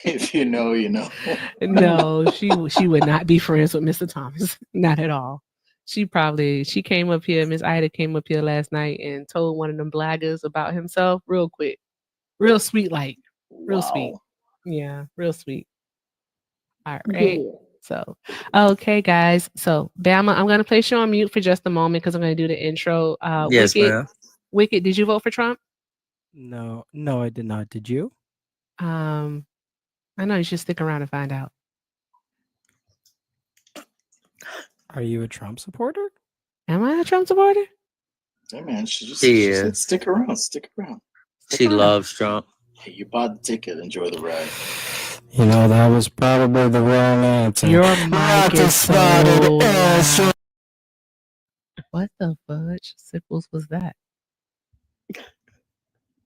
If you know, you know. No, she would not be friends with Mr. Thomas. Not at all. She came up here, Miss Ida came up here last night and told one of them blaggers about himself real quick. Real sweet, like real sweet. Wow. Yeah, real sweet. All right. Good. So, okay, guys. So, Bama, I'm gonna place you on mute for just a moment because I'm gonna do the intro. Yes, ma'am. Wicked, did you vote for Trump? No, no, I did not. Did you? Um, I know you should stick around and find out. Are you a Trump supporter? Am I a Trump supporter? Hey man, she She said is. stick around, stick around. She around. loves Trump. Hey, you bought the ticket, enjoy the ride. You know, that was probably the wrong answer. Your Not mic is so spotted loud. What the fudge sipples was that?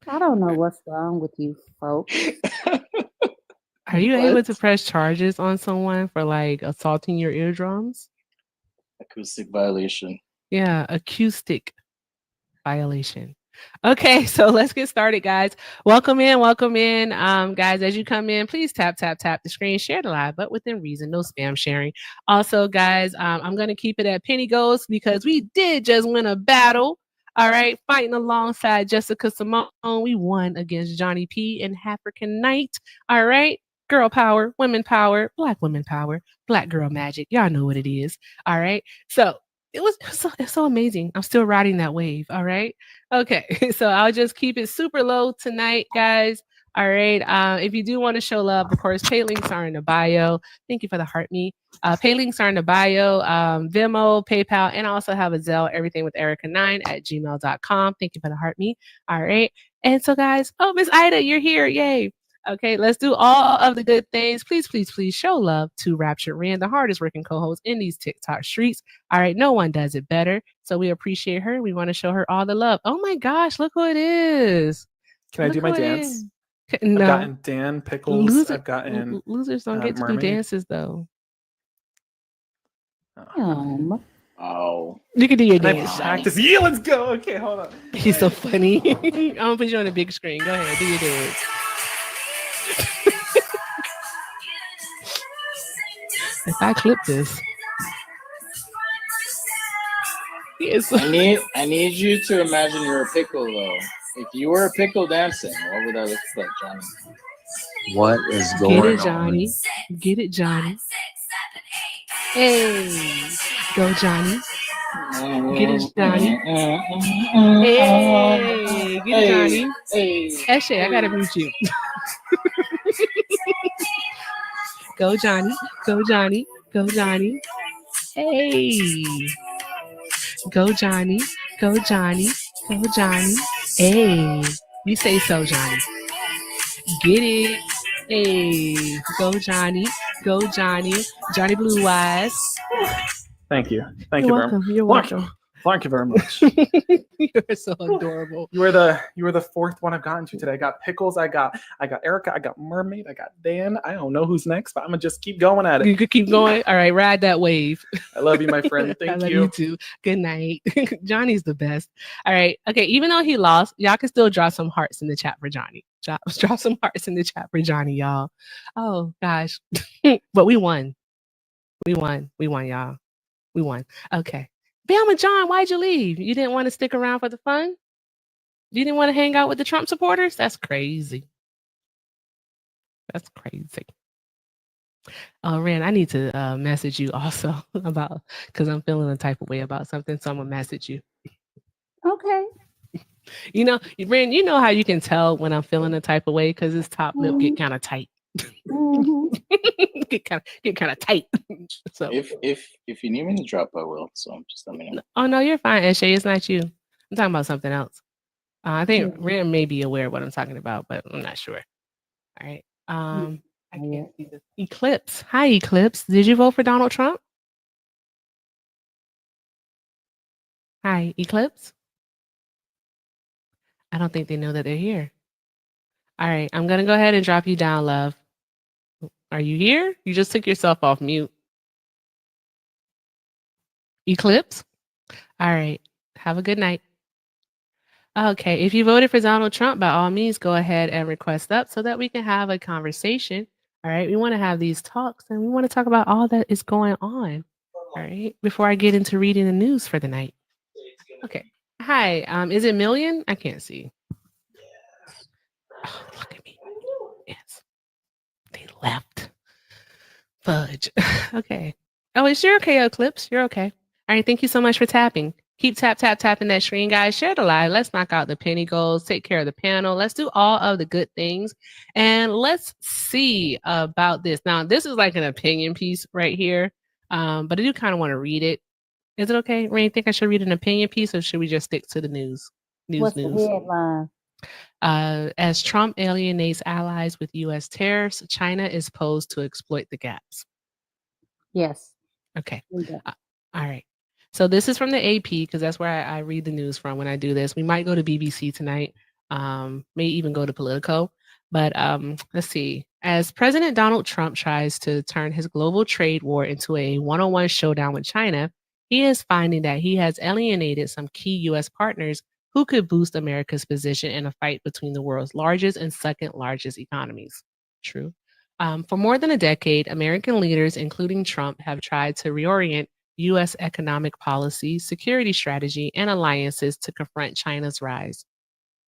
I don't know what's wrong with you folks. Are you able What? to press charges on someone for like assaulting your eardrums? Acoustic violation. Yeah, acoustic violation. Okay, so let's get started, guys. Welcome in, welcome in. Guys, as you come in, please tap the screen, share the live, but within reason, no spam sharing. Also, guys, I'm gonna keep it at penny goals because we did just win a battle. All right, fighting alongside Jessica Simone. We won against Johnny P and African Knight. All right. Girl power, women power, black women power, black girl magic. Y'all know what it is. All right. So it's so amazing. I'm still riding that wave. All right. Okay. So I'll just keep it super low tonight, guys. All right. If you do want to show love, of course, pay links are in the bio. Thank you for the heart me. Pay links are in the bio, Venmo, PayPal, and I also have a Zelle, everything with Erica9 at gmail.com. Thank you for the heart me. All right. And so, guys, oh, Miss Ida, you're here. Yay. Okay, let's do all of the good things. Please, please, please show love to Rapture Rand, the hardest working co-host in these TikTok streets. All right, no one does it better. So we appreciate her. We want to show her all the love. Oh my gosh, look who it is. Can I do my Look who it dance? is. No. I've gotten Dan Pickles. I've gotten losers don't get to do Mermaid. dances though. Oh. You can do your And I dance. practice. Yeah, let's go. Okay, hold on. He's so funny. I'm gonna put you on the big screen. Go ahead, do your dance. If I clip this, he is so I need you to imagine you're a pickle though. If you were a pickle dancing, what would that look like, Johnny? What is Get going it, Johnny. Get it, Johnny. Hey, go, Johnny. Get it, Johnny. Hey, get it, Johnny. Eshe, I gotta mute you. Go, Johnny. Go, Johnny. Go, Johnny. Hey. Go, Johnny. Go, Johnny. Go, Johnny. Hey. You say so, Johnny. Get it. Hey. Go, Johnny. Go, Johnny. Johnny Blue Eyes. Thank you. Thank You're you welcome. very much. You're welcome. Thank you very much. You're so adorable. You were the fourth one I've gotten to today. I got Pickles, I got Erica, I got Mermaid, I got Dan. I don't know who's next, but I'm gonna just keep going at it. You could keep going. All right, ride that wave. I love you, my friend. I Thank love you. you too. Good night. Johnny's the best. All right. Okay. Even though he lost, y'all can still drop some hearts in the chat for Johnny. Drop some hearts in the chat for Johnny, y'all. Oh gosh. But we won. We won, y'all. We won. Okay. Bama John, why'd you leave? You didn't want to stick around for the fun? You didn't want to hang out with the Trump supporters? That's crazy. That's crazy. Oh, Rand, I need to message you also about, because I'm feeling a type of way about something, so I'm going to message you. Okay. You know, Rand, you know how you can tell when I'm feeling a type of way because his top lip get kind of tight. get kind of tight. So if you need me to drop, I will. So just let me know. Oh no, you're fine, Eshe. It's not you. I'm talking about something else. I think Rand may be aware of what I'm talking about, but I'm not sure. All right. I can't see this. Eclipse. Hi, Eclipse. Did you vote for Donald Trump? Hi, Eclipse. I don't think they know that they're here. All right, I'm gonna go ahead and drop you down, love. Are you here? You just took yourself off mute. Eclipse? All right. Have a good night. Okay. If you voted for Donald Trump, by all means, go ahead and request up so that we can have a conversation. All right. We want to have these talks and we want to talk about all that is going on. All right. Before I get into reading the news for the night. Okay. Hi. Is it Million? I can't see. Oh, look at me. Yes. They left. Fudge. Okay. Oh, it's your okay, Eclipse. You're okay. All right. Thank you so much for tapping. Keep tapping that screen, guys. Share the live. Let's knock out the penny goals. Take care of the panel. Let's do all of the good things. And let's see about this. Now, this is like an opinion piece right here. But I do kind of want to read it. Is it okay? Rain, think I should read an opinion piece or should we just stick to the news? What's the headline? As Trump alienates allies with U.S. tariffs, China is posed to exploit the gaps. Yes. Okay. All right. So this is from the AP because that's where I read the news from when I do this. We might go to BBC tonight, may even go to Politico. But let's see. As President Donald Trump tries to turn his global trade war into a one-on-one showdown with China, he is finding that he has alienated some key U.S. partners who could boost America's position in a fight between the world's largest and second largest economies. True. For more than a decade, American leaders, including Trump, have tried to reorient U.S. economic policy, security strategy, and alliances to confront China's rise.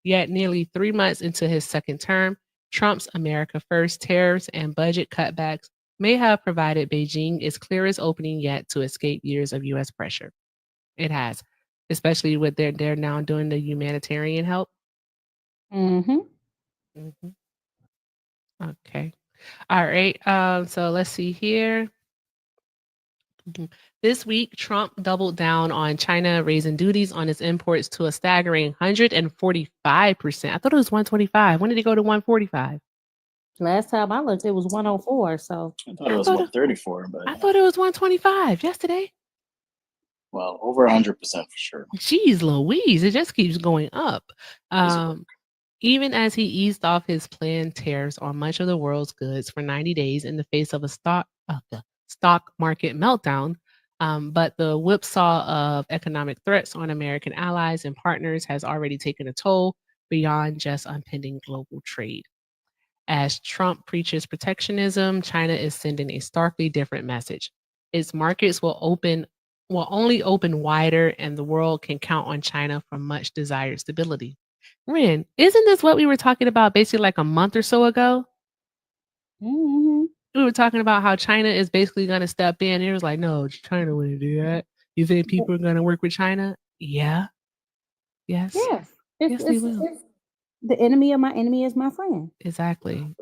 Yet, nearly 3 months into his second term, Trump's America First tariffs and budget cutbacks may have provided Beijing its clearest opening yet to escape years of U.S. pressure. It has, especially with they're now doing the humanitarian help. Mm-hmm. Mm-hmm. Okay. All right. So let's see here. This week, Trump doubled down on China raising duties on its imports to a staggering 145%. I thought it was 125. When did it go to 145? Last time I looked, it was 104. So I thought it was 134, but I thought it was 125 yesterday. Well, over 100% for sure. Jeez Louise, it just keeps going up. Even as he eased off his planned tariffs on much of the world's goods for 90 days in the face of a stock market meltdown, but the whipsaw of economic threats on American allies and partners has already taken a toll beyond just impending global trade. As Trump preaches protectionism, China is sending a starkly different message. Its markets will only open wider, and the world can count on China for much desired stability. Ren, isn't this what we were talking about basically like a month or so ago? mm-hmm. We were talking about how China is basically going to step in. It was like, no, China wouldn't do that. You think people are going to work with China? Yeah. Yes. Yes. Yes, they will. It's the enemy of my enemy is my friend. Exactly.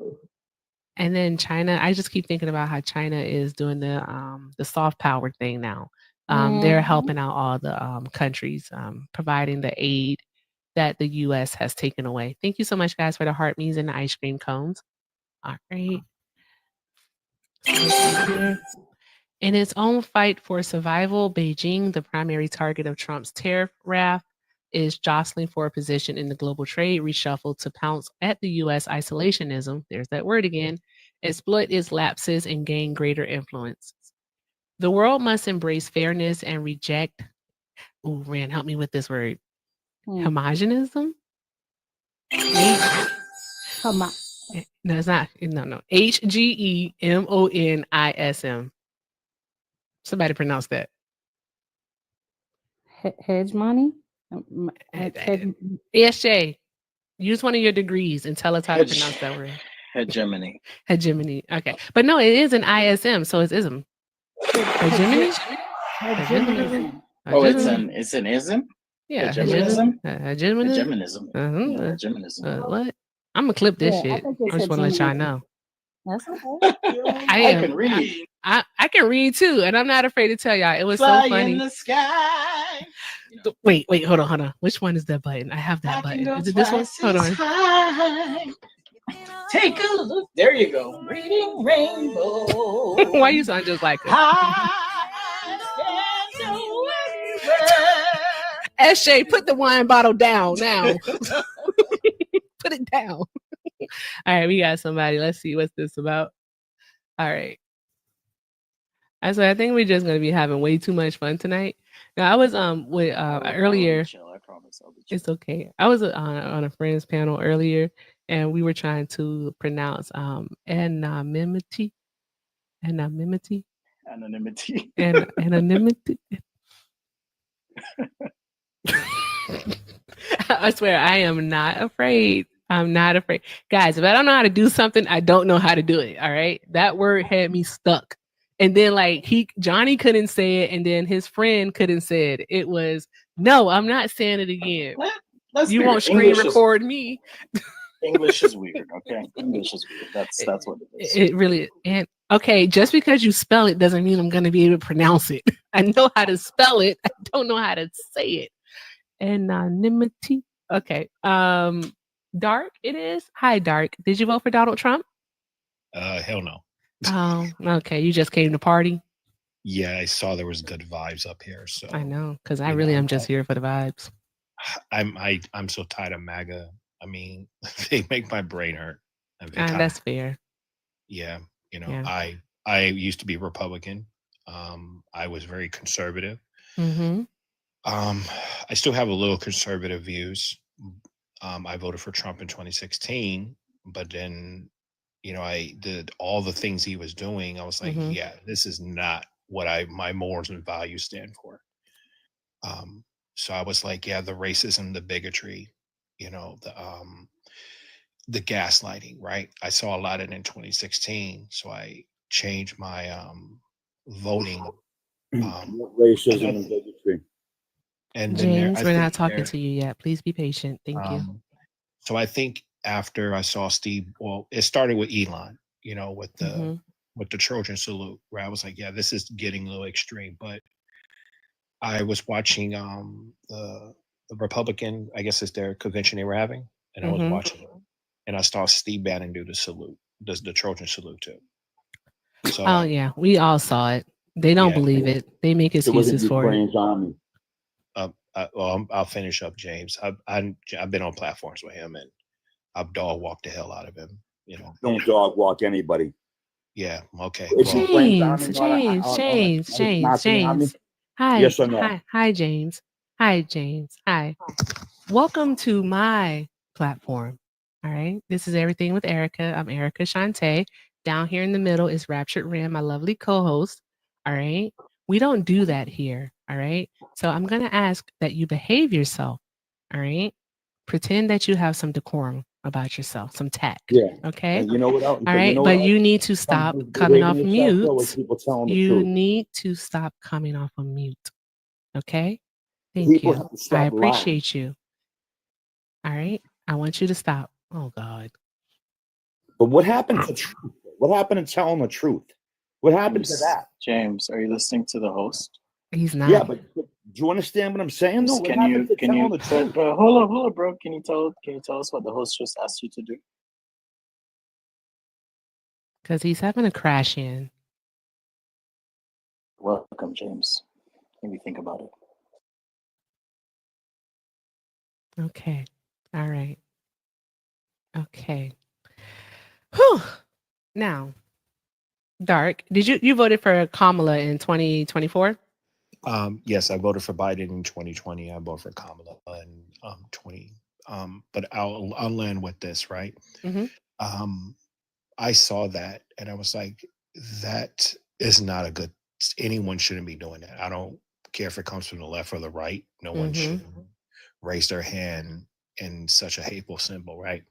And then China, I just keep thinking about how China is doing the soft power thing now. They're helping out all the countries, providing the aid that the U.S. has taken away. Thank you so much, guys, for the heart me's and the ice cream cones. All right. In its own fight for survival, Beijing, the primary target of Trump's tariff wrath, is jostling for a position in the global trade reshuffle to pounce at the U.S. isolationism, there's that word again, exploit its lapses and gain greater influence. The world must embrace fairness and reject, Rand, help me with this word, homogenism? No, it's not. No. HGEMONISM. Somebody pronounce that. Hegemony? SJ, use one of your degrees and tell us how to pronounce that word. Hegemony. Hegemony. Okay. But no, it is an ISM, so it's ism. Hegemony? Hegemonism. Oh, it's an ism? Yeah. Hegemonism? Hegemonism? Hegemonism. What? I'm going to clip this shit. I just want to let y'all know. That's okay. I can read. I can read too, and I'm not afraid to tell y'all. It was Fly so funny. in the sky. Wait, hold on. Which one is that button? I have that button. Is it this one? Hold on. High. Take a look. There you go. Reading rainbow. Why you sound just like her? SJ, put the wine bottle down now. Put it down. All right, we got somebody. Let's see what's this about. All right. So I think we're just gonna be having way too much fun tonight. Now I was with earlier. I promise I'll be chill. It's okay. I was on a friend's panel earlier, and we were trying to pronounce anonymity, anonymity, Anonymity. and anonymity. I swear, I am not afraid. I'm not afraid. Guys, if I don't know how to do something, I don't know how to do it. All right. That word had me stuck. And then like Johnny couldn't say it, and then his friend couldn't say it. It was no, I'm not saying it again. Let's You be won't real. screen record me. English is weird. Okay, English is weird. That's what it is. It really and okay, just because you spell it doesn't mean I'm gonna be able to pronounce it. I know how to spell it. I don't know how to say it. Anonymity. Okay. Dark it is. Hi, Dark. Did you vote for Donald Trump? Hell no. Oh, okay. You just came to party. Yeah, I saw there was good vibes up here. So I know, because I you really know, am just here for the vibes. I'm so tired of MAGA. I mean, they make my brain hurt. I mean, That's fair. yeah. You know, Yeah. I used to be Republican. I was very conservative. Mm-hmm. I still have a little conservative views. I voted for Trump in 2016, but then, you know, I did all the things he was doing. I was like, Mhm. yeah, this is not what my morals and values stand for. So I was like, yeah, the racism, the bigotry, you know, the gaslighting, right? I saw a lot of it in 2016, so I changed my voting. Racism and bigotry. And then there, James, I we're think not talking there, to you yet. Please be patient. Thank you. so I think after I saw Steve, well, it started with Elon, you know, with Mhm. the Trojan salute, where I was like, yeah, this is getting a little extreme. But I was watching the Republican, I guess it's their convention they were having, and I was Mhm. watching it, and I saw Steve Bannon do the salute, the Trojan salute too. So Oh yeah, we all saw it. They don't yeah, believe it. They make It wasn't excuses for it. Ukraine's army. I'll finish up, James. I've been on platforms with him, and I've dog walked the hell out of him. You know. Don't dog walk anybody. Yeah. Okay. Is Well, Ukraine's James, army not James. Nazi army? Hi, Yes or no? hi, James. Hi, James. Hi. Welcome to my platform. All right. This is Everything with Erica. I'm Erica Shante. Down here in the middle is Raptured Ram, my lovely co-host. All right. We don't do that here. All right. So I'm going to ask that you behave yourself. All right. Pretend that you have some decorum about yourself, some tact. Yeah. Okay. And you know what else? All right. But you need to stop coming off mute. People telling the You truth. need to stop coming off of mute. Okay. Thank People you. have to stop I lying. appreciate you. All right. I want you to stop. Oh God. But what happened to truth? What happened to telling the truth? What happened to that? James, are you listening to the host? He's not. Yeah, but do you understand what I'm saying? Though? What Can happened to telling the but, truth? but hold on, bro. Can you tell us what the host just asked you to do? Because he's having a crash in. Welcome, James. Maybe think about it. Okay. All right. Okay. Whew. Now, Dark, did you voted for Kamala in 2024? yes, I voted for Biden in 2020. I voted for Kamala in 20. But I'll land with this, right? Mhm. I saw that and I was like, that is not a good. Anyone shouldn't be doing that. I don't care if it comes from the left or the right. No one should raise their hand in such a hateful symbol, right?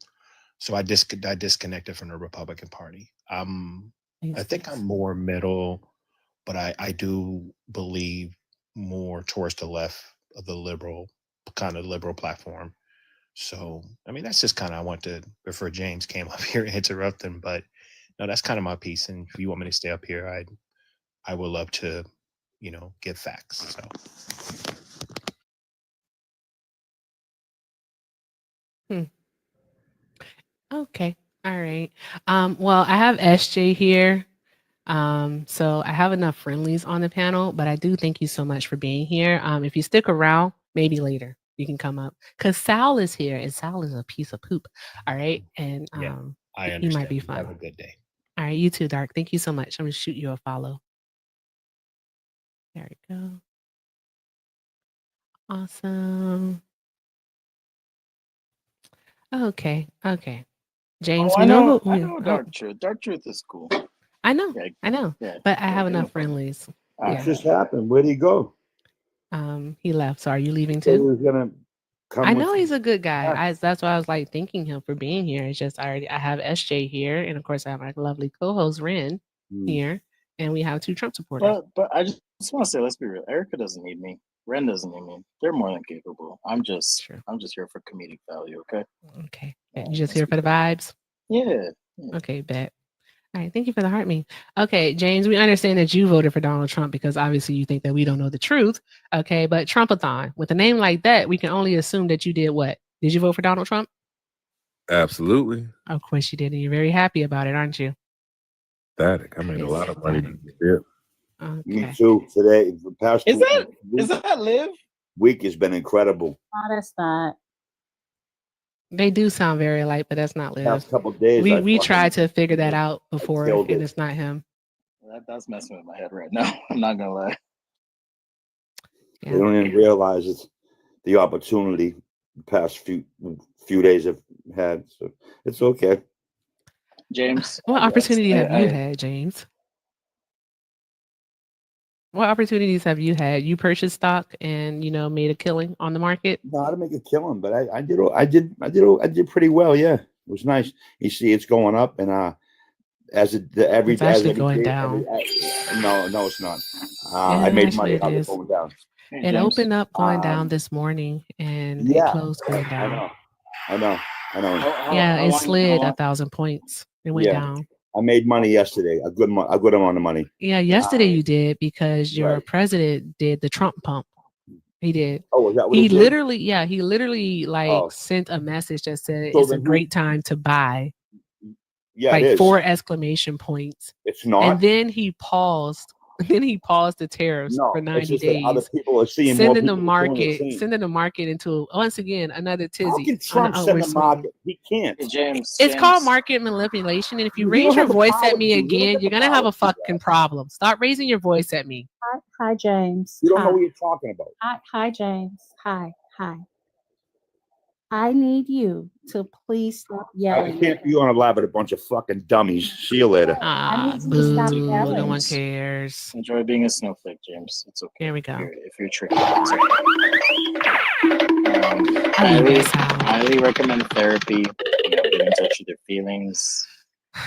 So I disconnected from the Republican Party. I think I'm more middle, but I do believe more towards the left of the liberal platform. So I mean that's just kind of I want to before James came up here and interrupt him, but no, that's kind of my piece. And if you want me to stay up here, I would love to, you know, give facts. So Okay. All right. Well, I have SJ here. So I have enough friendlies on the panel, but I do thank you so much for being here. If you stick around, maybe later you can come up because Sal is here, and Sal is a piece of poop. All right, and yeah, I he understand. might be You fun. have a good day. All right, you too, Dark. Thank you so much. I'm gonna shoot you a follow. There we go. Awesome. Okay. Okay. James, Oh, we I know know. who. I know. Dark truth. Dark truth is cool. I know. Yeah, I know. yeah. But I have give him enough a phone. friendlies. All What right. just happened? Where'd he go? He left. So are you leaving He said he too? was gonna come. I with know you. he's a good guy. Yeah. That's why I was like thanking him for being here. It's just I have SJ here, and of course I have my lovely co-host Ren here, and we have 2 Trump supporters. But I just want to say, let's be real. Erica doesn't need me. Ren doesn't need me. They're more than capable. I'm just True. here for comedic value. Okay. Okay. You just here for the vibes? Yeah. Okay, bet. All right, thank you for the heart me. Okay, James, we understand that you voted for Donald Trump because obviously you think that we don't know the truth. Okay, but Trumpathon, with a name like that, we can only assume that you did what? Did you vote for Donald Trump? Absolutely. Of course you did, and you're very happy about it, aren't you? Static. I made a lot of money. Yeah. Me Okay. too. Today, the past Is week, that live? week has been incredible. Oh, that's not. They do sound very light, but that's not Liv. Past couple days, We tried to figure that out before, killed and it. it's not him. That's messing with my head right now. I'm not gonna lie. They don't even realize it's the opportunity the past few days have had. So it's okay. James, What yes, opportunity have you I- had, James? What opportunities have you had? You purchased stock and made a killing on the market. No, I didn't make a killing, but I did pretty well. Yeah, it was nice. You see, it's going up, and It's actually going down. No, it's not. Yeah, I made money. actually it How's it is. going down? Hey, It James. opened up going down this morning, and it Yeah, closed going down. I know. Yeah, how it long- slid how long- 1,000 points. It went Yeah. down. I made money yesterday. A good amount of money. Yeah, yesterday you did because your Right. president did the Trump pump. He did. Oh, is that what He he did? literally like Oh. sent a message that said So it's a then who- great time to buy. Yeah, Like it is. 4 exclamation points. It's not. And then he paused. Then he paused the tariffs No, for it's 90 just that other days. people are seeing more Sending people doing the same. sending the market into once again another tizzy. How can on Trump an send upward the swing. market? He can't. Hey, James. It's James. called market manipulation. And if you You raise don't your have the voice power at to me do- you don't again, have you're the gonna have power a to do fucking problem. Stop raising your voice at me. Hi, James. You don't know Hi. what you're talking about. Hi, James. Hi. I need you to please stop I yelling. can't be on a lab with a bunch of fucking dummies. See you later. Ah, need you to stop boo. yelling. No one cares. Enjoy being a snowflake, James. It's okay. Here we go. If you're tricky. It's okay. I love that sound. Highly recommend therapy. Get in touch with your feelings.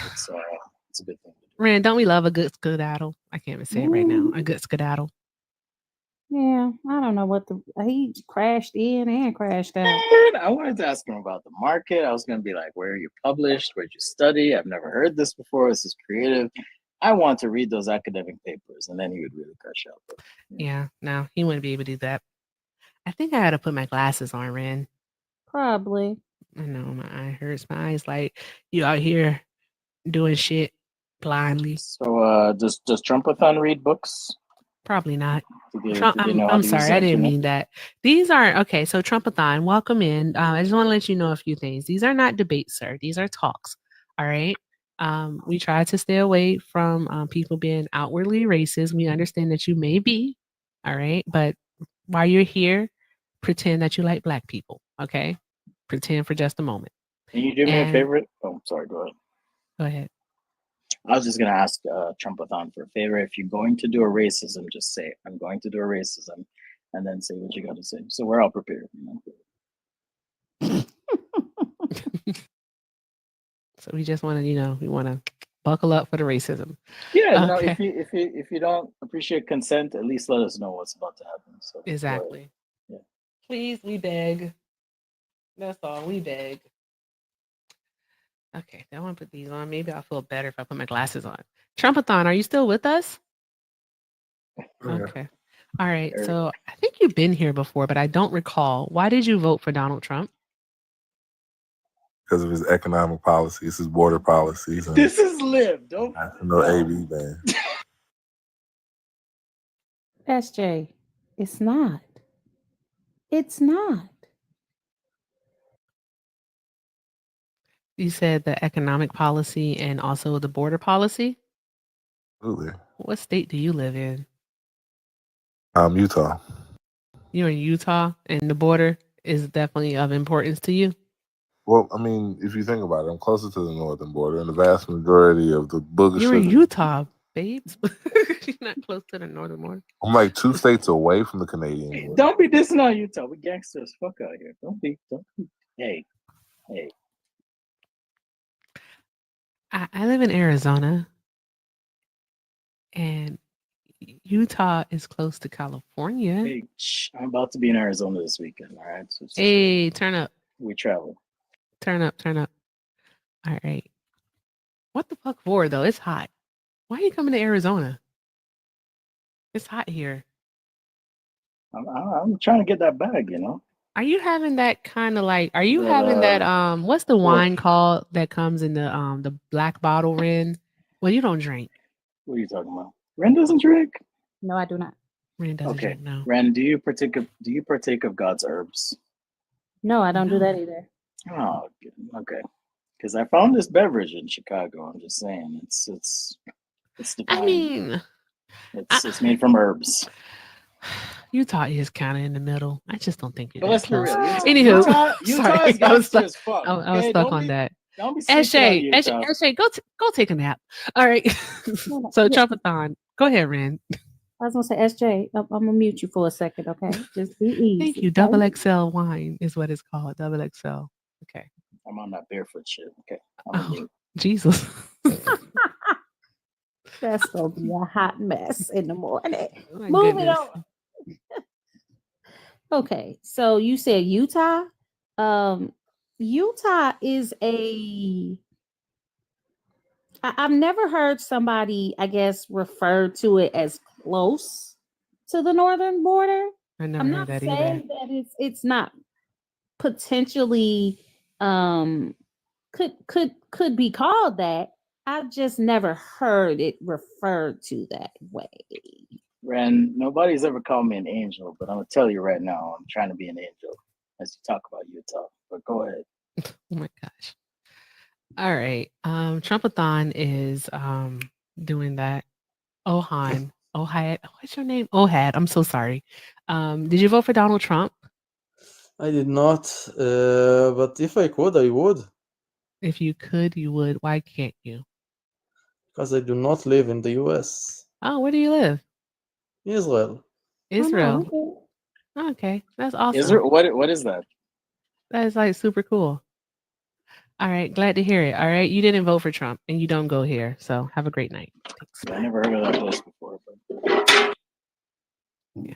It's a good thing. Rand, don't we love a good skedaddle? I can't even say it right now. A good skedaddle. Yeah, I don't know what he crashed in and crashed out. I wanted to ask him about the market. I was going to be like, where are you published? Where'd you study? I've never heard this before. This is creative. I want to read those academic papers, and then he would really crush out. But, Yeah, no, he wouldn't be able to do that. I think I had to put my glasses on, Ren. Probably. I know my eye hurts. My eyes like you out here doing shit blindly. So, does Trumpathon read books? Probably not. Did Trump, they know how I'm to use sorry, the I didn't internet? mean that. These are okay. So Trumpathon, welcome in. I just want to let you know a few things. These are not debates, sir. These are talks. All right. We try to stay away from people being outwardly racist. We understand that you may be, all right, but while you're here, pretend that you like Black people. Okay, pretend for just a moment. Can you do me a And- favor? Oh, sorry. Go ahead. Go ahead. I was just gonna ask Trumpathon for a favor. If you're going to do a racism, just say I'm going to do a racism, and then say what you got to say. So we're all prepared. So we just want to, we want to buckle up for the racism. Yeah. Okay. If you don't appreciate consent, at least let us know what's about to happen. So Exactly. Yeah. Please, we beg. That's all. We beg. Okay, I want to put these on. Maybe I'll feel better if I put my glasses on. Trumpathon, are you still with us? Okay. All right. So I think you've been here before, but I don't recall. Why did you vote for Donald Trump? Because of his economic policies, his border policies, and This is Liv. Don't. national AB ban. SJ, it's not. It's not. You said the economic policy and also the border policy. Absolutely. What state do you live in? Utah. You're in Utah, and the border is definitely of importance to you. Well, I mean, if you think about it, I'm closer to the northern border, and the vast majority of the booger You're in sugar. Utah, babes. You're not close to the northern border. I'm like 2 states away from the Canadian border. Don't be dissing on Utah. We gangsters fuck out here. Don't be. Hey. I live in Arizona, and Utah is close to California. Hey, I'm about to be in Arizona this weekend. All right. So Hey, turn up. we travel. Turn up. All right. What the fuck for though? It's hot. Why are you coming to Arizona? It's hot here. I'm trying to get that bag, you know. Are you having that kind of like? Are you But, having that? What's the what? wine called that comes in the black bottle, Ren? Well, you don't drink. What are you talking about? Ren doesn't drink. No, I do not. Ren doesn't Okay, drink. No. Ren, do you partake of God's herbs? No, I don't do No. that either. Oh, okay. Because I found this beverage in Chicago. I'm just saying, it's divine. I mean, it's made from herbs. Utah is kind of in the middle. I just don't think you're But that let's be close. real. Anywho, Utah sorry, is I was gangster stuck. as fuck. I was Okay? stuck Don't on be- that. Don't be sleeping on Utah. Shay, go take a nap. All right. So Trumpathon, go ahead, Ren. I was gonna say, SJ, I'm gonna mute you for a second, okay? Just be easy. Thank you. okay? Double XL wine is what it's called. Double XL. Okay. I'm on that barefoot shit. Okay. Oh, Jesus. That's gonna be a hot mess in the morning. My Moving goodness. on. Okay, so you said Utah. Utah is I've never heard somebody, I guess, refer to it as close to the northern border. I never I'm heard not that saying either. that it's not potentially could be called that. I've just never heard it referred to that way. Ren, nobody's ever called me an angel, but I'm gonna tell you right now, I'm trying to be an angel as you talk about Utah. But go ahead. Oh my gosh. All right. Trumpathon is doing that. Ohad. What's your name? Ohad. I'm so sorry. Did you vote for Donald Trump? I did not, but if I could, I would, If you could, you would. Why can't you? because I do not live in the US. Oh, where do you live? Israel. Israel. Okay, that's awesome. Israel, what is that? That is like super cool. All right, glad to hear it. All right, you didn't vote for Trump and you don't go here, so have a great night. Thanks. I never heard of that place before. But... Yeah,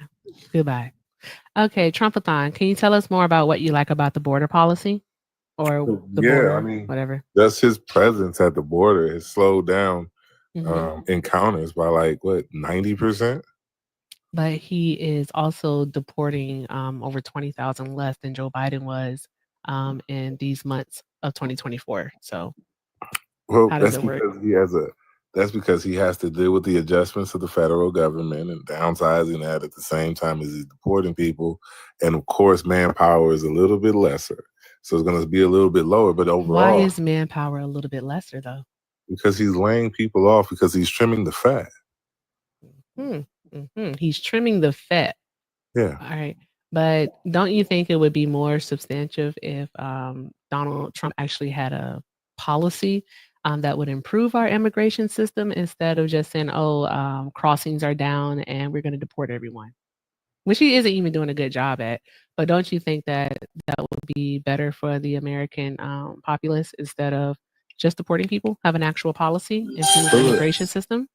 goodbye. Okay, Trumpathon, can you tell us more about what you like about the border policy or the border, I mean, whatever? Just his presence at the border has slowed down Mhm. encounters by like what 90%. But he is also deporting over 20,000 less than Joe Biden was in these months of 2024. So, Well, how does that's it work? because that's because he has to deal with the adjustments of the federal government and downsizing that at the same time as he's deporting people. And of course, manpower is a little bit lesser. So it's going to be a little bit lower. But overall, Why is manpower a little bit lesser though? because he's laying people off because he's trimming the fat. He's trimming the fat. Yeah. All right. But don't you think it would be more substantive if Donald Trump actually had a policy that would improve our immigration system instead of just saying, crossings are down and we're going to deport everyone, which he isn't even doing a good job at. But don't you think that that would be better for the American populace instead of just deporting people? Have an actual policy, improve the immigration system?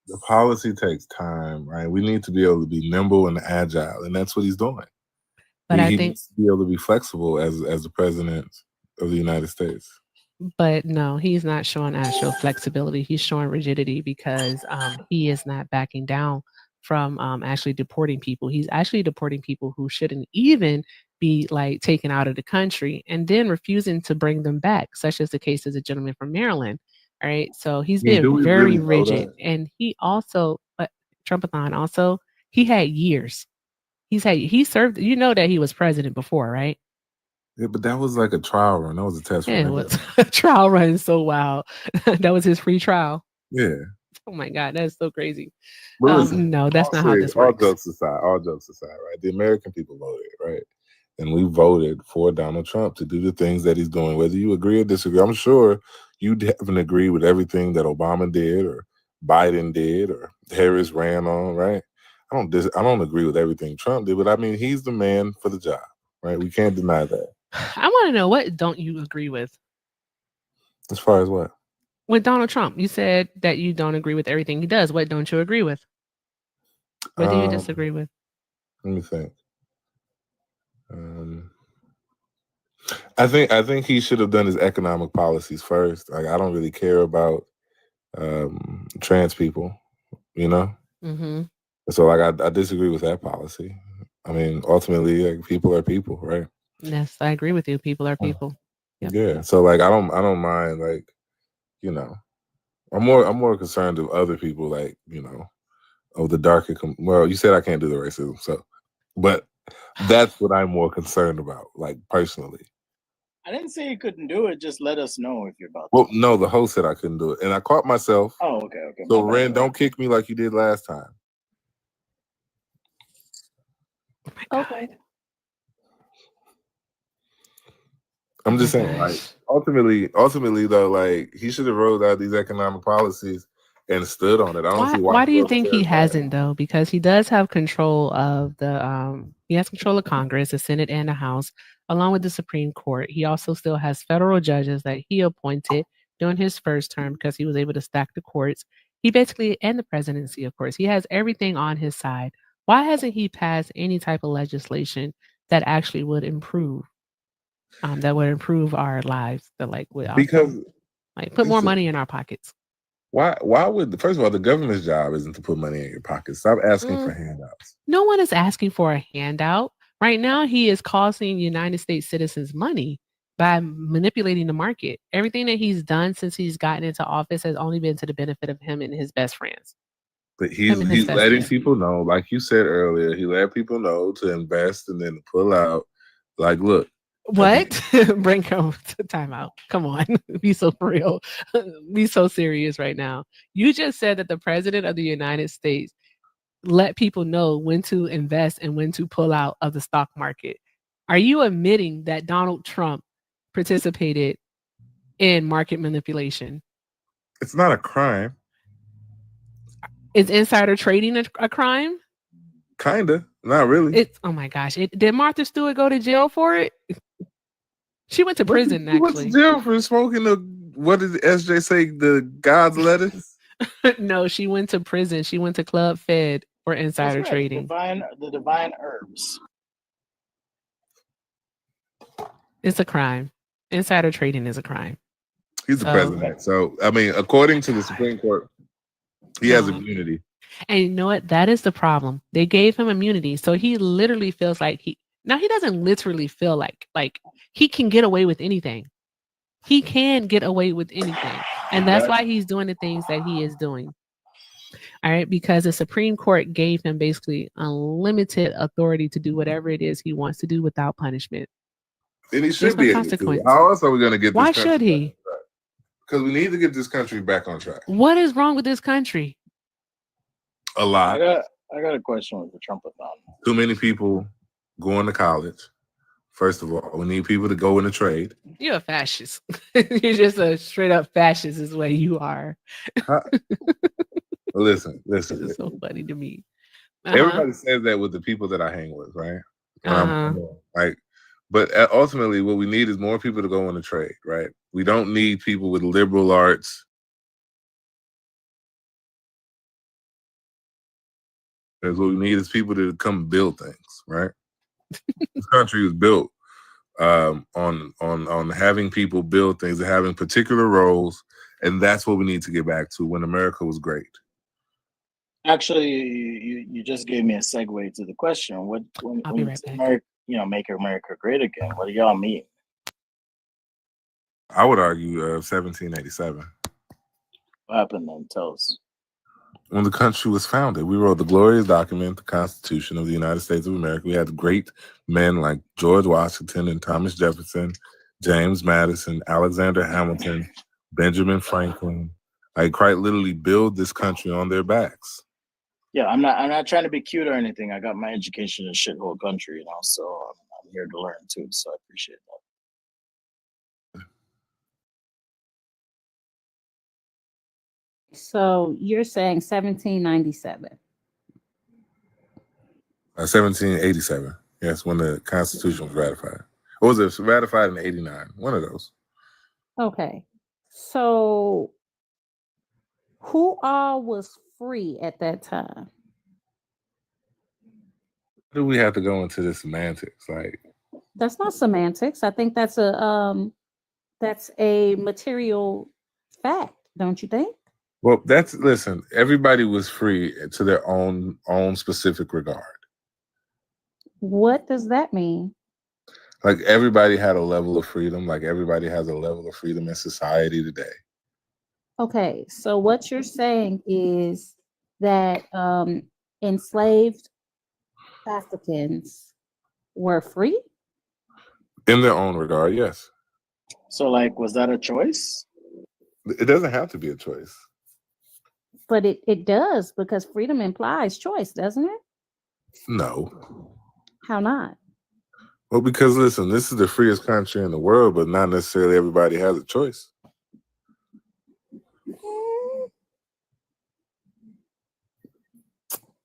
The policy takes time, right? We need to be able to be nimble and agile, and that's what he's doing. But I he think needs to be able to be flexible as the president of the United States. But no, he's not showing actual flexibility. He's showing rigidity because he is not backing down from actually deporting people. He's actually deporting people who shouldn't even be like taken out of the country and then refusing to bring them back, such as the case of the gentleman from Maryland. All right. So he's Yeah, do being we very really know rigid. that? And he also, Trumpathon also, he had years. He served, you know that he was president before, right? Yeah, but that was like a trial run. That was a test Yeah, it run. was a trial run so wild. That was his free trial. Yeah. Oh my God, that's so crazy. But listen, No, that's not how this all works. jokes aside, right? The American people voted, right? and we voted for Donald Trump to do the things that he's doing, whether you agree or disagree. I'm sure you haven't agreed with everything that Obama did or Biden did or Harris ran on, right? I don't agree with everything Trump did, but I mean, he's the man for the job, right? We can't deny that. I want to know, what don't you agree with? As far as what? With Donald Trump, you said that you don't agree with everything he does. What don't you agree with? What do you disagree with? Let me think. I think he should have done his economic policies first. Like, I don't really care about trans people, you know. Mm-hmm. So like I disagree with that policy. I mean, ultimately, like, people are people, right? Yes, I agree with you. People are people. Yep. Yeah. So like I don't mind, like, you know, I'm more concerned of other people, like, you know, of the darker. Well, you said I can't do the racism, so, but that's what I'm more concerned about, like, personally. I didn't say you couldn't do it. Just let us know if you're about to. Well, no, the host said I couldn't do it, and I caught myself. Oh, okay. So Ren, don't kick me like you did last time. Oh my God. Okay. I'm just saying, like, ultimately though, like, he should have rolled out these economic policies and stood on it. I don't see Why do you think he hasn't, though? Because he does have control of he has control of Congress, the Senate, and the House, along with the Supreme Court. He also still has federal judges that he appointed during his first term because he was able to stack the courts. He basically, and the presidency, of course, he has everything on his side. Why hasn't he passed any type of legislation that actually would improve, our lives? That, like, would also, because, like, put more money in our pockets. Why would, first of all, the government's job isn't to put money in your pocket. Stop asking for handouts. No one is asking for a handout. Right now, he is costing United States citizens money by manipulating the market. Everything that he's done since he's gotten into office has only been to the benefit of him and his best friends. But he's letting people know, like you said earlier, he let people know to invest and then to pull out. Like, look. What? Bring him to timeout. Come on. Be so for real. Be so serious right now. You just said that the president of the United States let people know when to invest and when to pull out of the stock market. Are you admitting that Donald Trump participated in market manipulation? It's not a crime. Is insider trading a crime? Kinda. Not really. Oh my gosh. Did Martha Stewart go to jail for it? She went to prison, actually. She went to jail for smoking what did SJ say, the God's lettuce? No, she went to prison. She went to Club Fed for insider trading. The divine herbs. It's a crime. Insider trading is a crime. He's the president. So, I mean, according to the Supreme Court, he has immunity. And you know what? That is the problem. They gave him immunity. So he literally feels like he doesn't literally feel like he can get away with anything. He can get away with anything. And that's why he's doing the things that he is doing. All right, because the Supreme Court gave him basically unlimited authority to do whatever it is he wants to do without punishment. And he should be able to. How else are we going to get this Why should he? Because we need to get this country back on track. What is wrong with this country? A lot. I got a question with the Trump-a-thon. Too many people going to college. First of all, we need people to go into trade. You're a fascist. You're just a straight up fascist is what you are. Listen. It's so funny to me. Everybody says that with the people that I hang with, right? But ultimately, what we need is more people to go into trade, right? We don't need people with liberal arts. Because what we need is people to come build things, right? This country was built on having people build things and having particular roles, and that's what we need to get back to when America was great. Actually, you just gave me a segue to the question. I'll be right back. Make America great again. What do y'all mean? I would argue 1787. What happened then? Tell us. When the country was founded, we wrote the glorious document, the Constitution of the United States of America. We had great men like George Washington and Thomas Jefferson, James Madison, Alexander Hamilton, Benjamin Franklin. I quite literally build this country on their backs. Yeah, I'm not trying to be cute or anything. I got my education in a shithole country, so here to learn too, so I appreciate that. So you're saying 1797. 1787. Yes, when the Constitution was ratified. Or was it ratified in 89? One of those. Okay. So who all was free at that time? Do we have to go into the semantics? Like, That's not semantics. I think that's a material fact, don't you think? well, listen, everybody was free to their own specific regard. What does that mean? Like everybody had a level of freedom, like everybody has a level of freedom in society today. Okay, so what you're saying is that enslaved Africans were free? In their own regard, yes. So, like, was that a choice? It doesn't have to be a choice. But it does, because freedom implies choice, doesn't it? No. How not? Well, because listen, this is the freest country in the world, but not necessarily everybody has a choice.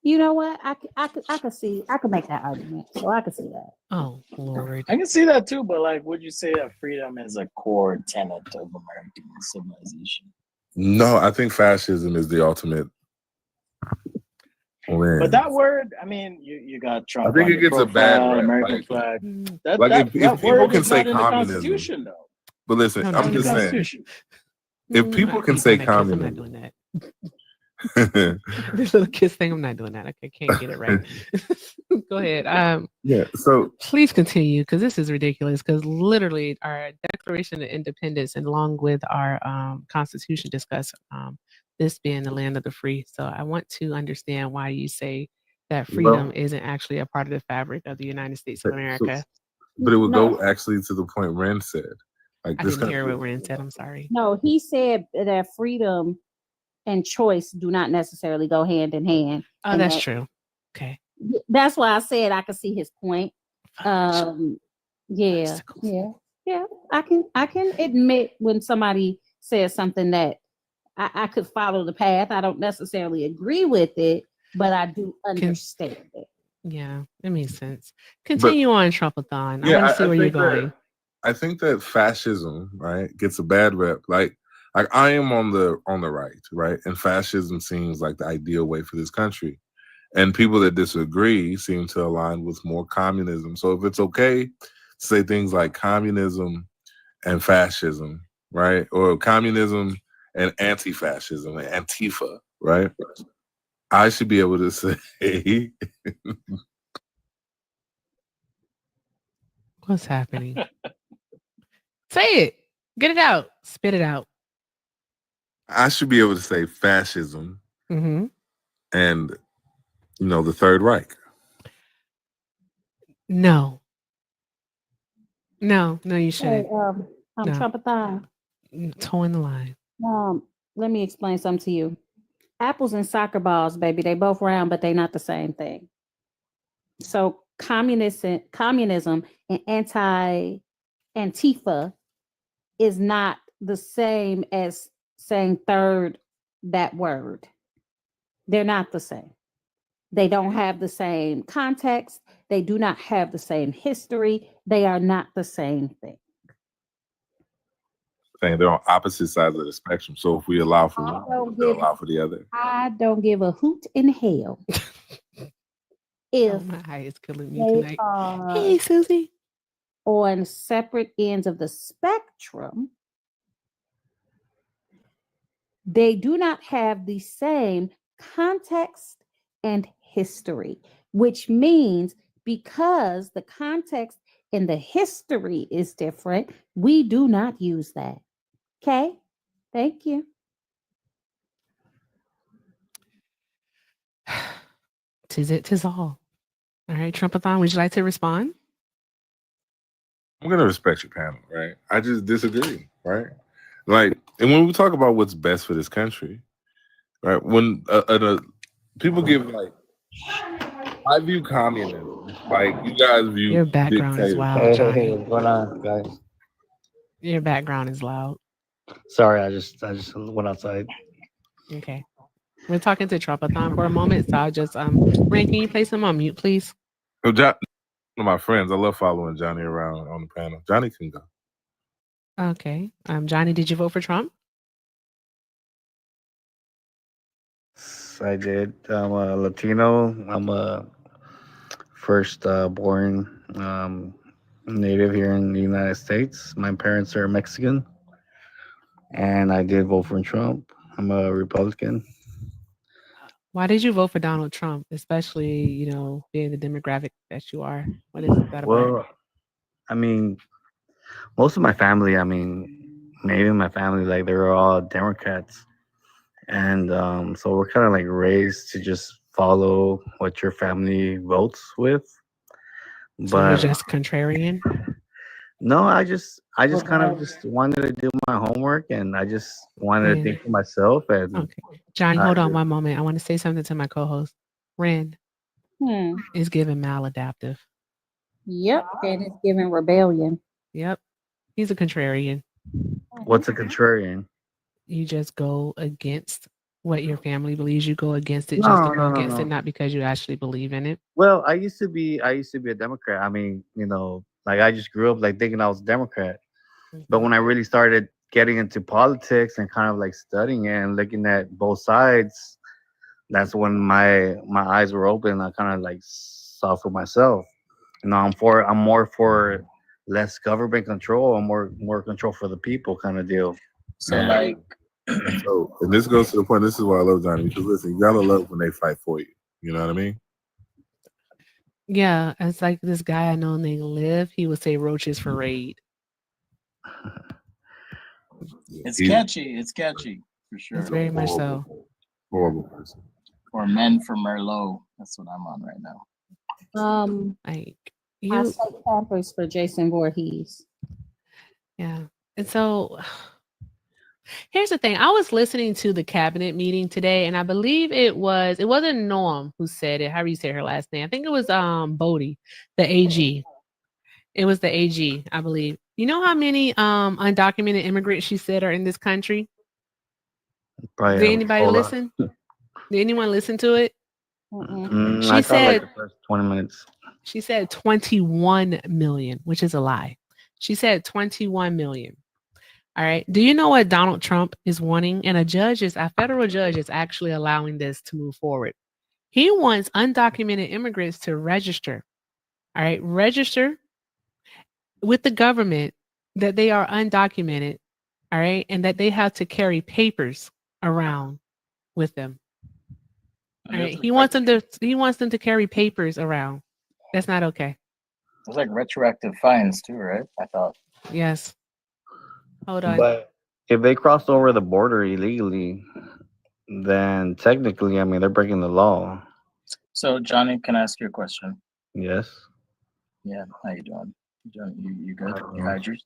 You know what? I could make that argument. So I could see that. Oh Lord. I can see that too, but like, would you say that freedom is a core tenet of American civilization? No, I think fascism is the ultimate win. But that word, I mean, you got Trump. I think it gets a bad rep. American Like, flag. if people can say not in the communism, Constitution, though. but listen, No, I'm just saying, if people can say I'm not communism, doing that. This little kiss thing, I'm not doing that. I can't get it right. Go ahead. yeah. So please continue, because this is ridiculous. Because literally, our Declaration of Independence, and along with our Constitution, discuss this being the land of the free. So I want to understand why you say that freedom isn't actually a part of the fabric of the United States of America. But it would go actually to the point Ren said. Like, I didn't hear what Ren said. I'm sorry. No, he said that freedom and choice do not necessarily go hand in hand. Oh, that's true. Okay. That's why I said I could see his point. Yeah. I can admit when somebody says something that I could follow the path. I don't necessarily agree with it, but I do understand it. Yeah, it makes sense. Continue on, Trumpathon. I want to see where you're going. I think that fascism, right, gets a bad rep. Like I am on the right, and fascism seems like the ideal way for this country. And people that disagree seem to align with more communism. So if it's okay to say things like communism and fascism, right, or communism and anti-fascism, and Antifa, right, I should be able to say. What's happening? Say it. Get it out. Spit it out. I should be able to say fascism Mm-hmm. and, the Third Reich. No, you shouldn't. I'm Trumpathon. Toeing the line. Let me explain something to you. Apples and soccer balls, baby, they both round, but they're not the same thing. So communism and Antifa is not the same as saying third, that word. They're not the same. They don't have the same context. They do not have the same history. They are not the same thing. Saying they're on opposite sides of the spectrum. So if we allow for one, we allow for the other. I don't give a hoot in hell. If my eye is killing me they tonight. are Hey, Susie. on separate ends of the spectrum, they do not have the same context and history, which means because the context and the history is different, we do not use that. Okay? Thank you. Tis all. All right, Trumpathon, would you like to respond? I'm going to respect your panel, right? I just disagree, right? Like, and when we talk about what's best for this country, right? When people give, like, I view communism Like you guys view Your background is dictators. loud, Hey, Johnny. what's going on, guys? Your background is loud. Sorry, I just went outside. Okay. We're talking to Trumpathon for a moment, so I'll just Ren, can you place him on mute, please? Oh, John, one of my friends. I love following Johnny around on the panel. Johnny can go. Okay. Johnny, did you vote for Trump? I did. I'm a Latino. I'm a first born native here in the United States. My parents are Mexican, and I did vote for Trump. I'm a Republican. Why did you vote for Donald Trump, especially, being the demographic that you are? What is that about? Well, I mean, most of my family, maybe my family, like they were all Democrats, and so we're kind of like raised to just follow what your family votes with. So you're But just contrarian? no, I just kind of Okay. just wanted to do my homework, and I just wanted to think for myself. And Okay. Johnny, hold on one moment. I want to say something to my co-host. Ren is giving maladaptive. Yep, and it's giving rebellion. Yep. He's a contrarian. What's a contrarian? You just go against what your family believes. You go against it No, just to go no, no, against no. it, not because you actually believe in it. Well, I used to be a Democrat. Like I just grew up like thinking I was a Democrat. But when I really started getting into politics and kind of like studying it and looking at both sides, that's when my eyes were open. I kind of like saw for myself. I'm more for less government control and more control for the people kind of deal. So And- like, So, and this goes to the point. This is why I love Johnny, because listen, you gotta love when they fight for you. You know what I mean? Yeah, it's like this guy I know named Liv. He would say roaches for raid. it's catchy. It's catchy for sure. It's very much so. Horrible person. Or Men for Merlot. That's what I'm on right now. Like I you, say Pampers for Jason Voorhees. yeah. And so here's the thing. I was listening to the cabinet meeting today, and I believe it wasn't Norm who said it. How do you say her last name? I think it was Bodie, the AG. It was the AG, I believe. You know how many undocumented immigrants she said are in this country? Probably Did a anybody whole lot. listen? Did anyone listen to it? Mm-mm. I She thought like said the first 20 minutes. she said 21 million, which is a lie. She said 21 million. All right. Do you know what Donald Trump is wanting? And a federal judge is actually allowing this to move forward. He wants undocumented immigrants to register. All right. Register with the government that they are undocumented. All right. And that they have to carry papers around with them. All right. He wants them to carry papers around. That's not okay. There's like retroactive fines too, right? I thought. Yes. Hold on. But if they crossed over the border illegally, then technically, they're breaking the law. So Johnny, can I ask you a question? Yes. Yeah, how you doing? You good? You hydrated?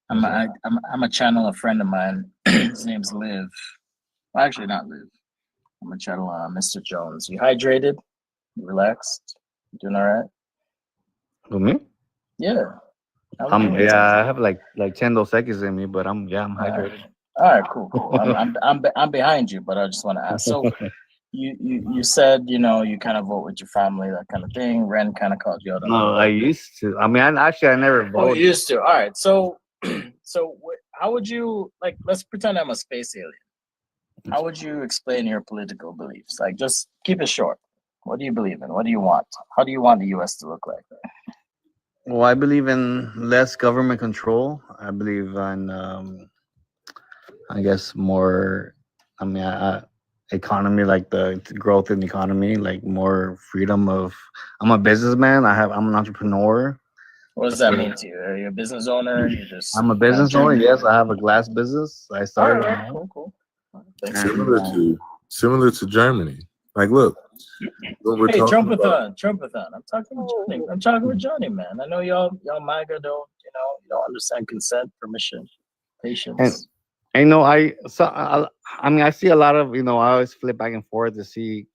I'm a channel a friend of mine. His name's Liv. Well, actually not Liv. I'm a channel Mr. Jones. You hydrated? You relaxed? You doing all right? Who, me? Yeah. I have like 10 Dos Equis in me, but I'm hydrated. All right, cool. I'm behind you, but I just want to ask. So you said you kind of vote with your family, that kind of thing. Ren kind of called you out on No, I used to. I never Oh, voted. you used to. All right. So how would you like? Let's pretend I'm a space alien. How would you explain your political beliefs? Like, just keep it short. What do you believe in? What do you want? How do you want the U.S. to look like? Well, I believe in less government control. I believe in, I guess, more. Economy, like the growth in the economy, like more freedom of. I'm a businessman. I'm an entrepreneur. What does that mean to you? Are you a business owner? You just I'm a business owner. Yes, I have a glass business. I started. All right, cool. Thanks. Similar to Germany. Like, look, when we're Hey, talking about, Trumpathon. I'm talking with Johnny. I'm talking with Johnny, man. I know y'all MAGA don't, you don't understand consent, permission, patience. And I see a lot of, I always flip back and forth to see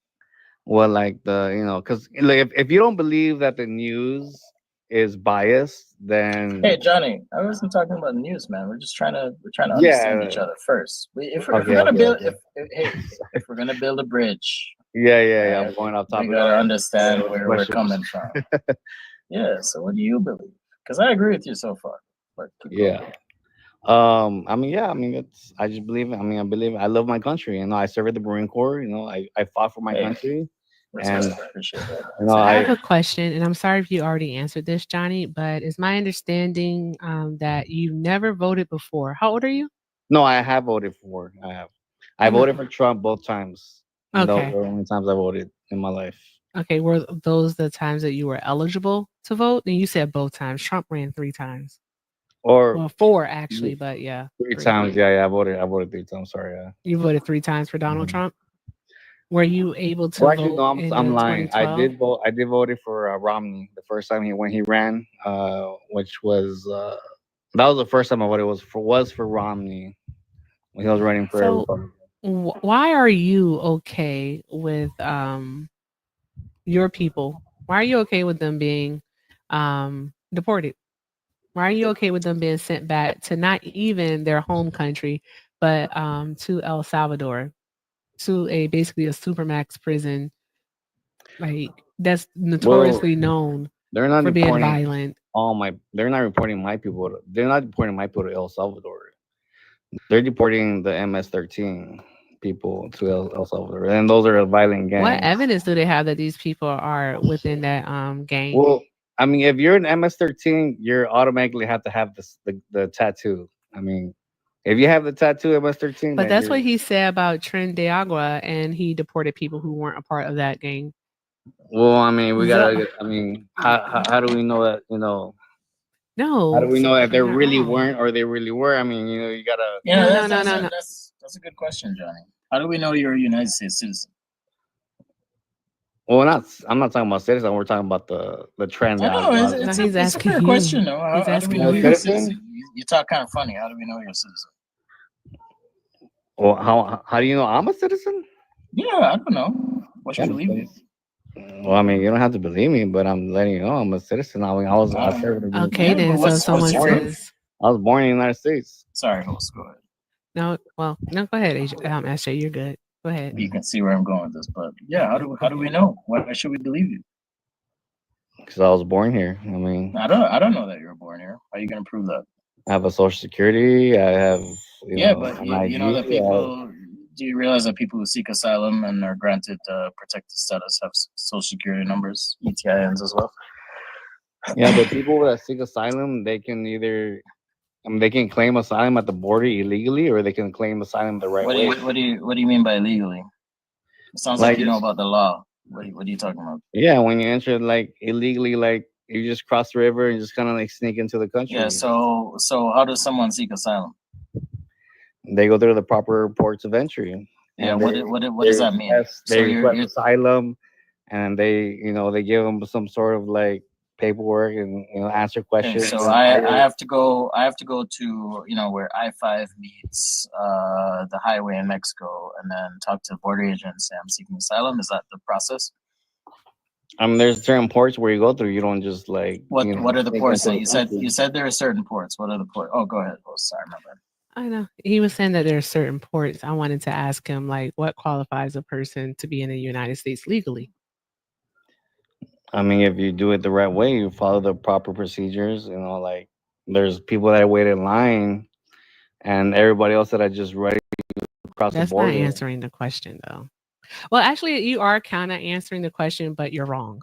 Well, like because like if you don't believe that the news is biased, then Hey Johnny, I wasn't talking about the news, man. We're trying to understand each yeah. other first. If we're Okay, gonna okay, build, okay. if we're gonna build a bridge, Yeah. right, I'm going off we topic. gotta All right. understand What's the where we're question? coming from. Yeah. So what do you believe? Because I agree with you so far. But keep going. Yeah. I mean, yeah. I mean, I just believe. I mean, I believe. I love my country. I served at the Marine Corps. I fought for my Hey, country, respect. and Appreciate that. So I have I a question, and I'm sorry if you already answered this, Johnny, but it's my understanding that you've never voted before. How old are you? no, I have voted for. I have. I I'm not- voted for Trump both times. And those Okay. were the only times I voted in my life. Okay. Were those the times that you were eligible to vote? And you said both times. Trump ran 3 times. Or Well, 4 actually, but yeah, three 3. times. Yeah. I voted 3 times. Sorry. Yeah. You voted 3 times for Donald Mhm. Trump. Were you able to Well, actually, vote no. in I'm the lying. 2012? I did voted for Romney the first time when he ran. Which was that was the first time I voted was for Romney when he was running for So, Republican. why are you okay with your people? Why are you okay with them being deported? Why are you okay with them being sent back to not even their home country, but to El Salvador, to basically a supermax prison, like that's Well, notoriously known they're not for being deporting violent? They're not reporting my people. They're not deporting my people to El Salvador. They're deporting the MS-13 people to El Salvador, and those are violent What gangs. evidence do they have that these people are within that gang? Well, I mean, if you're an MS-13, you automatically have to have the tattoo. I mean, if you have the tattoo MS-13, But then that's you're. what he said about Tren de Agua, and he deported people who weren't a part of that gang. Well, I mean, we The- gotta. I mean, how do we know that? How do no, we know if they you're not really wrong. weren't or they really were? I mean, you gotta. Yeah, No, no, no, no. that's a good question, Johnny. How do we know you're a United States citizen? Well, I'm not talking about citizen. We're talking about the trend. I know No, it's he's it's a asking fair you. question, though. He's How do we asking know you. you're a Citizen? citizen? You talk kind of funny. How do we know you're a citizen? Well, how do you know I'm a citizen? Yeah, I don't know. What should Yeah, believe you? well, I mean, you don't have to believe me, but I'm letting you know I'm a citizen. I mean, I served in the Okay, Yeah, then. but So what's someone proof? says, I was born in the United States. Sorry, host. Go ahead. no. Well, no. Go ahead, SJ. You're good. Go ahead. You can see where I'm going with this, but yeah, how do we know? Why should we believe you? Because I was born here. I mean, I don't know that you were born here. How are you gonna prove that? I have a social security. I have, Yeah, but an you know that ID. people. Do you realize that people who seek asylum and are granted protected status have social security numbers, ETINs as well? Yeah, but people that seek asylum, they can either, they can claim asylum at the border illegally, or they can claim asylum the right way. What do you mean by illegally? It sounds like you know about the law. What are you talking about? Yeah, when you enter like illegally, like you just cross the river and just kind of like sneak into the country. Yeah. So how does someone seek asylum? They go through the proper ports of entry. Yeah. And What does that mean? they request asylum, and they give them some sort of like paperwork and answer Okay, questions. so I have to go. I have to go to where I-5 meets the highway in Mexico, and then talk to the border agent and say I'm seeking asylum. Is that the process? I mean, there's certain ports where you go through. You don't just like. What are the sneak ports into that the country. you said there are certain ports? What are the ports? Oh, go ahead. Oh, sorry, my bad. I know he was saying that there are certain ports. I wanted to ask him like, what qualifies a person to be in the United States legally? I mean, if you do it the right way, you follow the proper procedures. Like there's people that wait in line, and everybody else that are just ready to cross That's the border. not answering the question, though. Well, actually, you are kind of answering the question, but you're wrong.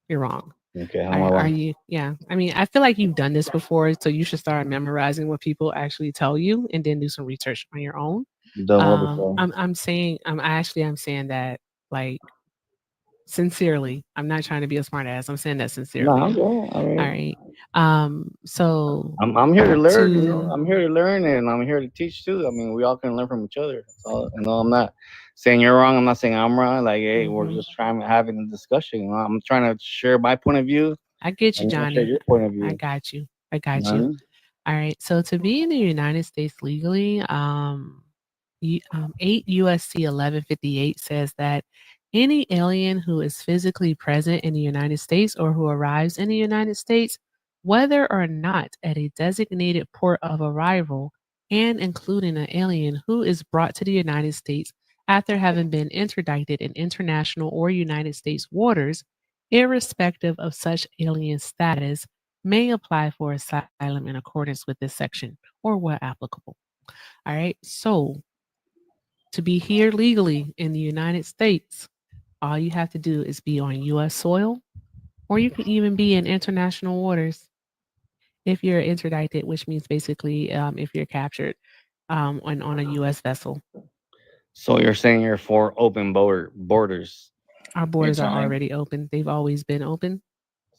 You're wrong. Okay, how am I wrong? Are you? Yeah. I mean, I feel like you've done this before, so you should start memorizing what people actually tell you, and then do some research on your own. Done what before? I'm saying that like sincerely. I'm not trying to be a smart ass. I'm saying that sincerely. No, I'm good. I mean, All right. So I'm here to learn. to I'm here to learn, and I'm here to teach too. I mean, we all can learn from each other. So, I'm not saying you're wrong. I'm not saying I'm wrong. Like, hey, we're just trying to having a discussion. I'm trying to share my point of view. I get you, and share Johnny. your point of view. I got you. I got You know what I you. mean? All right. So to be in the United States legally, 8 USC 1158 says that Any alien who is physically present in the United States or who arrives in the United States, whether or not at a designated port of arrival, and including an alien who is brought to the United States after having been interdicted in international or United States waters, irrespective of such alien status, may apply for asylum in accordance with this section or where applicable. All right. So, to be here legally in the United States, all you have to do is be on U.S. soil, or you can even be in international waters if you're interdicted, which means basically if you're captured on a U.S. vessel. So you're saying you're for open borders? Our borders are already open. They've always been open.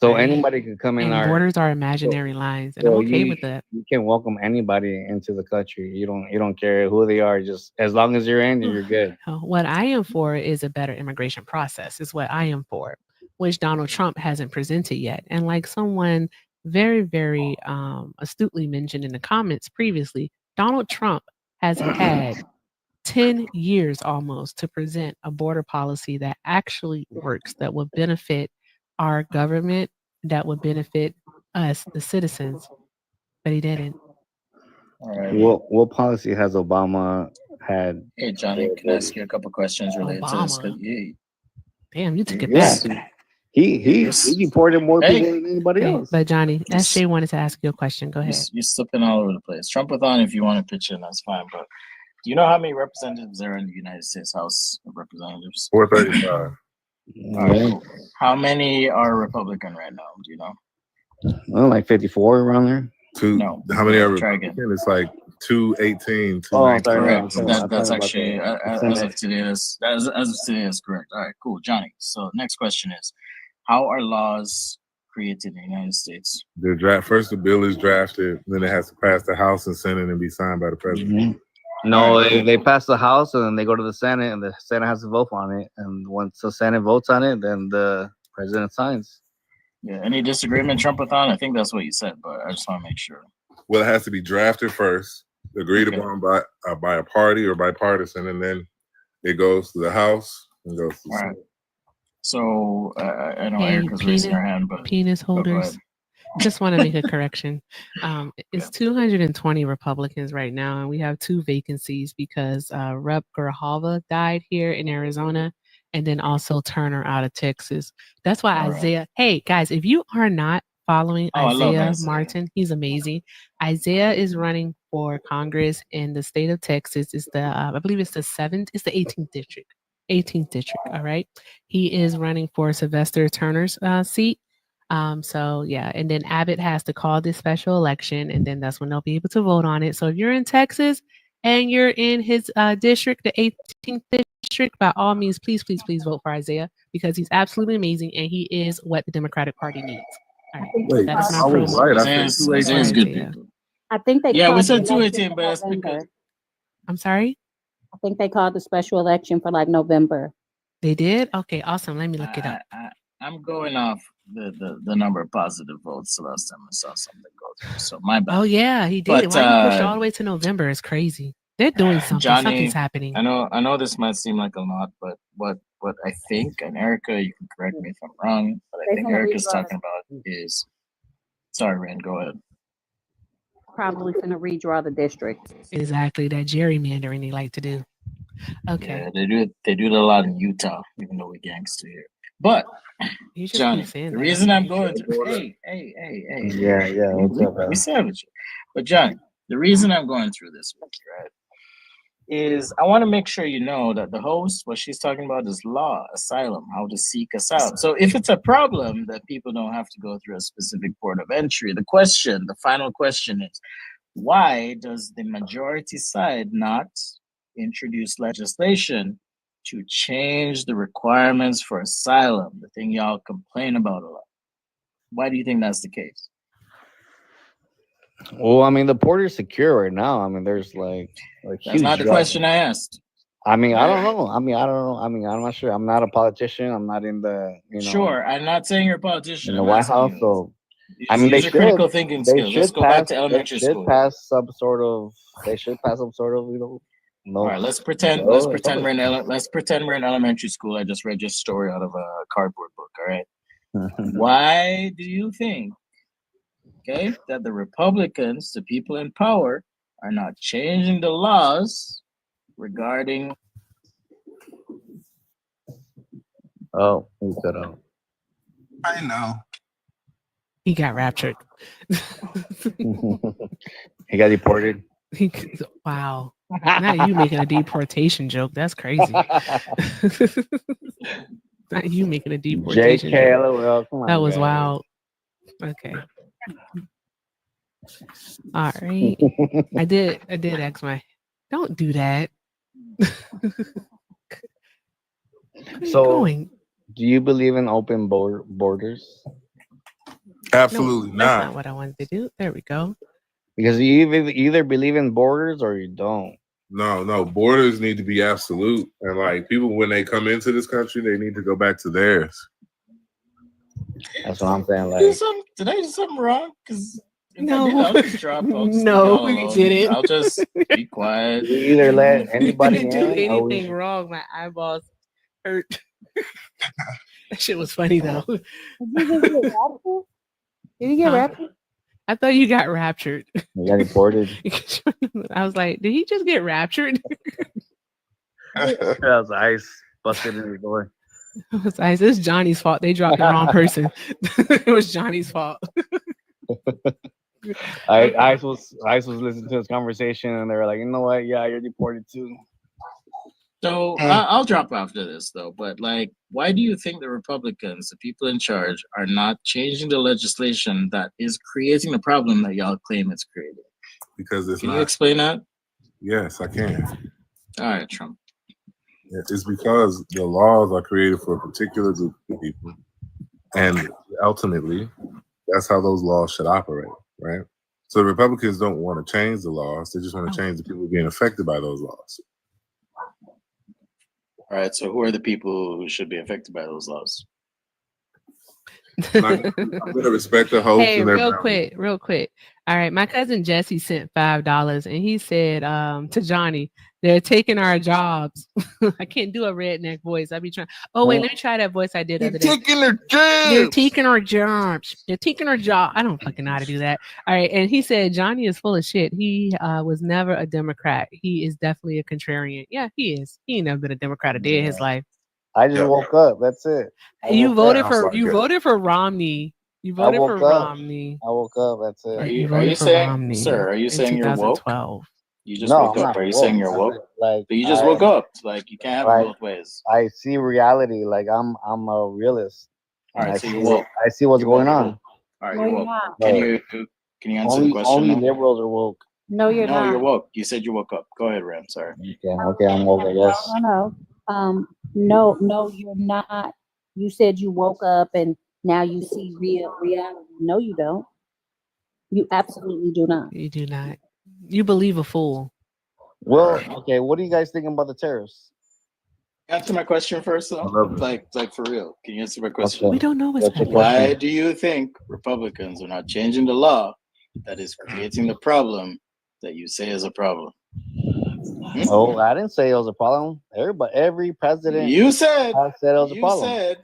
So anybody can come in. And Our borders are imaginary lines, and I'm okay with that. You can welcome anybody into the country. You don't care who they are. Just as long as you're in, you're good. What I am for is a better immigration process. Is what I am for, which Donald Trump hasn't presented yet. And like someone very, very astutely mentioned in the comments previously, Donald Trump has had 10 years almost to present a border policy that actually works, that will benefit our government, that would benefit us, the citizens, but he didn't. All right. What policy has Obama had? Hey, Johnny, can I ask you a couple questions related to this? Damn, you took it Yes. back. He deported more people than anybody else. But Johnny, SJ wanted to ask you a question. Go ahead. You're slipping all over the place. Trump-a-thon, if you want to pitch in, that's fine. But do you know how many representatives there are in the United States House of Representatives? 435. All right, cool. How many are Republican right now? Do you know? Well, like 54 around there. No. How many are Try Republican? again. It's like 218. Oh, correct. No, That's actually as of today. As of today, that's correct. All right, cool, Johnny. So next question is, how are laws created in the United States? First, the bill is drafted, then it has to pass the House and Senate and be signed by the president. Mm-hmm. No, they pass the House and then they go to the Senate, and the Senate has to vote on it. And once the Senate votes on it, then the president signs. Yeah. Any disagreement, Trump-a-thon? I think that's what you said, but I just want to make sure. Well, it has to be drafted first, agreed upon by a party or bipartisan, and then it goes to the House and goes to the Senate. So I know Erica's raising her hand, but penis holders. Just want to make a correction. It's 220 Republicans right now, and we have 2 vacancies because Rep. Grijalva died here in Arizona, and then also Turner out of Texas. That's why Isaiah. Hey guys, if you are not following Isaiah Martin, he's amazing. Isaiah is running for Congress in the state of Texas. It's the I believe it's the 18th district. 18th district. All right, he is running for Sylvester Turner's seat. So yeah, and then Abbott has to call this special election, and then that's when they'll be able to vote on it. So if you're in Texas and you're in his district, the 18th district, by all means, please vote for Isaiah, because he's absolutely amazing and he is what the Democratic Party needs. All right. Wait, That's my I was promo. right. I said 218. Good people. I think they we called said the 218, election but for that's because November. I'm sorry? I think they called the special election for like November. They did? Okay, awesome. Let me look it up. I'm going off the number of positive votes. The last time I saw something go through, so my bad. Oh yeah, he did. But, Why he pushed all the way to November is crazy. They're doing something. Johnny, Something's happening. I know this might seem like a lot, but what I think, and Erica, you can correct me if I'm wrong, but I think Erica's talking about is. Sorry, Rand, go ahead. Probably gonna redraw the district. Exactly, that gerrymandering they like to do. Okay. Yeah, they do it a lot in Utah, even though we're gangster here. But You just Johnny, keep saying the that. reason I'm going through hey. Yeah. What's up, we savage it. But Johnny, the reason I'm going through this with you, right, is I want to make sure you know that the host, what she's talking about is law, asylum, how to seek asylum. So if it's a problem that people don't have to go through a specific port of entry, the final question is, why does the majority side not introduce legislation to change the requirements for asylum, the thing y'all complain about a lot? Why do you think that's the case? Well, I mean, the border's secure right now. I mean, there's like that's not the question I asked. I mean, I don't know. I mean, I'm not sure. I'm not a politician. I'm not in the, Sure, I'm not saying you're a politician. In the White House, so I mean, they should critical thinking skills. Let's go back to elementary school. They should pass some sort of, No. All right, let's pretend. Let's pretend we're in. Let's pretend we're in elementary school. I just read your story out of a cardboard book. All right. Why do you think, okay, that the Republicans, the people in power, are not changing the laws regarding? Oh, he cut out. I know. He got raptured. He got deported. Wow. Not you making a deportation joke. That's crazy. Not you making a deportation JK, joke. LOL. Come on, That was guys. wild. Okay. All right. I did ask my. Don't do that. Where are you So, going? do you believe in open borders? Absolutely No, that's not. not what I wanted to do. There we go. Because you either believe in borders or you don't. No, borders need to be absolute, and like people when they come into this country, they need to go back to theirs. That's what I'm saying. Did Like, I do something wrong? Because No. I'll just drop. I'll just No, leave it you all didn't. alone. I'll just be quiet. we either let You anybody didn't do in or anything we. wrong. My eyeballs hurt. That shit was funny though. Did you get raptured? Did you get Huh? raptured? I thought you got raptured. We got deported. I was like, did he just get raptured? That was ice busted in the door. It was ice. It's Johnny's fault. They dropped the wrong person. It was Johnny's fault. Ice was listening to this conversation and they were like, you know what? Yeah, you're deported too. So I'll drop after this though. But like, why do you think the Republicans, the people in charge, are not changing the legislation that is creating the problem that y'all claim it's creating? Because it's Can not. you explain that? Yes, I can. All right, Trump. It's because the laws are created for a particular group of people, and ultimately, that's how those laws should operate, right? So the Republicans don't want to change the laws; they just want to change the people being affected by those laws. All right. So who are the people who should be affected by those laws? I'm going to respect the host. Hey, and their real boundaries. quick. All right, my cousin Jesse sent $5 and he said to Johnny, they're taking our jobs. I can't do a redneck voice. I be trying. Oh wait, let me try that voice I did the other day. Taking their jobs. They're taking our jobs. They're taking our job. I don't fucking know how to do that. All right, and he said Johnny is full of shit. He was never a Democrat. He is definitely a contrarian. Yeah, he is. He ain't never been a Democrat a day in his life. I just woke up. That's it. You voted Sounds for like you it. voted for Romney. You voted for woke up. Romney. I woke up. That's it. Are You you voted for saying, Romney sir? Are you in saying you're woke? 2012. You just No, woke I'm up. not Are you woke. saying you're woke? Like, But you just woke up. Like you can't have it Like, both ways. I see reality. Like I'm a realist. All And right. I So see you're woke. I see what's You're going woke. on. All right. No, You're you're woke. not. Can you answer the question? Only now? liberals are woke. No, you're No, not. you're woke. You said you woke up. Go ahead, Ram. Sorry. Okay, I'm woke. I guess. No. No, you're not. You said you woke up and now you see real reality. No, you don't. You absolutely do not. You do not. You believe a fool. Well, okay. What do you guys think about the tariffs? Answer my question first, though. love it. Like for real. Can you answer my question? Okay. We don't know what's What's your happening. question? Why do you think Republicans are not changing the law that is creating the problem that you say is a problem? Oh, I didn't say it was a problem. Every president You said has said it was a you problem. said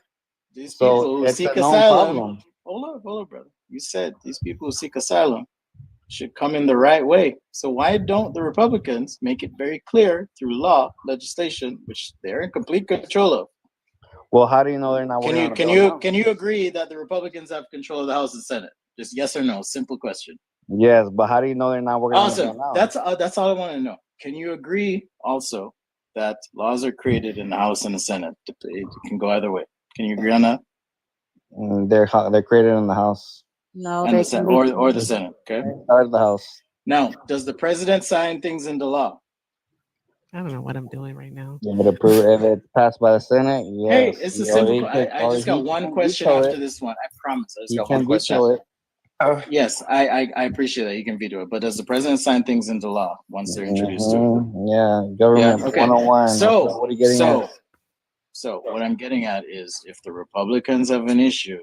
these So people who it's seek a known asylum. problem. Hold on, brother. You said these people who seek asylum should come in the right way. So why don't the Republicans make it very clear through law, legislation, which they're in complete control of? Well, how do you know they're not working on a bill now? Can you agree that the Republicans have control of the House and Senate? Just yes or no, simple question. Yes, but how do you know they're not working on a Awesome. bill now? That's all I want to know. Can you agree also that laws are created in the House and the Senate? It can go either way. Can you agree on that? They're created in the House. No, And they the Senate, can be. or the Senate. Okay. Start of the House. Now, does the president sign things into law? I don't know what I'm doing right now. If it's passed by the Senate, yes. Hey, it's a Or simple. he could- I or just got he one can question veto after it. this one. I promise. I just He got can one question. veto it. Yes, I appreciate that. You can veto it. But does the president sign things into law once they're introduced to it? Yeah, government Yeah, okay. 101. So, what are you getting at? So what I'm getting at is if the Republicans have an issue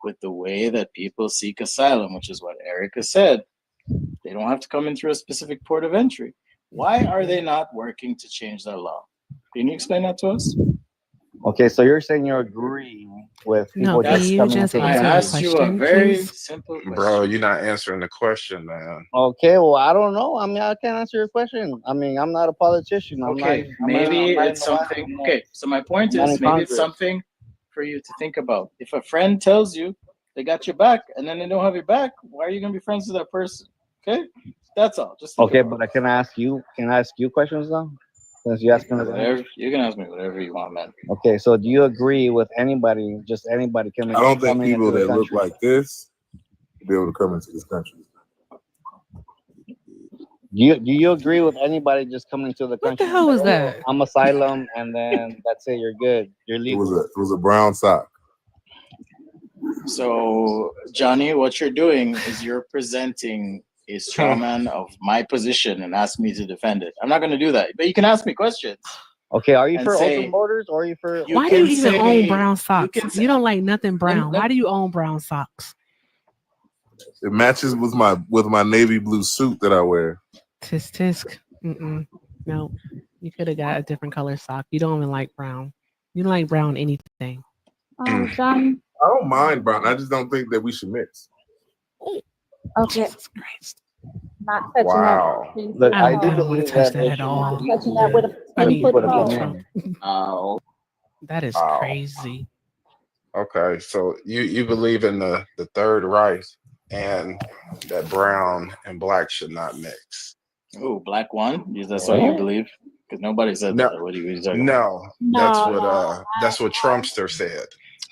with the way that people seek asylum, which is what Erica said, they don't have to come in through a specific port of entry. Why are they not working to change that law? Can you explain that to us? Okay, so you're saying you agree with No, people can just you coming just into the I answer the country? asked you a question, very please? simple question. Bro, you're not answering the question, man. Okay, well, I don't know. I mean, I can't answer your question. I mean, I'm not a politician. Okay, I'm maybe not in it's the White House. something. Okay, so my point I'm not is in maybe it's Congress. something for you to think about. If a friend tells you they got your back and then they don't have your back, why are you gonna be friends with that person? Okay, that's all. Just think Okay, about but can I ask you questions now? Since you asked me it. the Whatever you can ask me, whatever you want, man. Okay, so do you agree with anybody, just anybody I don't think coming people into the that look country? like this will be able to come into this country. Do you agree with anybody just coming into the What country? the hell was that? I'm asylum, and then that's it. You're good. You're It legal. was a brown sock. So, Johnny, what you're doing is you're presenting a straw man of my position and ask me to defend it. I'm not going to do that, but you can ask me questions. Okay, are you And for say- open borders or are you for? You Why do you can even say- own brown you socks? can say- You don't like nothing brown. let- Why do you own brown socks? It matches with my navy blue suit that I wear. Tisk tisk. No, you could have got a different color sock. You don't even like brown. You don't like brown anything. Johnny. I don't mind brown. I just don't think that we should mix. Okay, Jesus Christ. not touching Wow. Look, I I do don't want to believe touch that that at all. touching that with a I mean, people to foot come pole. in. that is Wow. crazy. Okay, so you believe in the Third Reich and that brown and black should not mix. Oh, black one? That's what you believe? Because nobody said No. that. What are you talking about? No, that's what Trumpster said.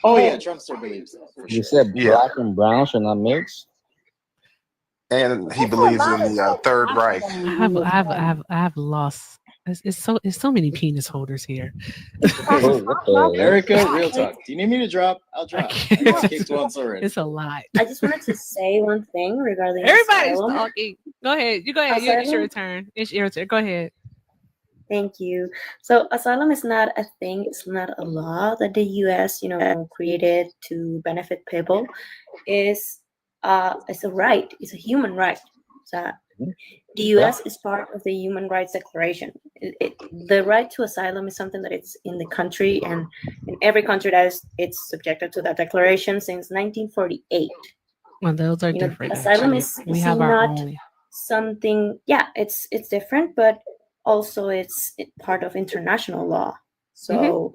Oh, yeah, Trumpster believes that. For You sure. said Yeah. black and brown should not mix. And he believes in the Third Reich. I've lost. It's so many penis holders here. Oh, what the- Erica, real talk. Do you need me to drop? I'll I drop. I can't. got kicked once already. It's a lot. I just wanted to say one thing regarding Everybody's asylum. talking. Go ahead. You go ahead. It's your turn. It's your turn. Go ahead. Thank you. So asylum is not a thing. It's not a law that the U.S. created to benefit people. It's a right. It's a human right. So the U.S. is part of the Human Rights Declaration. The right to asylum is something that it's in the country, and in every country that it's subjected to that declaration since 1948. Well, those are different. Asylum actually. is we have our not own. something. Yeah, it's different, but also it's part of international law. So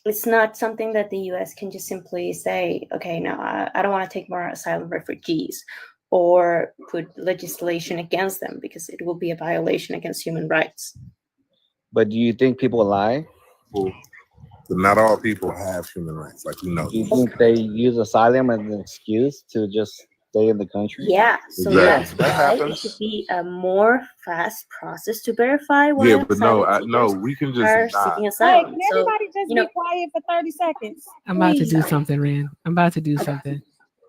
it's not something that the U.S. can just simply say, okay, no, I don't want to take more asylum refugees, or put legislation against them, because it will be a violation against human rights. But do you think people lie? But not all people have human rights, like we know. Do you think they use asylum as an excuse to just stay in the country? Yeah, so Exactly. that's why it should be a more fast process to verify why Yeah, but no, asylum seekers we can are just not. seeking asylum. Hey, So, everybody just be quiet for 30 seconds. I'm about to do Please. something, Ren. I'm about to do something.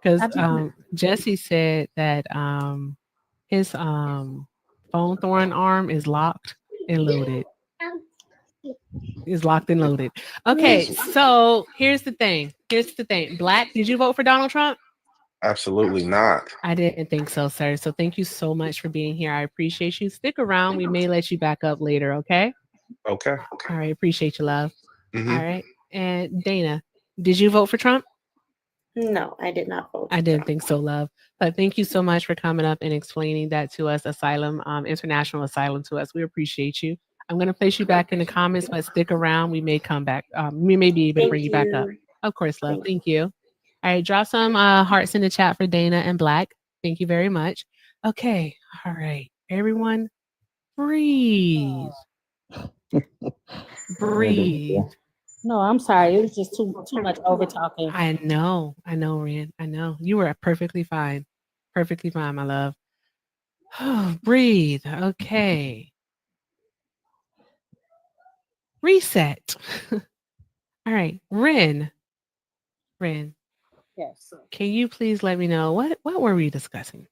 Because I just- Jesse said that his phone throwing arm is locked and loaded. Is locked and loaded. Okay, so here's the thing. Black, did you vote for Donald Trump? Absolutely not. I didn't think so, sir. So thank you so much for being here. I appreciate you. Stick around. We may let you back up later, okay? Okay. All right. Appreciate you, love. Mhm. All right. And Dana, did you vote for Trump? no, I did not vote. I didn't think so, love. But thank you so much for coming up and explaining that to us, asylum, international asylum to us. We appreciate you. I'm going to place you back in the comments, but stick around. We may come back. We may be able to bring you back up. Of course, love. Thank you. All right. Drop some hearts in the chat for Dana and Black. Thank you very much. Okay. All right. Everyone, breathe. Breathe. No, I'm sorry. It was just too much over talking. I know, Ren. I know. You were perfectly fine. Perfectly fine, my love. Breathe. Okay. Reset. All right. Ren. Yes. Can you please let me know what were we discussing?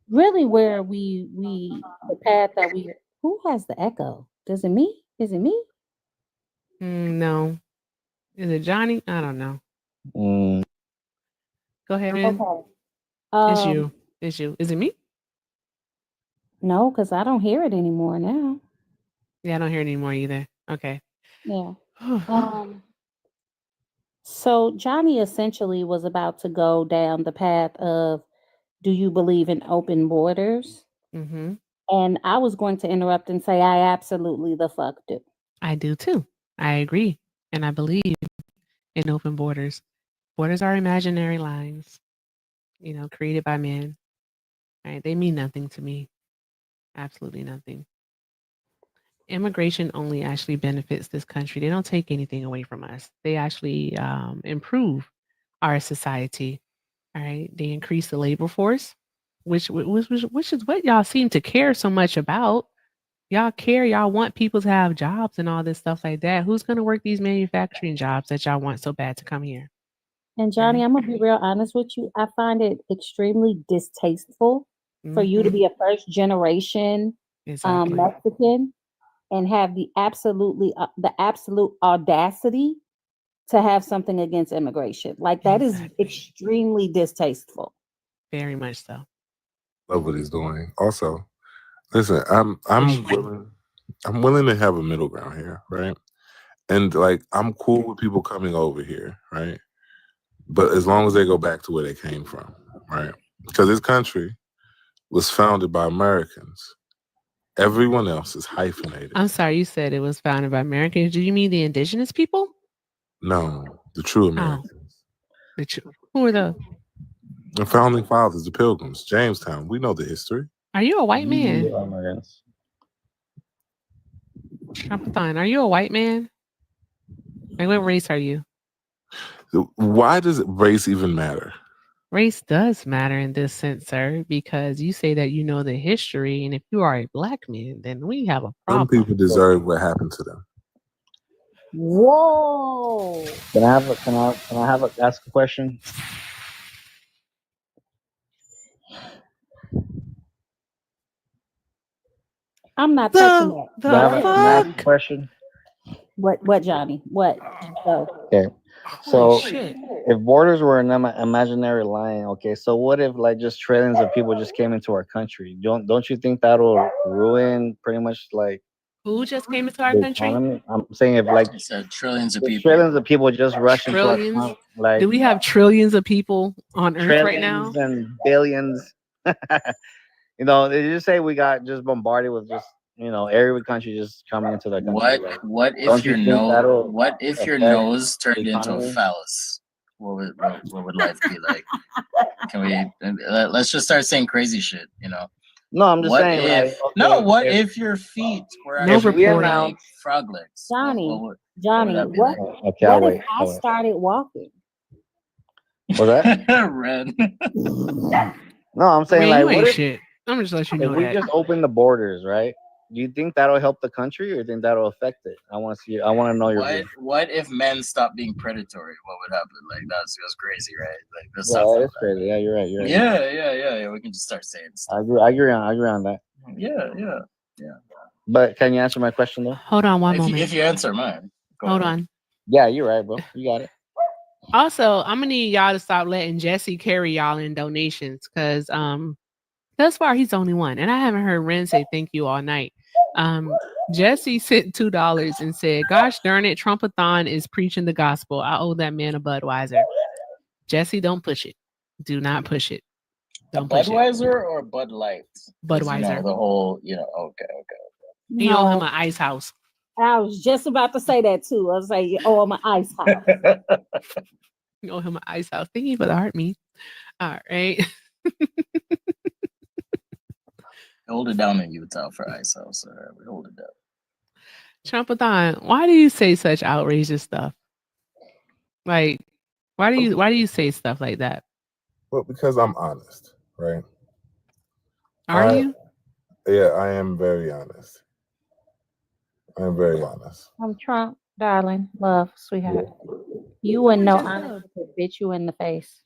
Really, where we the path that we. Who has the echo? Does it me? Is it me? No. Is it Johnny? I don't know. Go ahead, Ren. Okay. It's you. It's you. Is it me? No, because I don't hear it anymore now. Yeah, I don't hear it anymore either. Okay. Yeah. So Johnny essentially was about to go down the path of, do you believe in open borders? Mm-hmm. And I was going to interrupt and say, I absolutely the fuck do. I do too. I agree. And I believe in open borders. Borders are imaginary lines, created by men. Right? They mean nothing to me. Absolutely nothing. Immigration only actually benefits this country. They don't take anything away from us. They actually improve our society. All right. They increase the labor force, which is what y'all seem to care so much about. Y'all care, y'all want people to have jobs and all this stuff like that. Who's going to work these manufacturing jobs that y'all want so bad to come here? And Johnny, I'm going to be real honest with you. I find it extremely distasteful for you to be a first generation Mexican and have the absolute audacity to have something against immigration. Like that is extremely distasteful. Very much so. Love what he's doing. Also, listen, I'm willing to have a middle ground here, right? And like I'm cool with people coming over here, right? But as long as they go back to where they came from, right? Because this country was founded by Americans. Everyone else is hyphenated. I'm sorry, you said it was founded by Americans. Do you mean the indigenous people? No, the true Americans. Who are those? The founding fathers, the Pilgrims, Jamestown. We know the history. Are you a white man? Champagne, are you a white man? Like, what race are you? Why does race even matter? Race does matter in this sense, sir, because you say that you know the history, and if you are a black man, then we have a problem. Some people deserve what happened to them. Whoa! Can I ask a question? I'm not touching that. Can I ask a question? What, Johnny? What? Okay. So if borders were an imaginary line, okay, so what if like just trillions of people just came into our country? Don't you think that'll ruin pretty much like who just came into our country? Economy? I'm saying if like trillions of people just rush into our country, like do we have trillions of people on Earth right now? And billions. They just say we got just bombarded with just every country just coming into their country. What if your nose? What if your nose turned into a phallus? What would life be like? Can we? Let's just start saying crazy shit. No, I'm just saying. What if your feet were actually like frog legs? Johnny, what if I started walking? Was that red? No, I'm saying like what if shit. I'm just let you know if we just open the borders, right? Do you think that'll help the country, or do you think that'll affect it? I want to know your view. What if men stopped being predatory? What would happen? Like that's crazy, right? Like that's it's crazy. Yeah, you're right. Yeah. We can just start saying stuff. I agree on that. Yeah. But can you answer my question though? Hold on one moment. If you answer mine, hold on. Yeah, you're right, bro. You got it. Also, I'm gonna need y'all to stop letting Jesse carry y'all in donations, because thus far he's the only one, and I haven't heard Ren say thank you all night. Jesse sent $2 and said, "Gosh darn it, Trumpathon is preaching the gospel. I owe that man a Budweiser." Jesse, don't push it. Do not push it. Don't push Budweiser or Bud Light? Budweiser. The whole, okay. You owe him an ice house. I was just about to say that too. I was like, you owe him an ice house. You owe him an ice house. Thank you for the heart, me. All right. Hold it down in Utah for ice house. We hold it down. Trumpathon, why do you say such outrageous stuff? Like, why do you say stuff like that? Well, because I'm honest, right? Are you? Yeah, I am very honest. I'm very honest. I'm Trump, darling, love, sweetheart. You wouldn't know honest if it bit you in the face.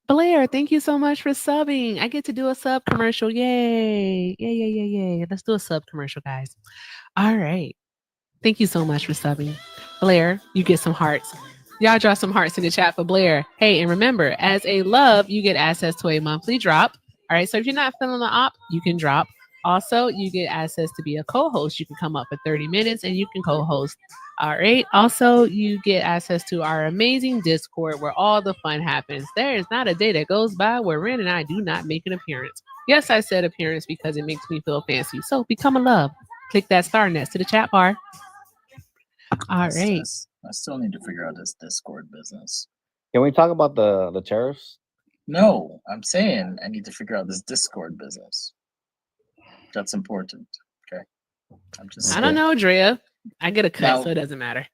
Blair, thank you so much for subbing. I get to do a sub commercial. Yay. Yay. Let's do a sub commercial, guys. All right. Thank you so much for subbing. Blair, you get some hearts. Y'all drop some hearts in the chat for Blair. Hey, and remember, as a love, you get access to a monthly drop. All right. So if you're not feeling the op, you can drop Also, you get access to be a co-host. You can come up for 30 minutes and you can co-host. All right. Also, you get access to our amazing Discord where all the fun happens. There is not a day that goes by where Ren and I do not make an appearance. Yes, I said appearance because it makes me feel fancy. So become a love. Click that star next to the chat bar. All right. I still need to figure out this Discord business. Can we talk about the tariffs? No, I'm saying I need to figure out this Discord business. That's important. Okay. I don't know, Drea. I get a cut, Now- so it doesn't matter.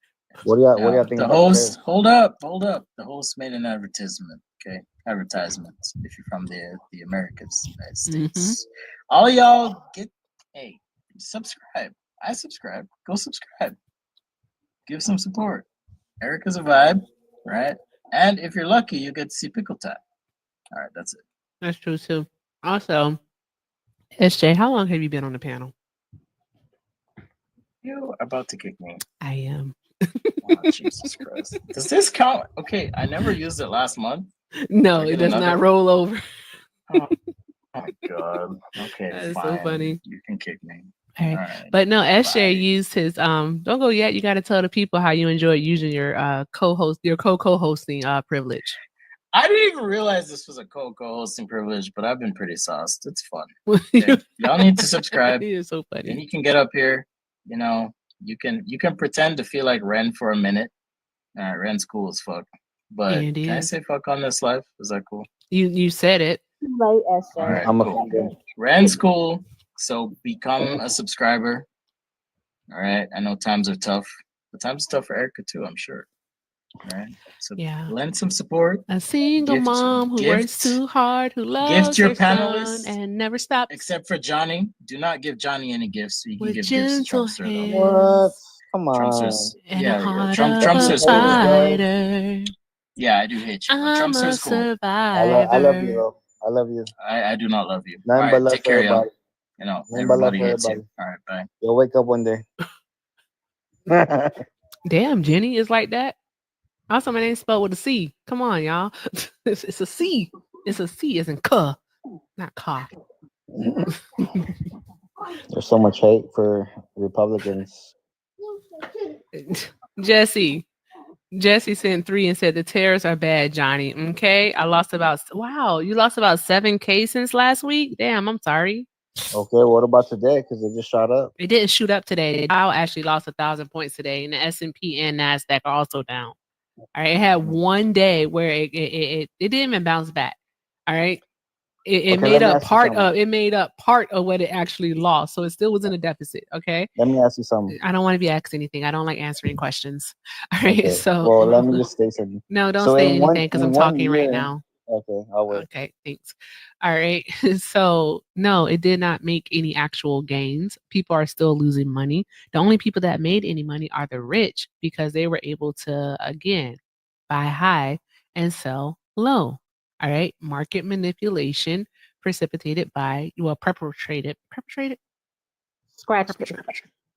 What do y'all think The about host, the hold up. The host made an advertisement. Okay, advertisement. If you're from the Americas, United States, all y'all subscribe. I subscribe. Go subscribe. Give some support. Erica's a vibe, right? And if you're lucky, you get to see Pickle Time. All right, that's it. That's true too. Also, SJ, how long have you been on the panel? You are about to kick me. I am. Oh, Jesus Christ. Does this count? Okay, I never used it last month. No, Do I it get does another not one? roll over. Oh my God. Okay, That is fine. so funny. You can kick me. All right. All right. But no, SJ used his don't go yet. You got to tell the people how you enjoy using your co-hosting privilege. I didn't even realize this was a co-hosting privilege, but I've been pretty sauced. It's fun. Okay? Y'all need to subscribe. It is so funny. Then you can get up here. You know, you can pretend to feel like Ren for a minute. All right, Ren's cool as fuck. But And can I is. say fuck on this live? Is that cool? You said it. Right, SJ. All right, I'm cool. offended. Ren's cool. So become a subscriber. All right. I know times are tough, but times are tough for Erica too, I'm sure. All right. So Yeah. lend some support. A single Gift- mom who works gift- too hard, who loves your her son panelists, and never stops. Except for Johnny. Do not give Johnny any gifts. You can With give gifts to gentle Trumpster though. hands. What? Come on. Trumpster's And yeah, a heart Trumpster's of a cool. fighter. Yeah, I do hate you. But I'm a Trumpster's cool. survivor. I love you, though. I love you. I do not love you. Nothing All but right, love take for care, y'all. everybody. You know, Nothing but love everybody for hates you. everybody. All right, bye. You'll wake up one day. Damn, Jenny is like that. Also, my name's spelled with a C. Come on, y'all. It's a C. It's a C as in cuh, not ka. There's so much hate for Republicans. Jesse sent 3 and said the tariffs are bad, Johnny. Okay, you lost about 7K since last week. Damn, I'm sorry. Okay, what about today? Because it just shot up. It didn't shoot up today. The Dow actually lost 1,000 points today, and the S&P and Nasdaq are also down. All right, it had one day where it didn't even bounce back. All right, it made up part of what it actually lost, so it still was in a deficit. Okay. Let me ask you something. I don't want to be asked anything. I don't like answering questions. All right, Okay. so Well, let me just say something. no, don't So say in one- anything because in I'm one talking right year- now. Okay, I'll wait. Okay, thanks. All right. So, no, it did not make any actual gains. People are still losing money. The only people that made any money are the rich because they were able to, again, buy high and sell low. All right. Market manipulation perpetrated. Scratch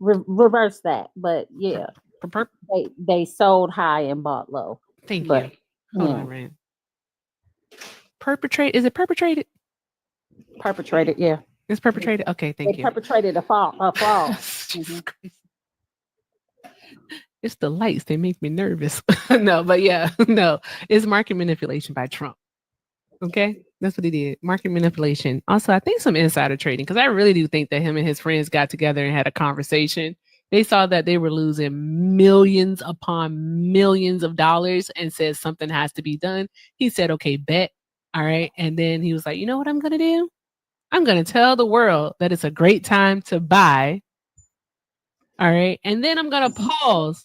reverse that, but yeah, they sold high and bought low. Thank But, you. Hold on, Rand. Is it perpetrated? Perpetrated, yeah. It's perpetrated. Okay, thank They you. perpetrated a fraud. Jesus Christ. It's the lights, they make me nervous. No, but yeah, no, it's market manipulation by Trump. Okay, that's what he did. Market manipulation. Also, I think some insider trading, because I really do think that him and his friends got together and had a conversation. They saw that they were losing millions upon millions of dollars and said something has to be done. He said, okay, bet. All right. And then he was like, you know what I'm going to do? I'm going to tell the world that it's a great time to buy. All right. And then I'm going to pause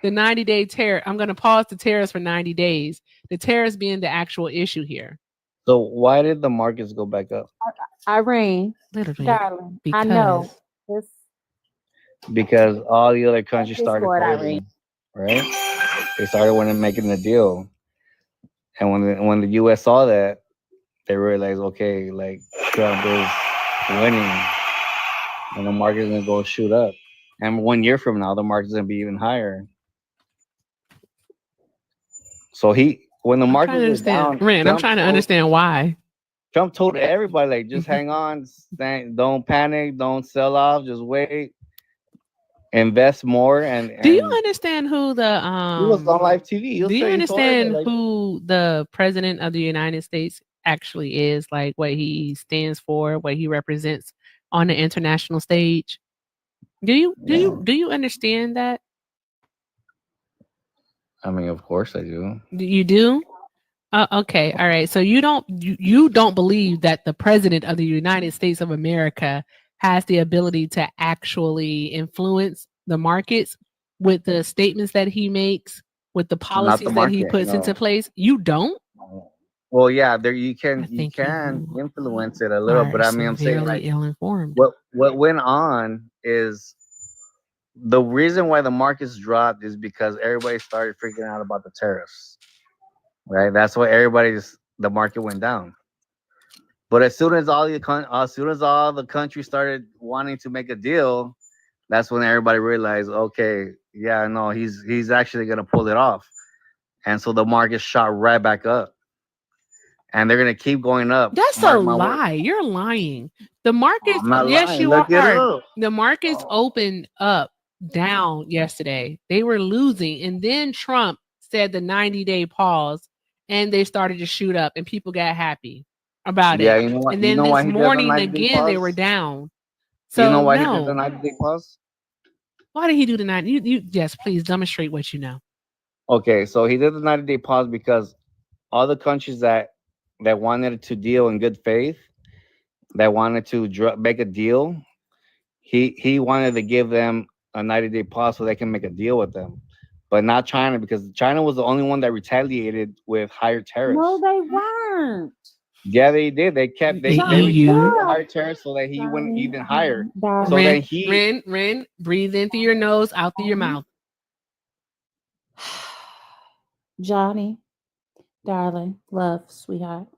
the 90-day tariff. I'm going to pause the tariffs for 90 days. The tariffs being the actual issue here. So why did the markets go back up? Irene, Literally. darling, I Because know this. Because all the other countries started Discord, closing, right? They started when they're making the deal, and when the U.S. saw that, they realized, okay, like Trump is winning, and the market's gonna go shoot up. And 1 year from now, the market's gonna be even higher. So when the market was down, Rand, I'm trying to understand why. Trump told everybody, like, just hang on, don't panic, don't sell off, just wait, invest more. And do you understand who the he was on live TV. do you understand like, who the president of the United States actually is? Like what he stands for, what he represents on the international stage? Do you understand that? I mean, of course I do. You do? Okay, all right. So you don't believe that the president of the United States of America has the ability to actually influence the markets with the statements that he makes, with the policies that he puts into place? You don't? Well, yeah, there you can influence it a little, but I mean, I'm saying like ill-informed. What went on is the reason why the markets dropped is because everybody started freaking out about the tariffs. Right, that's why the market went down. But as soon as all the countries started wanting to make a deal, that's when everybody realized, okay, yeah, no, he's actually gonna pull it off, and so the market shot right back up, and they're gonna keep going up. That's a lie. You're lying. The markets, yes, lying. you Look it are. up. The markets opened up down yesterday. They were losing, and then Trump said the 90-day pause. And they started to shoot up, and people got happy about it. You know what, and then this morning again, they were down. So you know why he did the 90-day pause? Why did he do the 90? You yes, please demonstrate what you know. Okay, so he did the 90-day pause because all the countries that wanted to deal in good faith, that wanted to make a deal, he wanted to give them a 90-day pause so they can make a deal with them. But not China, because China was the only one that retaliated with higher tariffs. No, they weren't. Yeah, they did. They retaliated higher tariffs so that he went even higher. So then Ren, breathe in through your nose, out through your mouth. Johnny, darling, love, sweetheart.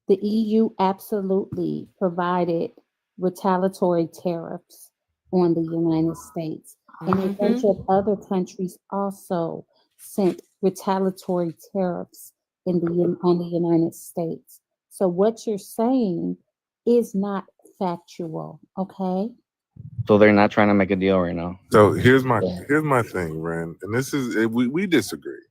The EU absolutely provided retaliatory tariffs on the United States. And a bunch of other countries also sent retaliatory tariffs on the United States. So what you're saying is not factual, okay? So they're not trying to make a deal right now. So here's my thing, Ren, and this is we disagree.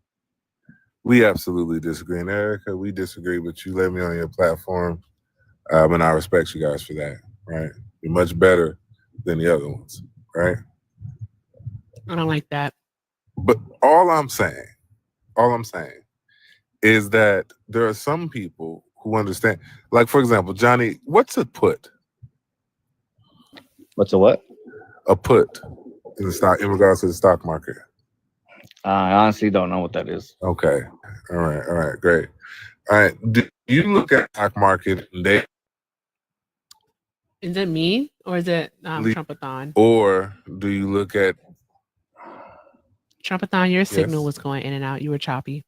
We absolutely disagree. And Erica, we disagree, but you let me on your platform, and I respect you guys for that. Right? You're much better than the other ones, right? I don't like that. But all I'm saying is that there are some people who understand. Like, for example, Johnny, what's a put? What's a what? A put in the stock in regards to the stock market. I honestly don't know what that is. Okay. All right, great. All right. Do you look at the stock market and is it me or is it Trumpathon? Or do you look at Trumpathon? Your signal was going in and out. You were choppy.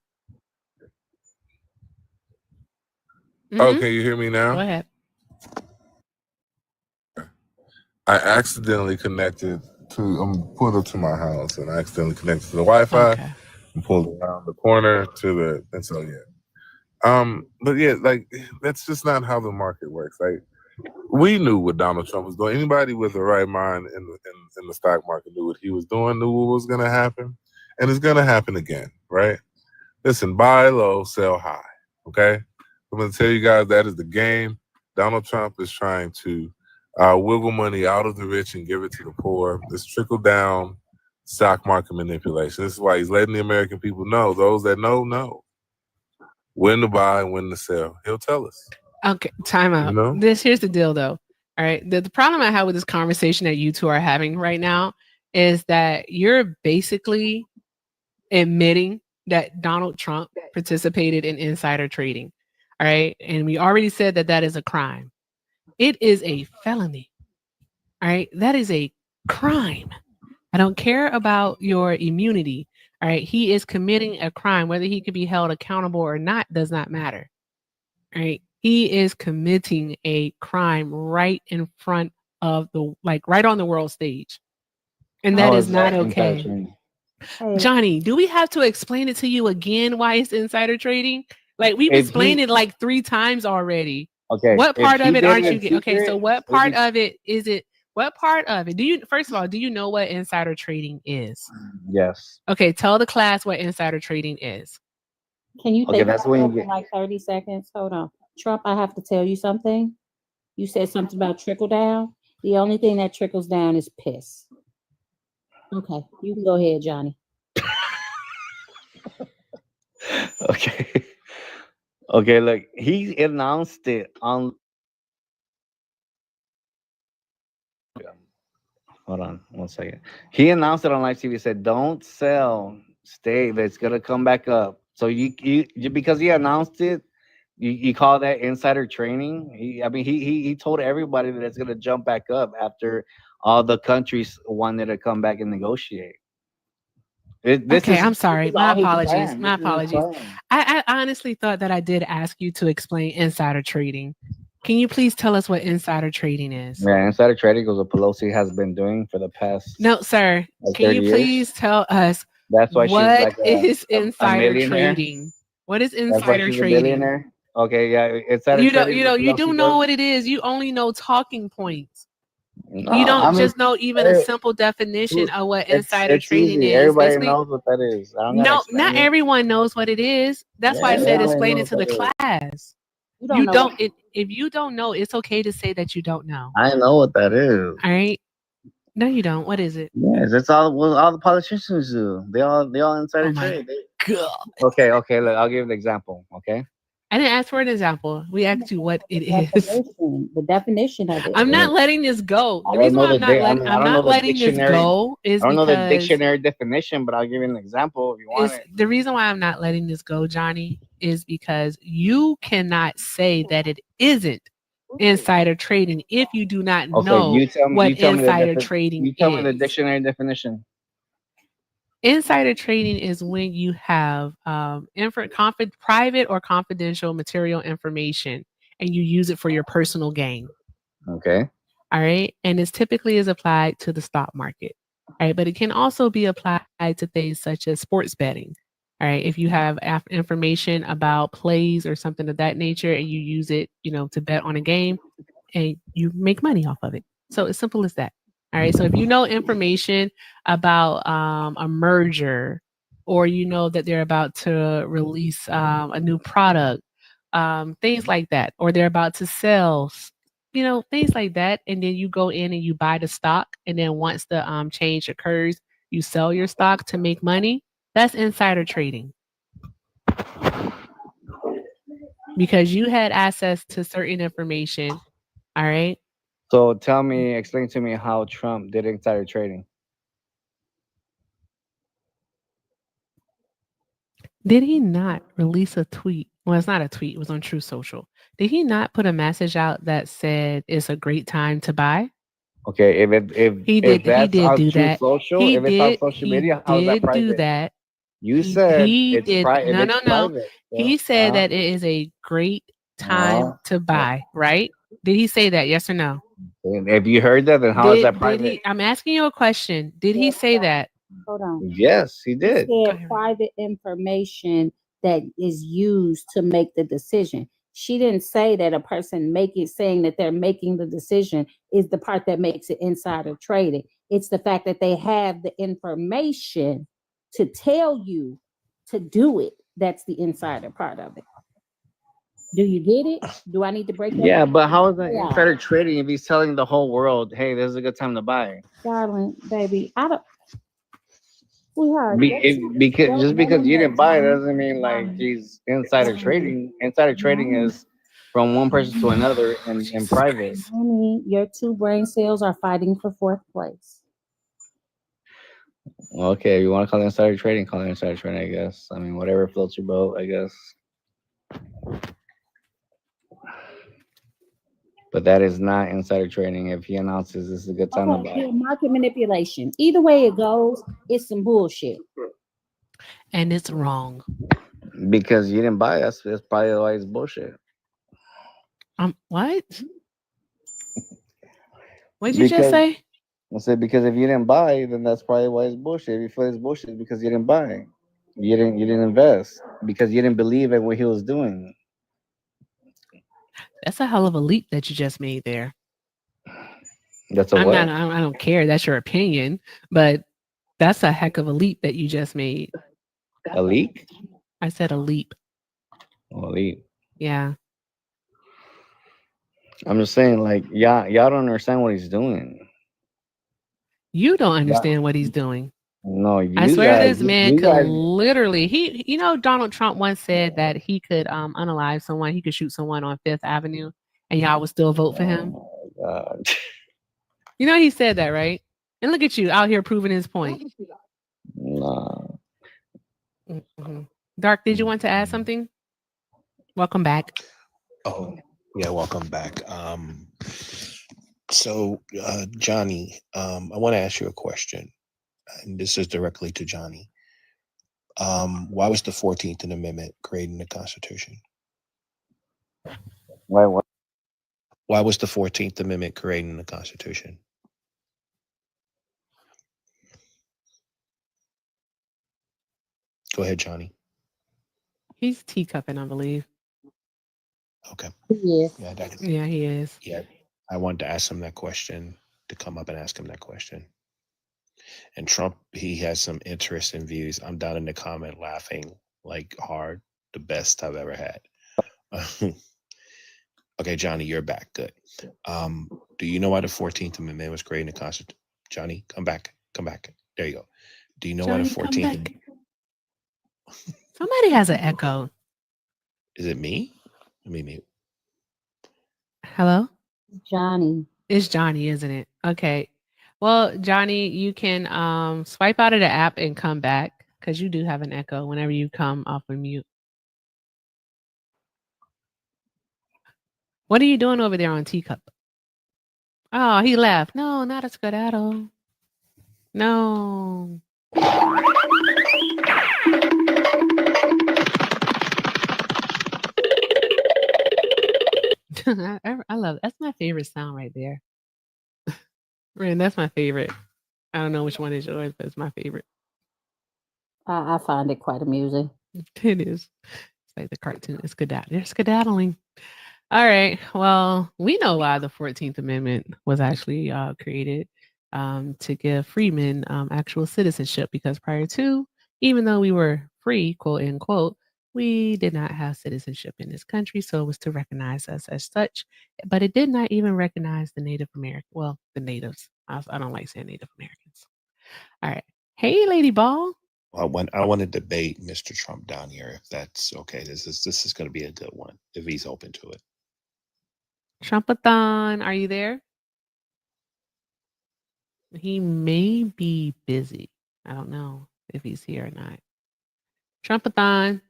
Oh, can you hear me now? Go ahead. I accidentally connected pulled up to my house and I accidentally connected to the Wi-Fi and pulled around the corner and so yeah. But yeah, like that's just not how the market works. Like we knew what Donald Trump was doing. Anybody with the right mind in the stock market knew what he was doing, knew what was gonna happen, and it's gonna happen again, right? Listen, buy low, sell high. Okay? I'm gonna tell you guys that is the game. Donald Trump is trying to wiggle money out of the rich and give it to the poor. This trickle down stock market manipulation. This is why he's letting the American people know, those that know when to buy and when to sell. He'll tell us. Okay, time out. You know? Here's the deal though. All right. The problem I have with this conversation that you two are having right now is that you're basically admitting that Donald Trump participated in insider trading. All right. And we already said that is a crime. It is a felony. All right. That is a crime. I don't care about your immunity. All right. He is committing a crime. Whether he could be held accountable or not does not matter. All right. He is committing a crime right in front of right on the world stage. And that is not okay. Johnny, do we have to explain it to you again why it's insider trading? Like we've If explained he- it like 3 times already. Okay. What if part he of it did aren't in you getting? Okay, so secret, what if part he- of it is it? What part of it? Do you first of all, do you know what insider trading is? Yes. Okay, tell the class what insider trading is. Can you Okay, think that's about when you that for get. like 30 seconds? Hold on. Trump, I have to tell you something. You said something about trickle down. The only thing that trickles down is piss. Okay, you can go ahead, Johnny. Okay. Okay, look, he announced it on. Hold on 1 second. He announced it on live TV. Said, "Don't sell, stay. It's gonna come back up." So because he announced it, you call that insider trading? He told everybody that it's gonna jump back up after all the countries wanted to come back and negotiate. Okay, I'm sorry. My all his apologies. plan. My This is his apologies. plan. I honestly thought that I did ask you to explain insider trading. Can you please tell us what insider trading is? Yeah, insider trading was what Pelosi has been doing for the past No, sir. like Can 30 you years. please tell us That's why she's what like is a insider millionaire. trading? What is That's why insider she's a trading? billionaire. Okay, yeah, insider You don't, trading. you is know, what you do Pelosi know does. what it is. You only know talking points. No, You don't I mean, just know even a eh, simple definition of what it's insider trading easy. is. Everybody Basically, knows what that is. I don't gotta no, explain not it. everyone knows what it is. That's why I Yeah, said everybody explain it knows to what the that is. class. You don't You know don't. what If you don't know, it's okay to say that you don't know. I know what that is. All right. No, you don't. What is it? Yes, that's all the politicians do. They all insider Oh my trade. God. Okay, look, I'll give you an example. Okay. I didn't ask for an example. We asked you what it is. the definition of it. I'm not letting this go. I The don't reason know why I'm not letting I I'm don't know not the letting this dictionary. go is I don't know the because dictionary definition, but I'll give you an example if you want is it. the reason why I'm not letting this go, Johnny, is because you cannot say that it isn't insider trading if you do not Okay, know you tell me. what You tell me the insider trading You tell me the is. dictionary definition. Insider trading is when you have private or confidential material information and you use it for your personal gain. Okay. All right. And this typically is applied to the stock market. All right. But it can also be applied to things such as sports betting. All right. If you have information about plays or something of that nature and you use it, to bet on a game and you make money off of it. So it's simple as that. All right. So if you know information about a merger or you know that they're about to release a new product, things like that, or they're about to sell, things like that. And then you go in and you buy the stock. And then once the change occurs, you sell your stock to make money. That's insider trading. Because you had access to certain information. All right. So explain to me how Trump did insider trading. Did he not release a tweet? Well, it's not a tweet. It was on True Social. Did he not put a message out that said it's a great time to buy? Okay, if that's on do True that. Social, He if it's on did. social He media, how is that did do private? that. You said He it's did. private. No. Private. He said that it is a great time to buy. Right? Did he say that? Yes or no? If you heard that, then how is that Did private? he? I'm asking you a question. Did he say that? Hold on. Yes, he He did. said private information that is used to make the decision. She didn't say that a person saying that they're making the decision is the part that makes it insider trading. It's the fact that they have the information to tell you to do it. That's the insider part of it. Do you get it? Do I need to break that? Yeah, but how is that Yeah. insider trading if he's telling the whole world, "Hey, this is a good time to buy"? Darling, baby, I don't. Sweetheart, Because you didn't buy it doesn't mean like he's insider trading. Insider trading is from one person to another in private. honey, your 2 brain cells are fighting for 4th place. Okay, if you want to call it insider trading, call it insider trading, I guess. I mean, whatever floats your boat, I guess. But that is not insider trading if he announces this is a good time to buy. Yeah, market manipulation. Either way it goes, it's some bullshit. And it's wrong. Because you didn't buy us, that's probably why it's bullshit. What? What'd you just say? I said because if you didn't buy, then that's probably why it's bullshit. If you feel it's bullshit, it's because you didn't buy. You didn't invest because you didn't believe in what he was doing. That's a hell of a leap that you just made there. That's a I'm what? not. I don't care. That's your opinion, but that's a heck of a leap that you just made. A leak? I said a leap. A leak. Yeah. I'm just saying, like, y'all don't understand what he's doing. You don't understand what he's doing. No, I you swear guys, this man you could guys. literally Donald Trump once said that he could unalive someone, he could shoot someone on Fifth Avenue and y'all would still vote for him. Oh my God. You know he said that, right? And look at you out here proving his point. Nah. Mm-hmm. Dark, did you want to add something? Welcome back. Oh, yeah, welcome back. So, Johnny, I want to ask you a question, and this is directly to Johnny. Why was the 14th Amendment created in the Constitution? Why? What? Why was the 14th Amendment created in the Constitution? Go ahead, Johnny. He's teacupping, I believe. Okay. Yes. Yeah, he is. Yeah, I wanted to ask him that question, to come up and ask him that question. And Trump, he has some interesting views. I'm down in the comment laughing like hard, the best I've ever had. Okay, Johnny, you're back. Good. Do you know why the 14th Amendment was created in the Constitution? Johnny, come back. Come back. There you go. Do you know why the Johnny, come 14th? back. Somebody has an echo. Is it me? Let me mute. Hello? Johnny. It's Johnny, isn't it? Okay. Well, Johnny, you can swipe out of the app and come back because you do have an echo whenever you come off of mute. What are you doing over there on Teacup? Oh, he left. No, not a skedaddle. No. I love it. That's my favorite sound right there. Ren, that's my favorite. I don't know which one is yours, but it's my favorite. I find it quite amusing. It is. It's like the cartoon. It's they're skedaddling. All right. Well, we know why the 14th Amendment was actually created to give freemen actual citizenship because prior to, even though we were free, quote unquote, we did not have citizenship in this country. So it was to recognize us as such. But it did not even recognize the Native American. Well, the natives. I don't like saying Native Americans. All right. Hey, Lady Ball. I want to debate Mr. Trump down here, if that's okay. This is going to be a good one if he's open to it. Trumpathon, are you there? He may be busy. I don't know if he's here or not. Trumpathon.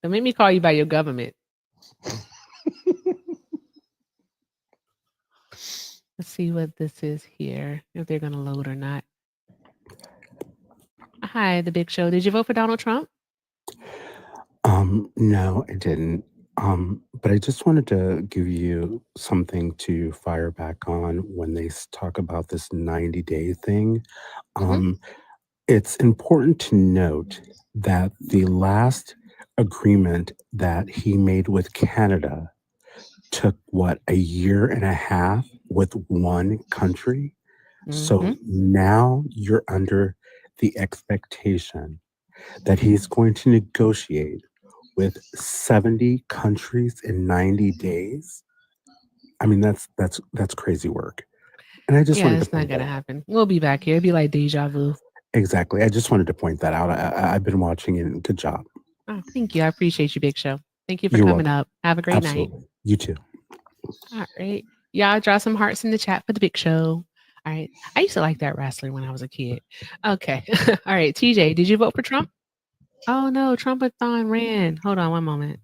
Don't make me call you by your government. Let's see what this is here, if they're going to load or not. Hi, The Big Show. Did you vote for Donald Trump? No, I didn't. But I just wanted to give you something to fire back on when they talk about this 90-day thing. It's important to note that the last agreement that he made with Canada took a year and a half with one country. So now you're under the expectation that he's going to negotiate with 70 countries in 90 days. I mean, that's crazy work. And I just wanted it's to not point going to that out. happen. We'll be back here. It'll be like deja vu. Exactly. I just wanted to point that out. I've been watching it. And good job. Oh, thank you. I appreciate you, Big Show. Thank you for You're coming welcome. up. Have a great Absolutely. night. You too. All right. Y'all draw some hearts in the chat for The Big Show. All right. I used to like that wrestler when I was a kid. Okay. All right. TJ, did you vote for Trump? Oh, no. Trumpathon ran. Hold on one moment.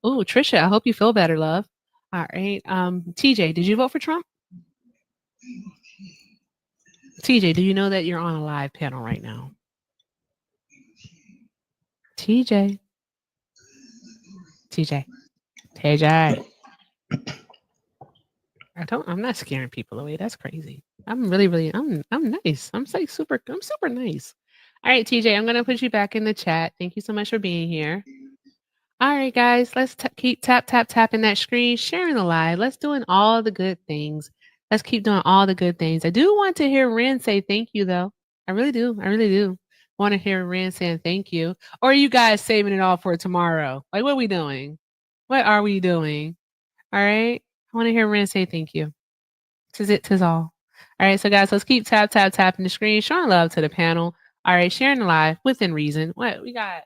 Oh, Trisha, I hope you feel better, love. All right. TJ, did you vote for Trump? TJ, do you know that you're on a live panel right now? TJ. I'm not scaring people away. That's crazy. I'm really I'm nice. I'm super nice. All right, TJ, I'm gonna put you back in the chat. Thank you so much for being here. All right, guys, let's keep tapping that screen, sharing the live. Let's doing all the good things. Let's keep doing all the good things. I do want to hear Ren say thank you, though. I really do. I really do want to hear Ren saying thank you. Or are you guys saving it all for tomorrow? Like, what are we doing? What are we doing? All right. I want to hear Ren say thank you. Tis all. All right, so guys, let's keep tapping the screen, showing love to the panel. All right, sharing the live within reason. What we got?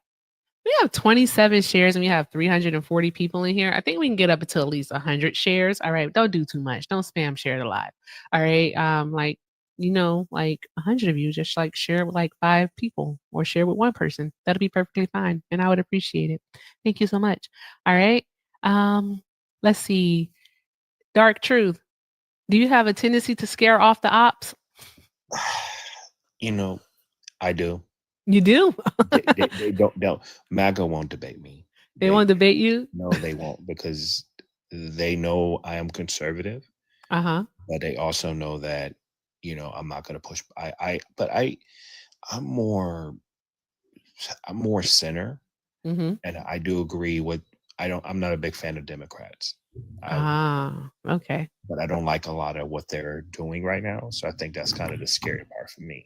We have 27 shares and we have 340 people in here. I think we can get up until at least 100 shares. All right, don't do too much. Don't spam share the live. All right, like 100 of you just like share with like 5 people or share with 1 person. That'll be perfectly fine, and I would appreciate it. Thank you so much. All right, let's see. Dark Truth. Do you have a tendency to scare off the ops? You know, I do. You do? They don't. MAGA won't debate me. They won't debate you? No, they won't, because they know I am conservative. Uh-huh. But they also know that, I'm not going to push. I'm more center. Mm-hmm. And I do agree with. I'm not a big fan of Democrats. Okay. But I don't like a lot of what they're doing right now. So I think that's kind of the scary part for me.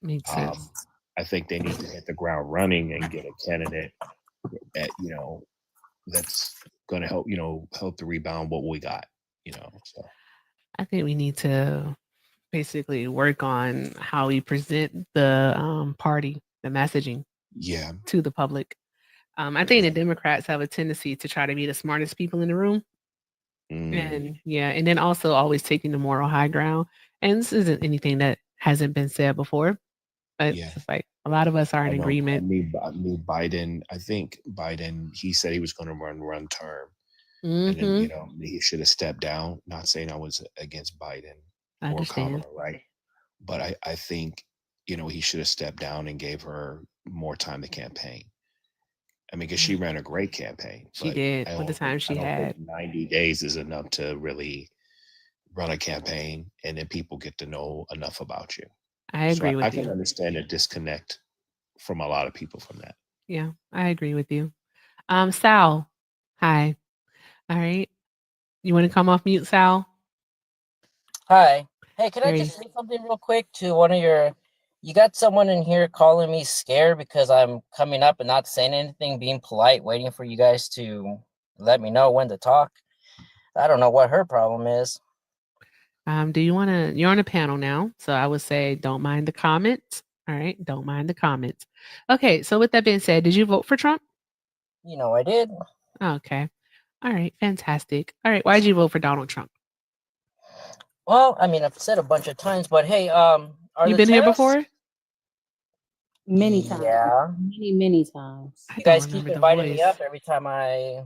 Makes sense. I think they need to hit the ground running and get a candidate that, that's going to help to rebound what we got, so. I think we need to basically work on how we present the party, the messaging to the public. I think the Democrats have a tendency to try to be the smartest people in the room. And then also always taking the moral high ground. And this isn't anything that hasn't been said before, but it's just like a lot of us are in agreement. I knew Biden. I think Biden, he said he was going to run term. Mm-hmm. And then, he should have stepped down. Not saying I was against Biden or Kamala, right? But I think, he should have stepped down and gave her more time to campaign. I mean, because she ran a great campaign. She did with the time she had. 90 days is enough to really run a campaign, and then people get to know enough about you. I agree with you. I can understand a disconnect from a lot of people from that. Yeah, I agree with you. Sal, hi. All right. You want to come off mute, Sal? Hi. Hey, can I just say something real quick to one of your... You got someone in here calling me scared because I'm coming up and not saying anything, being polite, waiting for you guys to let me know when to talk. I don't know what her problem is. Do you want to... You're on a panel now, so I would say don't mind the comments. All right, don't mind the comments. Okay, so with that being said, did you vote for Trump? I did. Okay. All right, fantastic. All right, why did you vote for Donald Trump? Well, I mean, I've said a bunch of times, but hey, you been here before? Many times. Yeah. Many times. You guys keep inviting me up every time I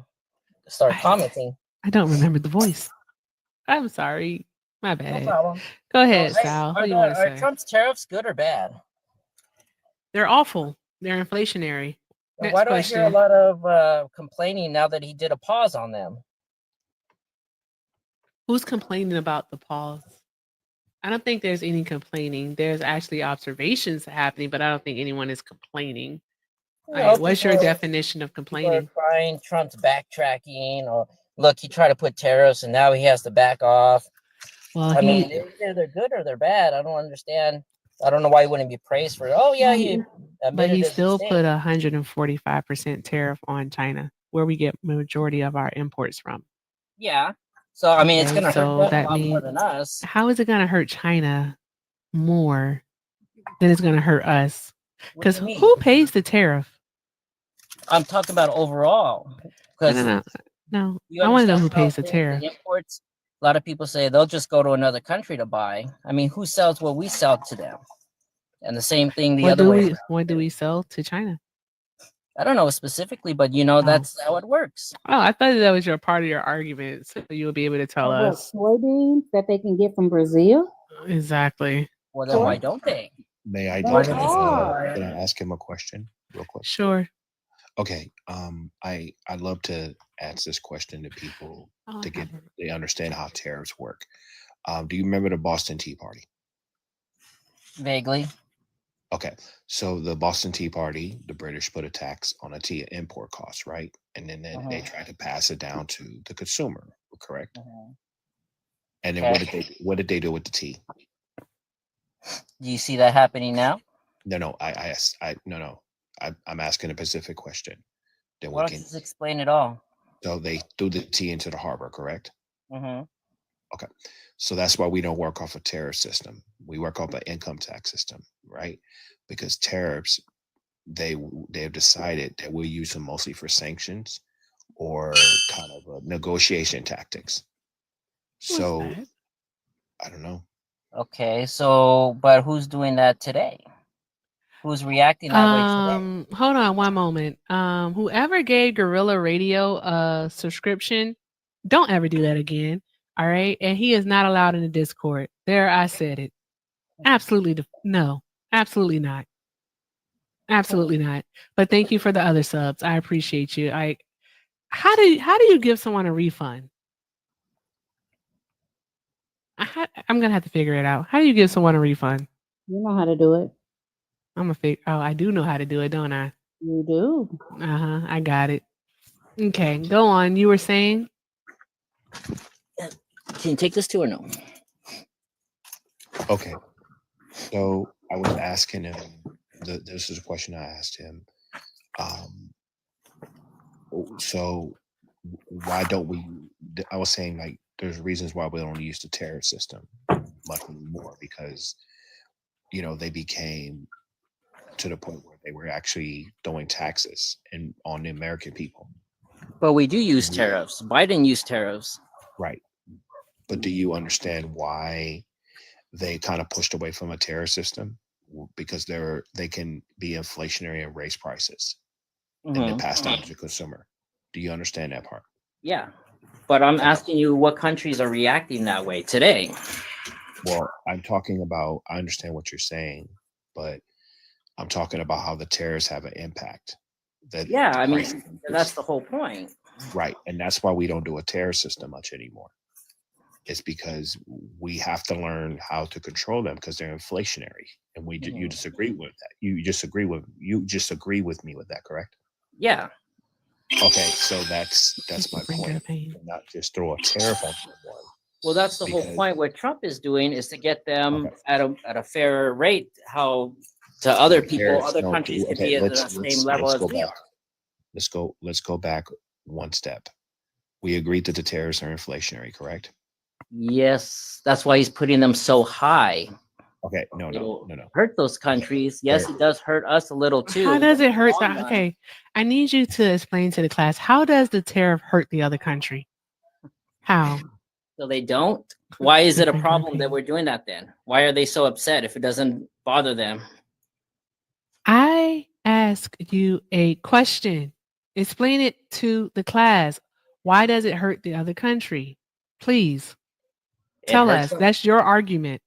start commenting. I don't remember the voice. I'm sorry. My bad. No problem. Go ahead, Sal. What do you want to say? Are Trump's tariffs good or bad? They're awful. They're inflationary. Why do I hear a lot of complaining now that he did a pause on them? Who's complaining about the pause? I don't think there's any complaining. There's actually observations happening, but I don't think anyone is complaining. What's your definition of complaining? Crying Trump's backtracking, or look, he tried to put tariffs and now he has to back off. Well, I mean, either they're good or they're bad. I don't understand. I don't know why he wouldn't be praised for it. Oh yeah, but he still put 145% tariff on China, where we get majority of our imports from. Yeah. So I mean, it's gonna hurt them a lot more than us. How is it gonna hurt China more than it's gonna hurt us? Because who pays the tariff? I'm talking about overall. No. I want to know who pays the tariff. Imports. A lot of people say they'll just go to another country to buy. I mean, who sells what we sell to them? And the same thing the other way. What do we sell to China? I don't know specifically, but that's how it works. Oh, I thought that was your part of your argument, so you would be able to tell us. Soybeans that they can get from Brazil? Exactly. Well, then why don't they? May I, can I ask him a question real quick? Sure. Okay. I love to ask this question to people Oh, to I get got it. they understand how tariffs work. Do you remember the Boston Tea Party? Vaguely. Okay, so the Boston Tea Party, the British put a tax on a tea import cost, right? And then they tried to pass it down to the consumer, correct? And then Okay. what did they do with the tea? Do you see that happening now? No, I'm asking a specific question. Then Why we don't you can. just explain it all? So they threw the tea into the harbor, correct? Mm-hmm. Okay, so that's why we don't work off a tariff system. We work off an income tax system, right? Because tariffs, they've decided that we'll use them mostly for sanctions or kind of negotiation tactics. So I don't know. Okay, so but who's doing that today? Who's reacting that way today? Hold on one moment. Whoever gave Gorilla Radio a subscription, don't ever do that again. All right. And he is not allowed in the Discord. There, I said it. Absolutely no. Absolutely not. Absolutely not. But thank you for the other subs. I appreciate you. How do you give someone a refund? I'm gonna have to figure it out. How do you give someone a refund? You know how to do it. I'm gonna figure. Oh, I do know how to do it, don't I? You do. I got it. Okay, go on. You were saying? Can you take this too or no? Okay, so I was asking him. This is a question I asked him. So why don't we? I was saying like there's reasons why we don't use the tariff system much anymore because they became to the point where they were actually throwing taxes on the American people. But we do use tariffs. Biden used tariffs. Right. But do you understand why they kind of pushed away from a tariff system? Because they can be inflationary and raise prices and then pass down to the consumer. Do you understand that part? Yeah. But I'm asking you what countries are reacting that way today. Well, I'm talking about, I understand what you're saying, but I'm talking about how the tariffs have an impact. Yeah, I mean, that's the whole point. Right. And that's why we don't do a tariff system much anymore. It's because we have to learn how to control them because they're inflationary. And you disagree with that. You just agree with me with that, correct? Yeah. Okay, so that's my point. Not just throw a tariff on someone. Well, that's the whole point. What Trump is doing is to get them at a fairer rate. How to other people, other countries can be at the same level as we are. Let's go back one step. We agreed that the tariffs are inflationary, correct? Yes, that's why he's putting them so high. Okay, no. Hurt those countries. Yes, it does hurt us a little too. How does it hurt? Okay, I need you to explain to the class, how does the tariff hurt the other country? How? So they don't? Why is it a problem that we're doing that then? Why are they so upset if it doesn't bother them? I ask you a question. Explain it to the class. Why does it hurt the other country? Please tell us. That's your argument.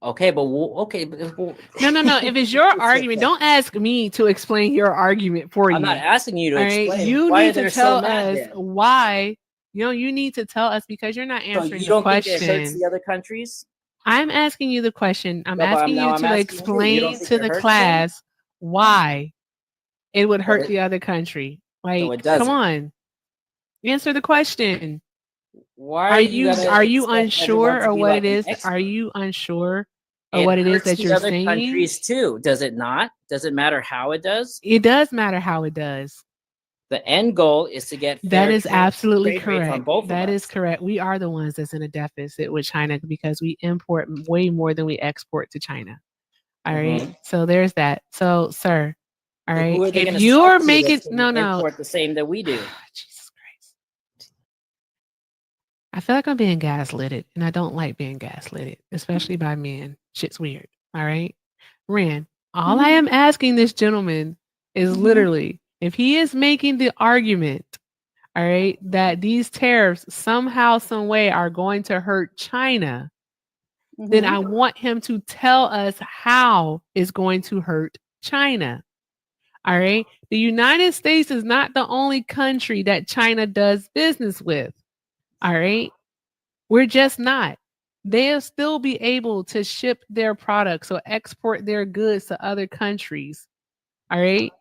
Okay, but okay. No. If it's your argument, don't ask me to explain your argument for you. I'm not asking you to explain. You why need to tell us then? why. You need to tell us because you're not answering you don't the question. Think it hurts the other countries? I'm asking you the question. I'm asking you to explain to the class why it would hurt the other country. Like, come on, answer the question. Why are you unsure of what it is? Are you unsure of what it is that you're saying? Countries too. Does it not? Does it matter how it does? It does matter how it does. The end goal is to get that is absolutely correct. Both that is correct. We are the ones that's in a deficit with China because we import way more than we export to China. All right. So there's that. So, sir, all right. If you're making import the same that we do. Jesus Christ. I feel like I'm being gaslit, and I don't like being gaslit, especially by men. Shit's weird. All right. Ren, all I am asking this gentleman is literally, if he is making the argument, all right, that these tariffs somehow, some way are going to hurt China, then I want him to tell us how it's going to hurt China. All right. The United States is not the only country that China does business with. All right. We're just not. They'll still be able to ship their products or export their goods to other countries. All right.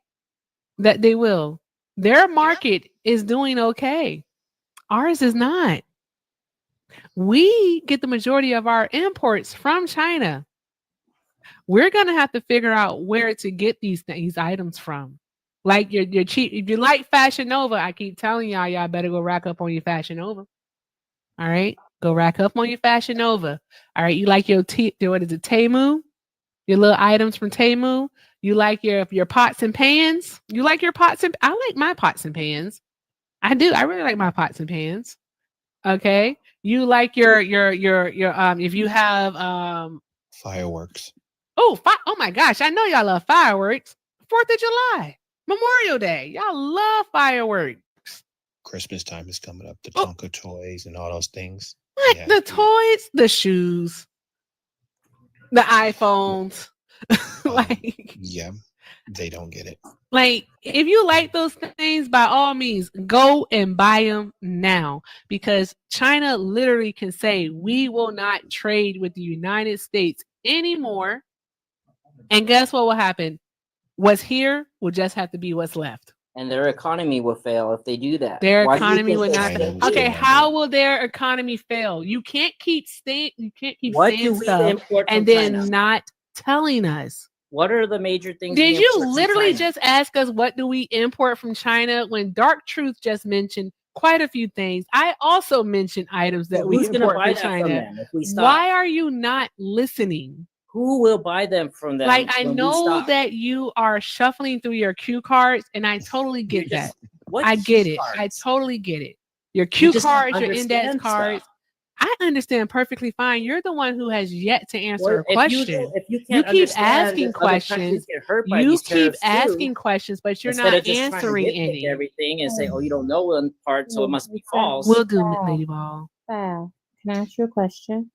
That they will. Their market is doing okay. Ours is not. We get the majority of our imports from China. We're gonna have to figure out where to get these items from. Like your cheap. If you like Fashion Nova, I keep telling y'all better go rack up on your Fashion Nova. All right, go rack up on your Fashion Nova. All right, you like your what is it, Temu? Your little items from Temu. You like your pots and pans. You like your pots and I like my pots and pans. I do. I really like my pots and pans. Okay. You like your if you have Fireworks. oh my gosh, I know y'all love fireworks. 4th of July, Memorial Day. Y'all love fireworks. Christmas time is coming up. The Tonka toys and all those things. What? Yeah. The toys, the shoes, the iPhones. Like, yeah, they don't get it. Like, if you like those things, by all means, go and buy them now, because China literally can say, we will not trade with the United States anymore. And guess what will happen? What's here will just have to be what's left. And their economy will fail if they do that. Their Why do you economy think would they not. still Okay, do? how will their economy fail? You can't keep saying. You can't keep What saying do we stuff import from and then China? not telling us. What are the major things? Did we you import from literally China? just ask us what do we import from China when Dark Truth just mentioned quite a few things? I also mentioned items that So we who's gonna import buy from that from China. them if we stop? Why are you not listening? Who will buy them from them? Like, I when we know stop? that you are shuffling through your cue cards, and I totally get that. What I get cue it. I cards? totally get it. Your You cue just don't cards, your index understand cards. stuff. I understand perfectly fine. You're the one who has yet to answer a Well, question. if you You can't keep understand asking that other countries questions. get hurt by You these keep tariffs asking too, questions, but you're instead not of just trying to answering nitpick any. everything and say, "Oh, you don't know one part, so it must be false." We'll do, Lady Ball. Wow. Can I ask you a question?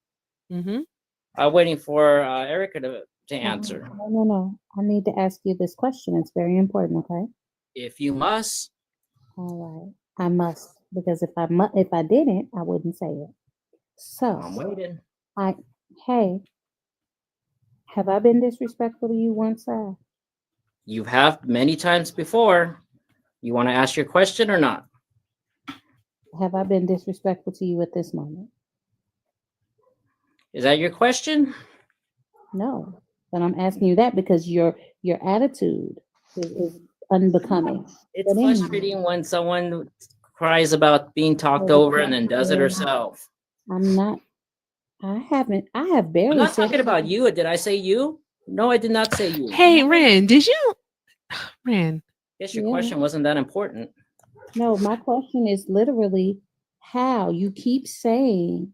Mm-hmm. I'm waiting for Erica to answer. No. I need to ask you this question. It's very important, okay? If you must. All right. I must, because if I didn't, I wouldn't say it. So I'm waiting. Hey, have I been disrespectful to you once, sir? You have many times before. You want to ask your question or not? Have I been disrespectful to you at this moment? Is that your question? No, but I'm asking you that because your attitude is unbecoming. It's But anyway, frustrating when someone cries about being talked over and then does it herself. I'm not. I have barely. I'm not said talking about you. Did I say you? No, I did not say you. Hey, Ren, did you? Ren. Guess your question wasn't that important. No, my question is literally how you keep saying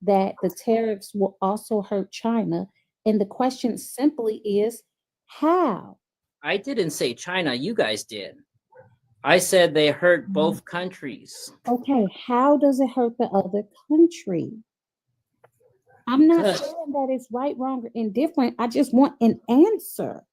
that the tariffs will also hurt China. And the question simply is how? I didn't say China. You guys did. I said they hurt both countries. Okay, how does it hurt the other country? I'm not saying that it's right, wrong, or indifferent. I just want an answer.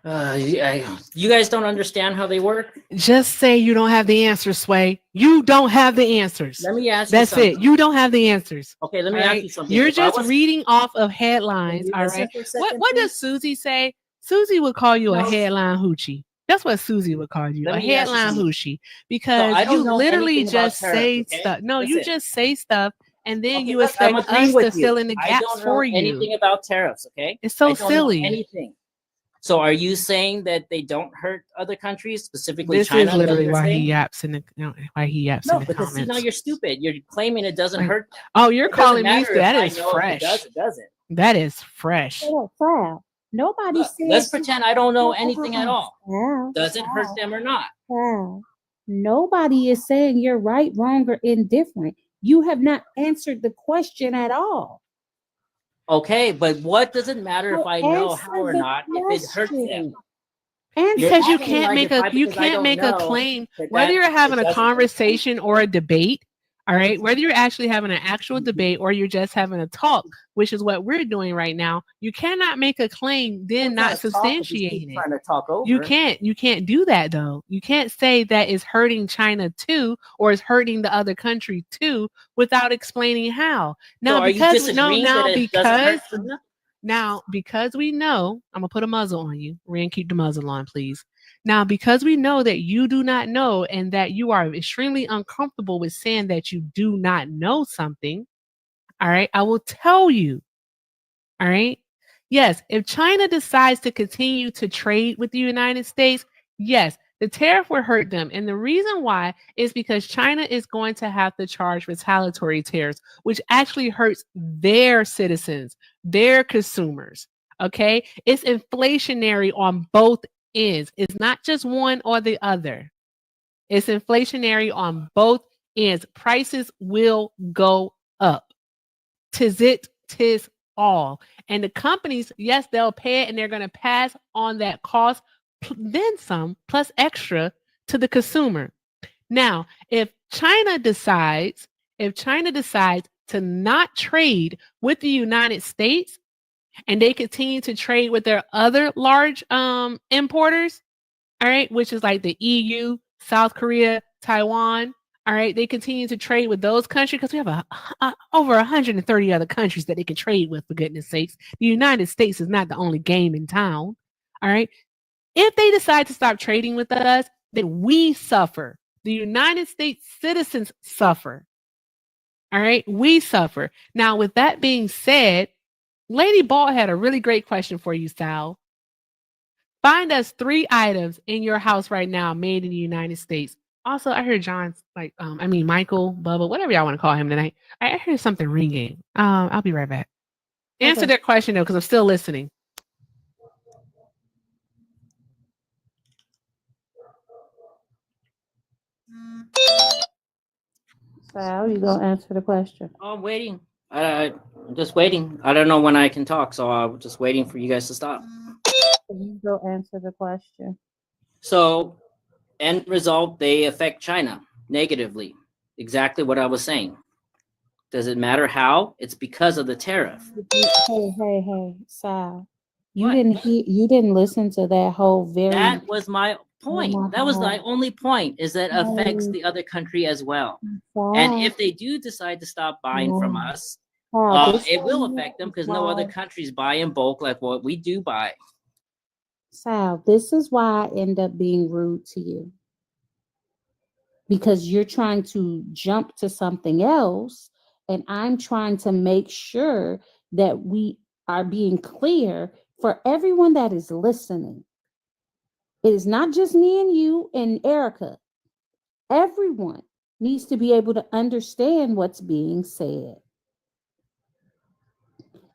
You guys don't understand how they work? Just say you don't have the answers, Sway. You don't have the answers. Let me ask you That's something. it. You don't have the answers. Okay, let me All ask right? you something. You're If I just was- reading off of headlines. Can you All listen right. for a second, What does Susie say? Susie would call you a No. headline hoochie. That's what Susie would call you, Let a me ask you headline something. hoochie, because I don't you know literally anything about just say tariffs, okay? stuff. No, you Listen. just say stuff, and then Okay, you look, I'm expect agreeing us with to you. fill in the I gaps don't know for you. anything about tariffs, okay? It's so I don't know silly. anything. So are you saying that they don't hurt other countries, specifically This China? is literally that why you're he saying? yaps in the why he yaps No, in the because see, now comments. you're stupid. You're claiming it doesn't Like, hurt them. oh, you're It doesn't calling me matter stupid. if That I is know if fresh. it does, it doesn't. That is fresh. Wow. Nobody said. Let's pretend I don't know anything at all. Wow. Does it hurt them or not? Wow. Nobody is saying you're right, wrong, or indifferent. You have not answered the question at all. Okay, but what does it matter if I know Answer how or the not if it hurts them? Because you acting can't like make if I- a you because I can't don't make a know claim that whether that you're having it a doesn't hurt them. conversation or a debate. All right. Whether you're actually having an actual debate or you're just having a talk, which is what we're doing right now, you cannot make a claim, then not substantiate it. Trying to talk over. You can't do that though. You can't say that it's hurting China too, or it's hurting the other country too, without explaining how. Now, So are you because disagreeing that it doesn't hurt China? now, because we know, I'm gonna put a muzzle on you. Ren, keep the muzzle on, please. Now, because we know that you do not know and that you are extremely uncomfortable with saying that you do not know something, all right, I will tell you, all right? Yes, if China decides to continue to trade with the United States, yes, the tariff will hurt them. And the reason why is because China is going to have to charge retaliatory tariffs, which actually hurts their citizens, their consumers. Okay. It's inflationary on both ends. It's not just one or the other. It's inflationary on both ends. Prices will go up. Tis it, tis all. And the companies, yes, they'll pay it and they're going to pass on that cost, then some, plus extra to the consumer. Now, if China decides to not trade with the United States and they continue to trade with their other large importers, all right, which is like the EU, South Korea, Taiwan, all right, they continue to trade with those countries because we have over 130 other countries that they can trade with, for goodness sakes. The United States is not the only game in town, all right? If they decide to stop trading with us, then we suffer. The United States citizens suffer, all right? We suffer. Now, with that being said, Lady Ball had a really great question for you, Sal. Find us 3 items in your house right now made in the United States. Also, I heard John's Michael, Bubba, whatever y'all want to call him tonight. I heard something ringing. I'll be right back. Answer that question though, because I'm still listening. Sal, you gonna answer the question? Oh, I'm waiting. I'm just waiting. I don't know when I can talk, so I'm just waiting for you guys to stop. You go answer the question. So, end result, they affect China negatively. Exactly what I was saying. Does it matter how? It's because of the tariff. Hey, Sal. You didn't listen to that whole That was my point. Oh my That was God. my only point, is that affects the other country as well. And if they do decide to stop buying from us, it will affect them because no other countries buy in bulk like what we do buy. Sal, this is why I end up being rude to you. Because you're trying to jump to something else, and I'm trying to make sure that we are being clear for everyone that is listening. It is not just me and you and Erica. Everyone needs to be able to understand what's being said.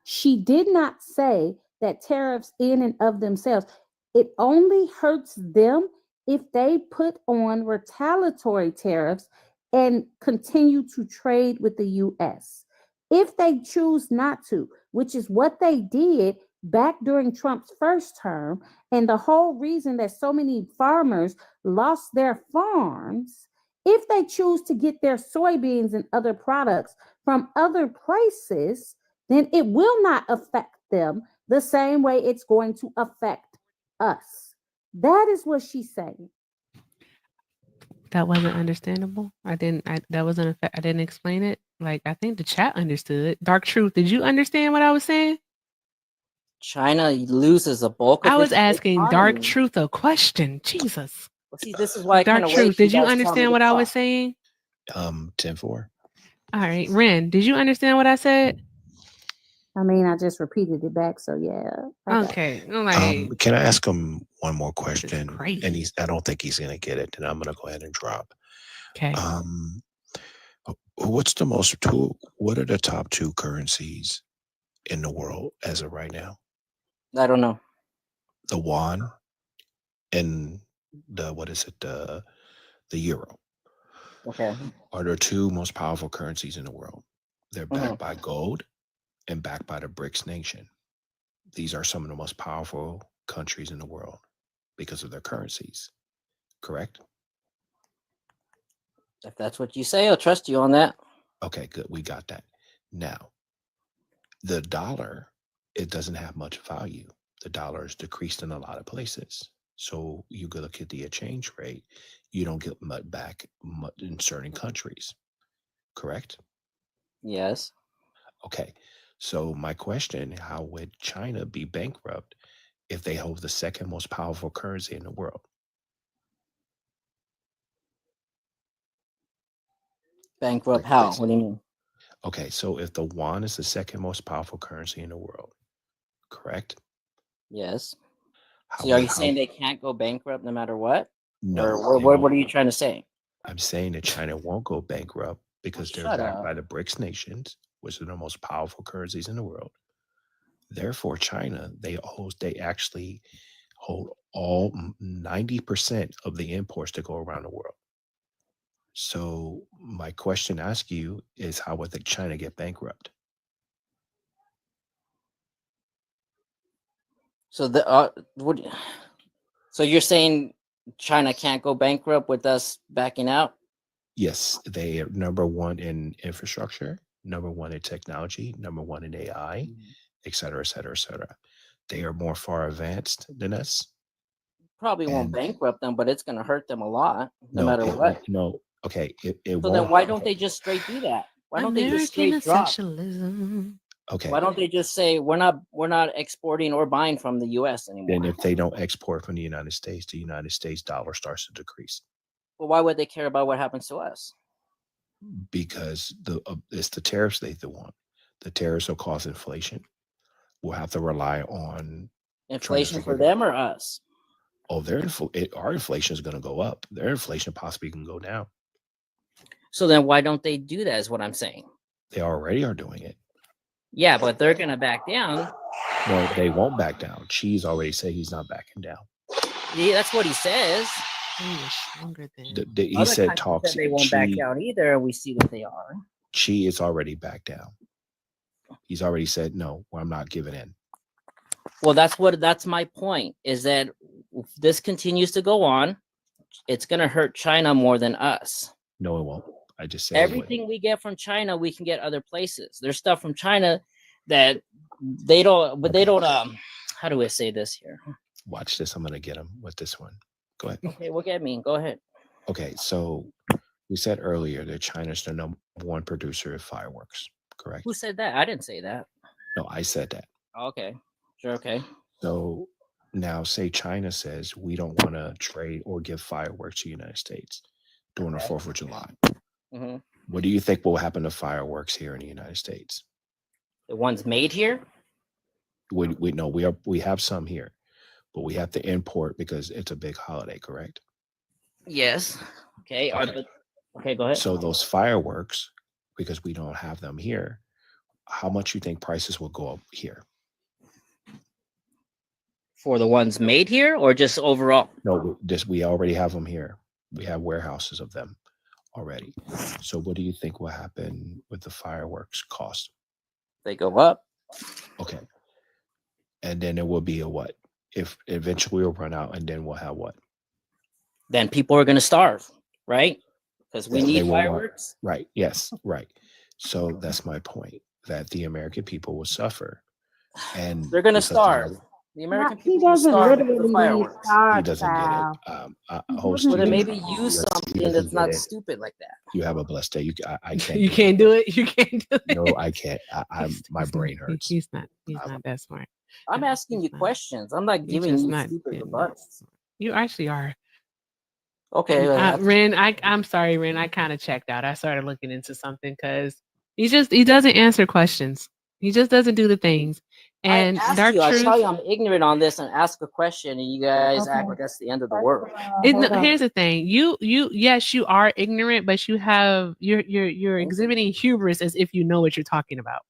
She did not say that tariffs in and of themselves, it only hurts them if they put on retaliatory tariffs and continue to trade with the US. If they choose not to, which is what they did back during Trump's first term, and the whole reason that so many farmers lost their farms, if they choose to get their soybeans and other products from other places, then it will not affect them the same way it's going to affect us. That is what she's saying. That wasn't understandable. I didn't explain it. Like, I think the chat understood. Dark Truth, did you understand what I was saying? China loses a bulk of I was its asking economy. Dark Truth a question. Jesus. Well, see, this is why I Dark kind of Truth, did you understand what I was saying? 10-4. All right. Ren, did you understand what I said? I mean, I just repeated it back, so yeah. Okay. Like, Can I ask him one more question? crazy. And I don't think he's gonna get it, and I'm gonna go ahead and drop. Okay. What are the top 2 currencies in the world as of right now? I don't know. The yuan and the euro. Okay. Are there 2 most powerful currencies in the world? They're backed by gold and backed by the BRICS nation. These are some of the most powerful countries in the world because of their currencies. Correct? If that's what you say, I'll trust you on that. Okay, good. We got that. Now, the dollar, it doesn't have much value. The dollar is decreased in a lot of places. So you go look at the exchange rate, you don't get much back in certain countries, correct? Yes. Okay. So my question, how would China be bankrupt if they hold the second most powerful currency in the world? Bankrupt how? What do you mean? Okay, so if the yuan is the second most powerful currency in the world, correct? Yes. How So are would you saying they can't go bankrupt no matter what? No, Or they what won't. are you trying to say? I'm saying that China won't go bankrupt because they're Shut backed up. by the BRICS nations, which are the most powerful currencies in the world. Therefore, China, they actually hold all 90% of the imports that go around the world. So my question to ask you is, how would China get bankrupt? So so you're saying China can't go bankrupt with us backing out? Yes, they are number one in infrastructure, number one in technology, number one in AI, et cetera, et cetera, et cetera. They are more far advanced than us. Probably won't And bankrupt them, but it's going to hurt them a lot, no no, matter it what. won't. No, okay, it So won't. then why don't they just straight do that? Why don't they just American straight drop? essentialism. Okay. Why don't they just say we're not exporting or buying from the US anymore? Then if they don't export from the United States dollar starts to decrease Well, why would they care about what happens to us? because it's the tariffs they want. The tariffs will cause inflation. We'll have to rely on Inflation for them or us? Oh, our inflation is going to go up. Their inflation possibly can go down. So then why don't they do that is what I'm saying. They already are doing it. Yeah, but they're going to back down. No, they won't back down. Xi's already said he's not backing down. Yeah, that's what he says. He said talks. They won't back down either, and we see that they are. Xi is already backed down. He's already said, no, I'm not giving in. Well, that's my point, is that if this continues to go on, it's going to hurt China more than us. No, it won't. I just said everything we get from China, we can get other places. There's stuff from China that they don't, but they don't, how do I say this here? Watch this. I'm going to get him with this one. Go ahead. Okay, look at me. Go ahead. Okay, so we said earlier that China's the number one producer of fireworks, correct? Who said that? I didn't say that. No, I said that. Okay, sure, okay. So now say China says we don't want to trade or give fireworks to the United States during the 4th of July. Mm-hmm. What do you think will happen to fireworks here in the United States? The ones made here? We have some here, but we have to import because it's a big holiday, correct? Yes. Okay. Okay, go ahead. So those fireworks, because we don't have them here, how much you think prices will go up here? For the ones made here or just overall? No, we already have them here. We have warehouses of them already. So what do you think will happen with the fireworks cost? They go up. Okay. And then it will be a what? If eventually we'll run out, and then we'll have what? Then people are going to starve, right? Because we need fireworks. Right. Yes. Right. So that's my point, that the American people will suffer. And they're going to starve. The American people he doesn't literally need He starve, doesn't child. get it. Well, then maybe use something that's not stupid like that. You have a blessed day. I can't. You can't do it. You can't do it. No, I can't. My brain hurts. He's not that smart. I'm asking you questions. I'm not giving you stupid rebuts. You actually are. Okay, Ren. I'm sorry, Ren. I kind of checked out. I started looking into something because he doesn't answer questions. He just doesn't do the things. And I tell you I'm ignorant on this and ask a question, and you guys act like that's the end of the world. Here's the thing: yes, you are ignorant, but you're exhibiting hubris as if you know what you're talking about.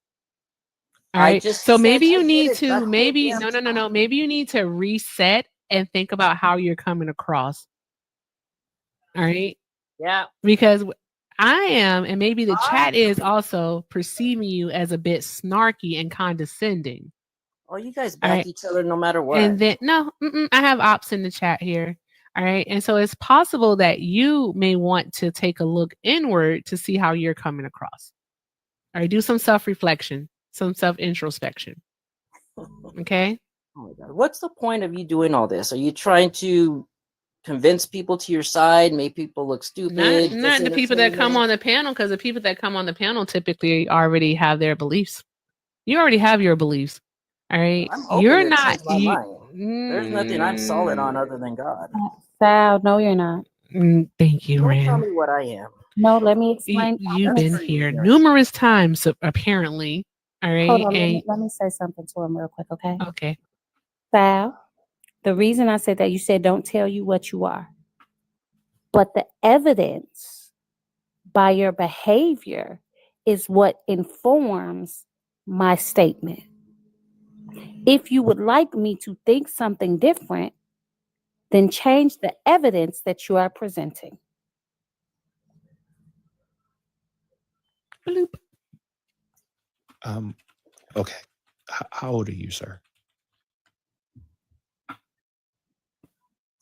All right. So maybe you need to maybe you need to reset and think about how you're coming across. All right. Yeah. Because I am, and maybe the chat is also perceiving you as a bit snarky and condescending. Oh, you guys back each other no matter what. And then I have ops in the chat here. All right. And so it's possible that you may want to take a look inward to see how you're coming across. All right. Do some self-reflection, some self-introspection. Okay. Oh my God. What's the point of you doing all this? Are you trying to convince people to your side, make people look stupid? Not the people that come on the panel, because the people that come on the panel typically already have their beliefs. You already have your beliefs. All right. You're not. There's nothing I'm solid on other than God. Sal, no, you're not. Thank you, Don't tell Ram. me what I am. No, let me explain. You've been here numerous times, apparently. All right. Hold on, let me say something to him real quick, okay? Okay. Sal, the reason I said that, you said don't tell you what you are. But the evidence by your behavior is what informs my statement. If you would like me to think something different, then change the evidence that you are presenting. Bloop. Okay. How old are you, sir?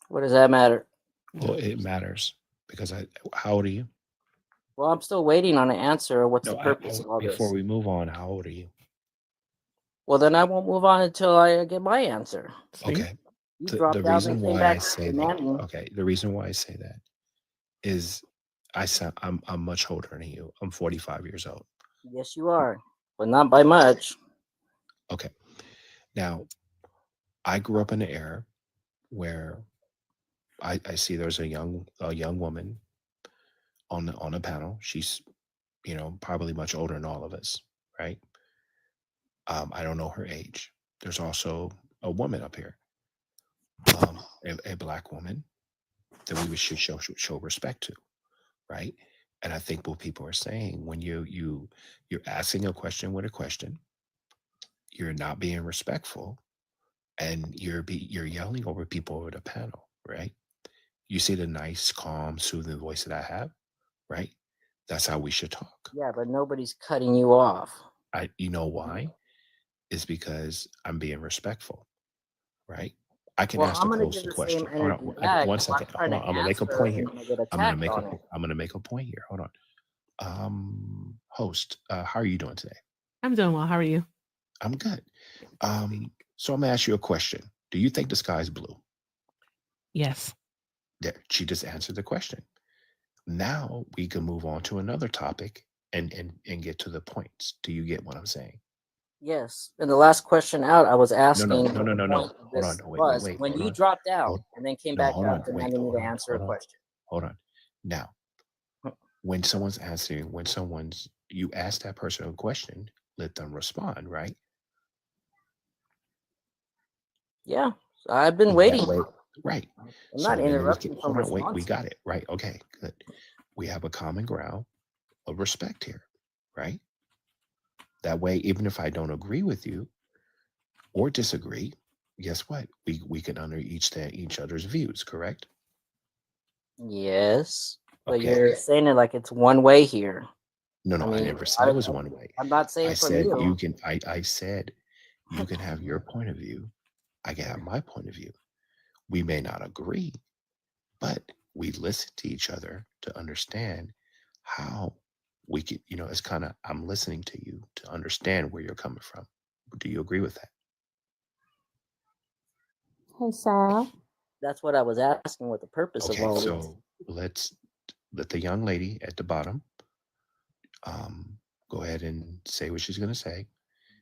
What does that matter? Well, it matters because how old are you? Well, I'm still waiting on an answer. What's the purpose of all this? Before we move on, how old are you? Well, then I won't move on until I get my answer. Okay. You The dropped out reason and came why back I say that, demanding. okay, the reason why I say that is I'm much older than you. I'm 45 years old. Yes, you are, but not by much. Okay. Now, I grew up in an era where I see there's a young woman on a panel. She's, probably much older than all of us, right? I don't know her age. There's also a woman up here, a black woman that we should show respect to, right? And I think what people are saying when you're asking a question with a question, you're not being respectful, and you're yelling over people over the panel, right? You see the nice, calm, soothing voice that I have, right? That's how we should talk. Yeah, but nobody's cutting you off. You know why? It's because I'm being respectful, right? I can ask the closer question. Hold on, 1 second. Hold on. I'm gonna make a point here. I'm gonna make a point here. Hold on. Host, how are you doing today? I'm doing well. How are you? I'm good. So I'm gonna ask you a question. Do you think the sky is blue? Yes. There, she just answered the question. Now we can move on to another topic and get to the points. Do you get what I'm saying? Yes. And the last question out, I was asking. No. Hold on. Wait. When you dropped out and then came back out, demanding me to answer a question. Hold on. Now, when someone's answering, you ask that person a question, let them respond, right? Yeah. I've been waiting. Right. I'm not interrupting from response. Wait, we got it. Right. Okay, good. We have a common ground of respect here, right? That way, even if I don't agree with you or disagree, guess what? We can understand each other's views, correct? Yes. But Okay. you're saying it like it's one way here. No, I never said it was one way. I'm not saying I from said you. you can I said you can have your point of view. I can have my point of view. We may not agree, but we listen to each other to understand how we could, it's kind of, I'm listening to you to understand where you're coming from. Do you agree with that? Hey, Sal. That's what I was asking, what the purpose of all this. So let's let the young lady at the bottom go ahead and say what she's going to say.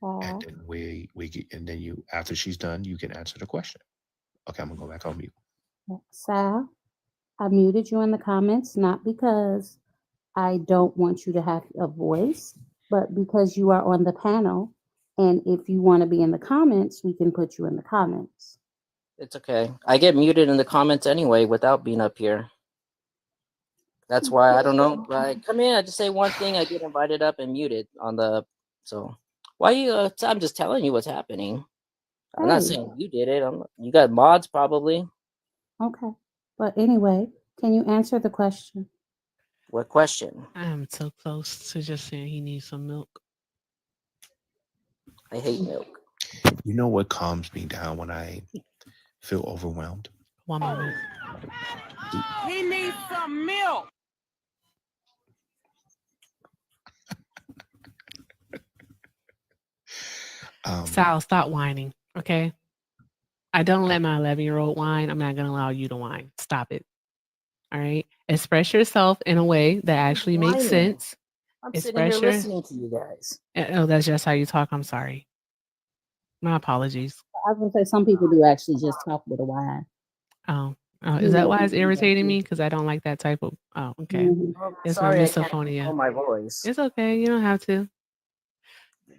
And then we get, and then you, after she's done, you can answer the question. Okay, I'm gonna go back on mute. Sal, I muted you in the comments, not because I don't want you to have a voice, but because you are on the panel. And if you want to be in the comments, we can put you in the comments. It's okay. I get muted in the comments anyway without being up here. That's why I don't know. I come in, I just say one thing, I get invited up and muted on the. So why you? I'm just telling you what's happening. I'm not saying you did it. You got mods probably. Okay. But anyway, can you answer the question? What question? I'm so close to just saying he needs some milk. I hate milk. You know what calms me down when I feel overwhelmed? 1 moment. He needs some milk. Sal, stop whining. Okay. I don't let my 11-year-old whine. I'm not going to allow you to whine. Stop it. All right. Express yourself in a way that actually makes whining? sense. I'm sitting here listening to you guys. Oh, that's just how you talk. I'm sorry. My apologies. I was gonna say some people do actually just talk with a whine. Oh, is that why it's irritating me? Because I don't like that type of. Oh, okay. Well, It's sorry, my I can't misophonia. control my voice. It's okay. You don't have to.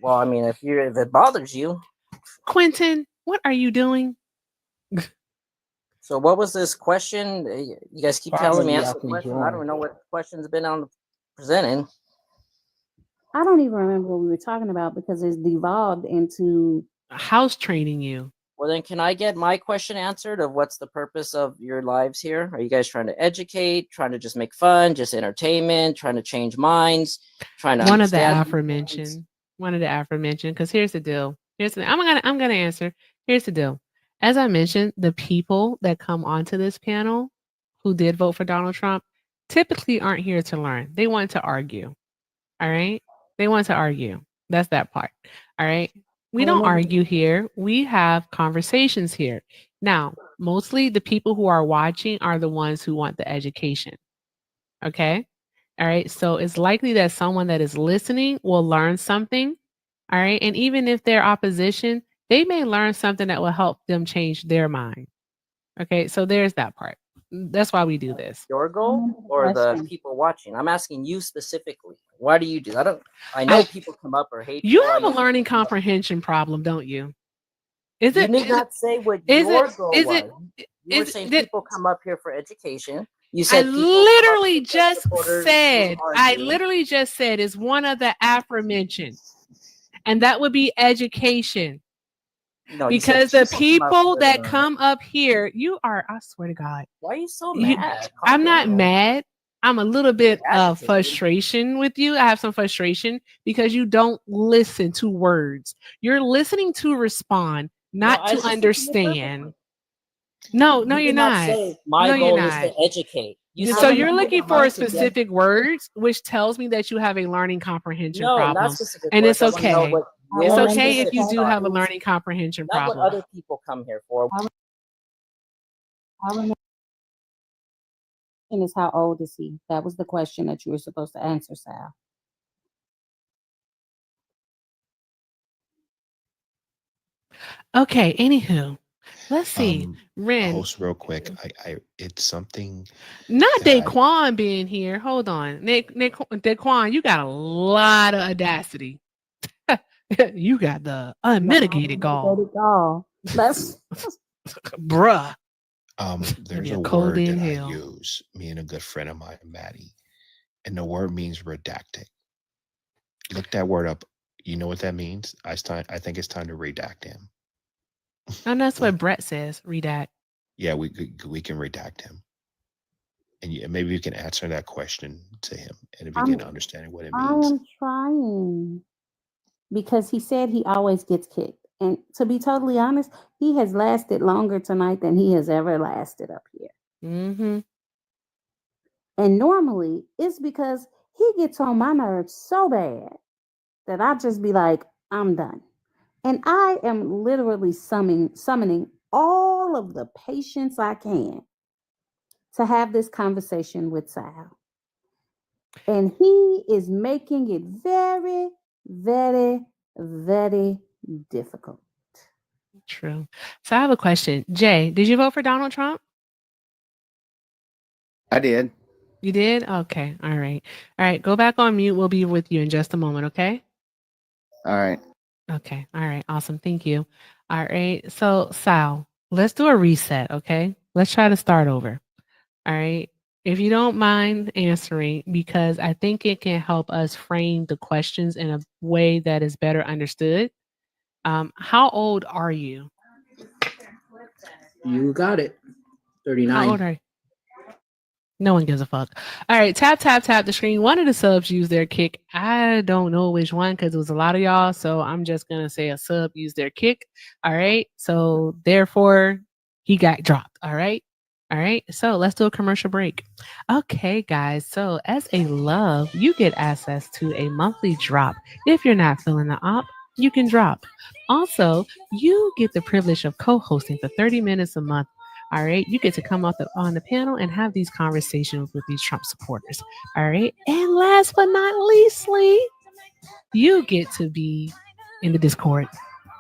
Well, I mean, if it bothers you. Quentin, what are you doing? So what was this question? You guys keep telling me ask the question. I don't know what question's been on presented. I don't even remember what we were talking about because it's devolved into house training you. Well, then can I get my question answered of what's the purpose of your lives here? Are you guys trying to educate, trying to just make fun, just entertainment, trying to change minds, trying to One of the understand? aforementioned. One of the aforementioned. Because here's the deal. I'm gonna answer. Here's the deal. As I mentioned, the people that come onto this panel who did vote for Donald Trump typically aren't here to learn. They want to argue. All right. They want to argue. That's that part. All right. We don't argue here. We have conversations here. Now, mostly the people who are watching are the ones who want the education. Okay. All right. So it's likely that someone that is listening will learn something. All right. And even if they're opposition, they may learn something that will help them change their mind. Okay. So there's that part. That's why we do this. Your goal or the people watching? I'm asking you specifically. Why do you do that? I know people come up or hate. You have a learning comprehension problem, don't you? Is You it? did not say what is your it- goal is was. it- You were is saying it- people come up here for education. You I said people come up literally here for just supporters said, to I argue. literally just said is one of the aforementioned. And that would be education. No, you said Because the people come up people here that to learn. come up here, you are, I swear to God. Why are you so You- mad? I'm not Calm down. mad. I'm a little bit You're of agitated. frustration with you. I have some frustration because you don't listen to words. You're listening to respond, not No, I to listened understand. No, You you're did not not. say my No, you're goal is not. to educate. You So said you're people looking come for up to get- specific words, which tells me that you have a learning comprehension No, problem. not specific And words. it's I wanna know okay. what It's your okay if you specific do have a thought is, learning comprehension not what problem. other people come here for. I remember. And is how old is he? That was the question that you were supposed to answer, Sal. Okay, anywho, let's see. Ren, Host real quick. I it's something not that Daquan being here. Hold on. Daquan, you got a lot of audacity. You got the unmitigated gall. Let's Bruh. there's be a cold word in that I hell. use, me and a good friend of mine, Maddie, and the word means redacting. Look that word up. You know what that means? I think it's time to redact him. And that's what Brett says. Redact. Yeah, we can redact him, and maybe you can answer that question to him, and if you I'm- get understanding what it I means. am trying because he said he always gets kicked. And to be totally honest, he has lasted longer tonight than he has ever lasted up here. Mm-hmm. And normally it's because he gets on my nerves so bad that I just be like, I'm done. And I am literally summoning all of the patience I can to have this conversation with Sal. And he is making it very, very, very difficult. True. So I have a question. Jay, did you vote for Donald Trump? I did. You did? Okay. All right. All right. Go back on mute. We'll be with you in just a moment. Okay. All right. Okay. All right. Awesome. Thank you. All right. So, Sal, let's do a reset. Okay. Let's try to start over. All right. If you don't mind answering, because I think it can help us frame the questions in a way that is better understood. How old are you? You got it. 39. How old are you? No one gives a fuck. All right, tap the screen. One of the subs used their kick. I don't know which one because it was a lot of y'all. So I'm just gonna say a sub used their kick. All right. So therefore, he got dropped. All right. All right, so let's do a commercial break. Okay, guys, so as a love, you get access to a monthly drop. If you're not feeling the op, you can drop. Also, you get the privilege of co-hosting for 30 minutes a month. All right, you get to come up on the panel and have these conversations with these Trump supporters. All right, and last but not leastly, you get to be in the Discord.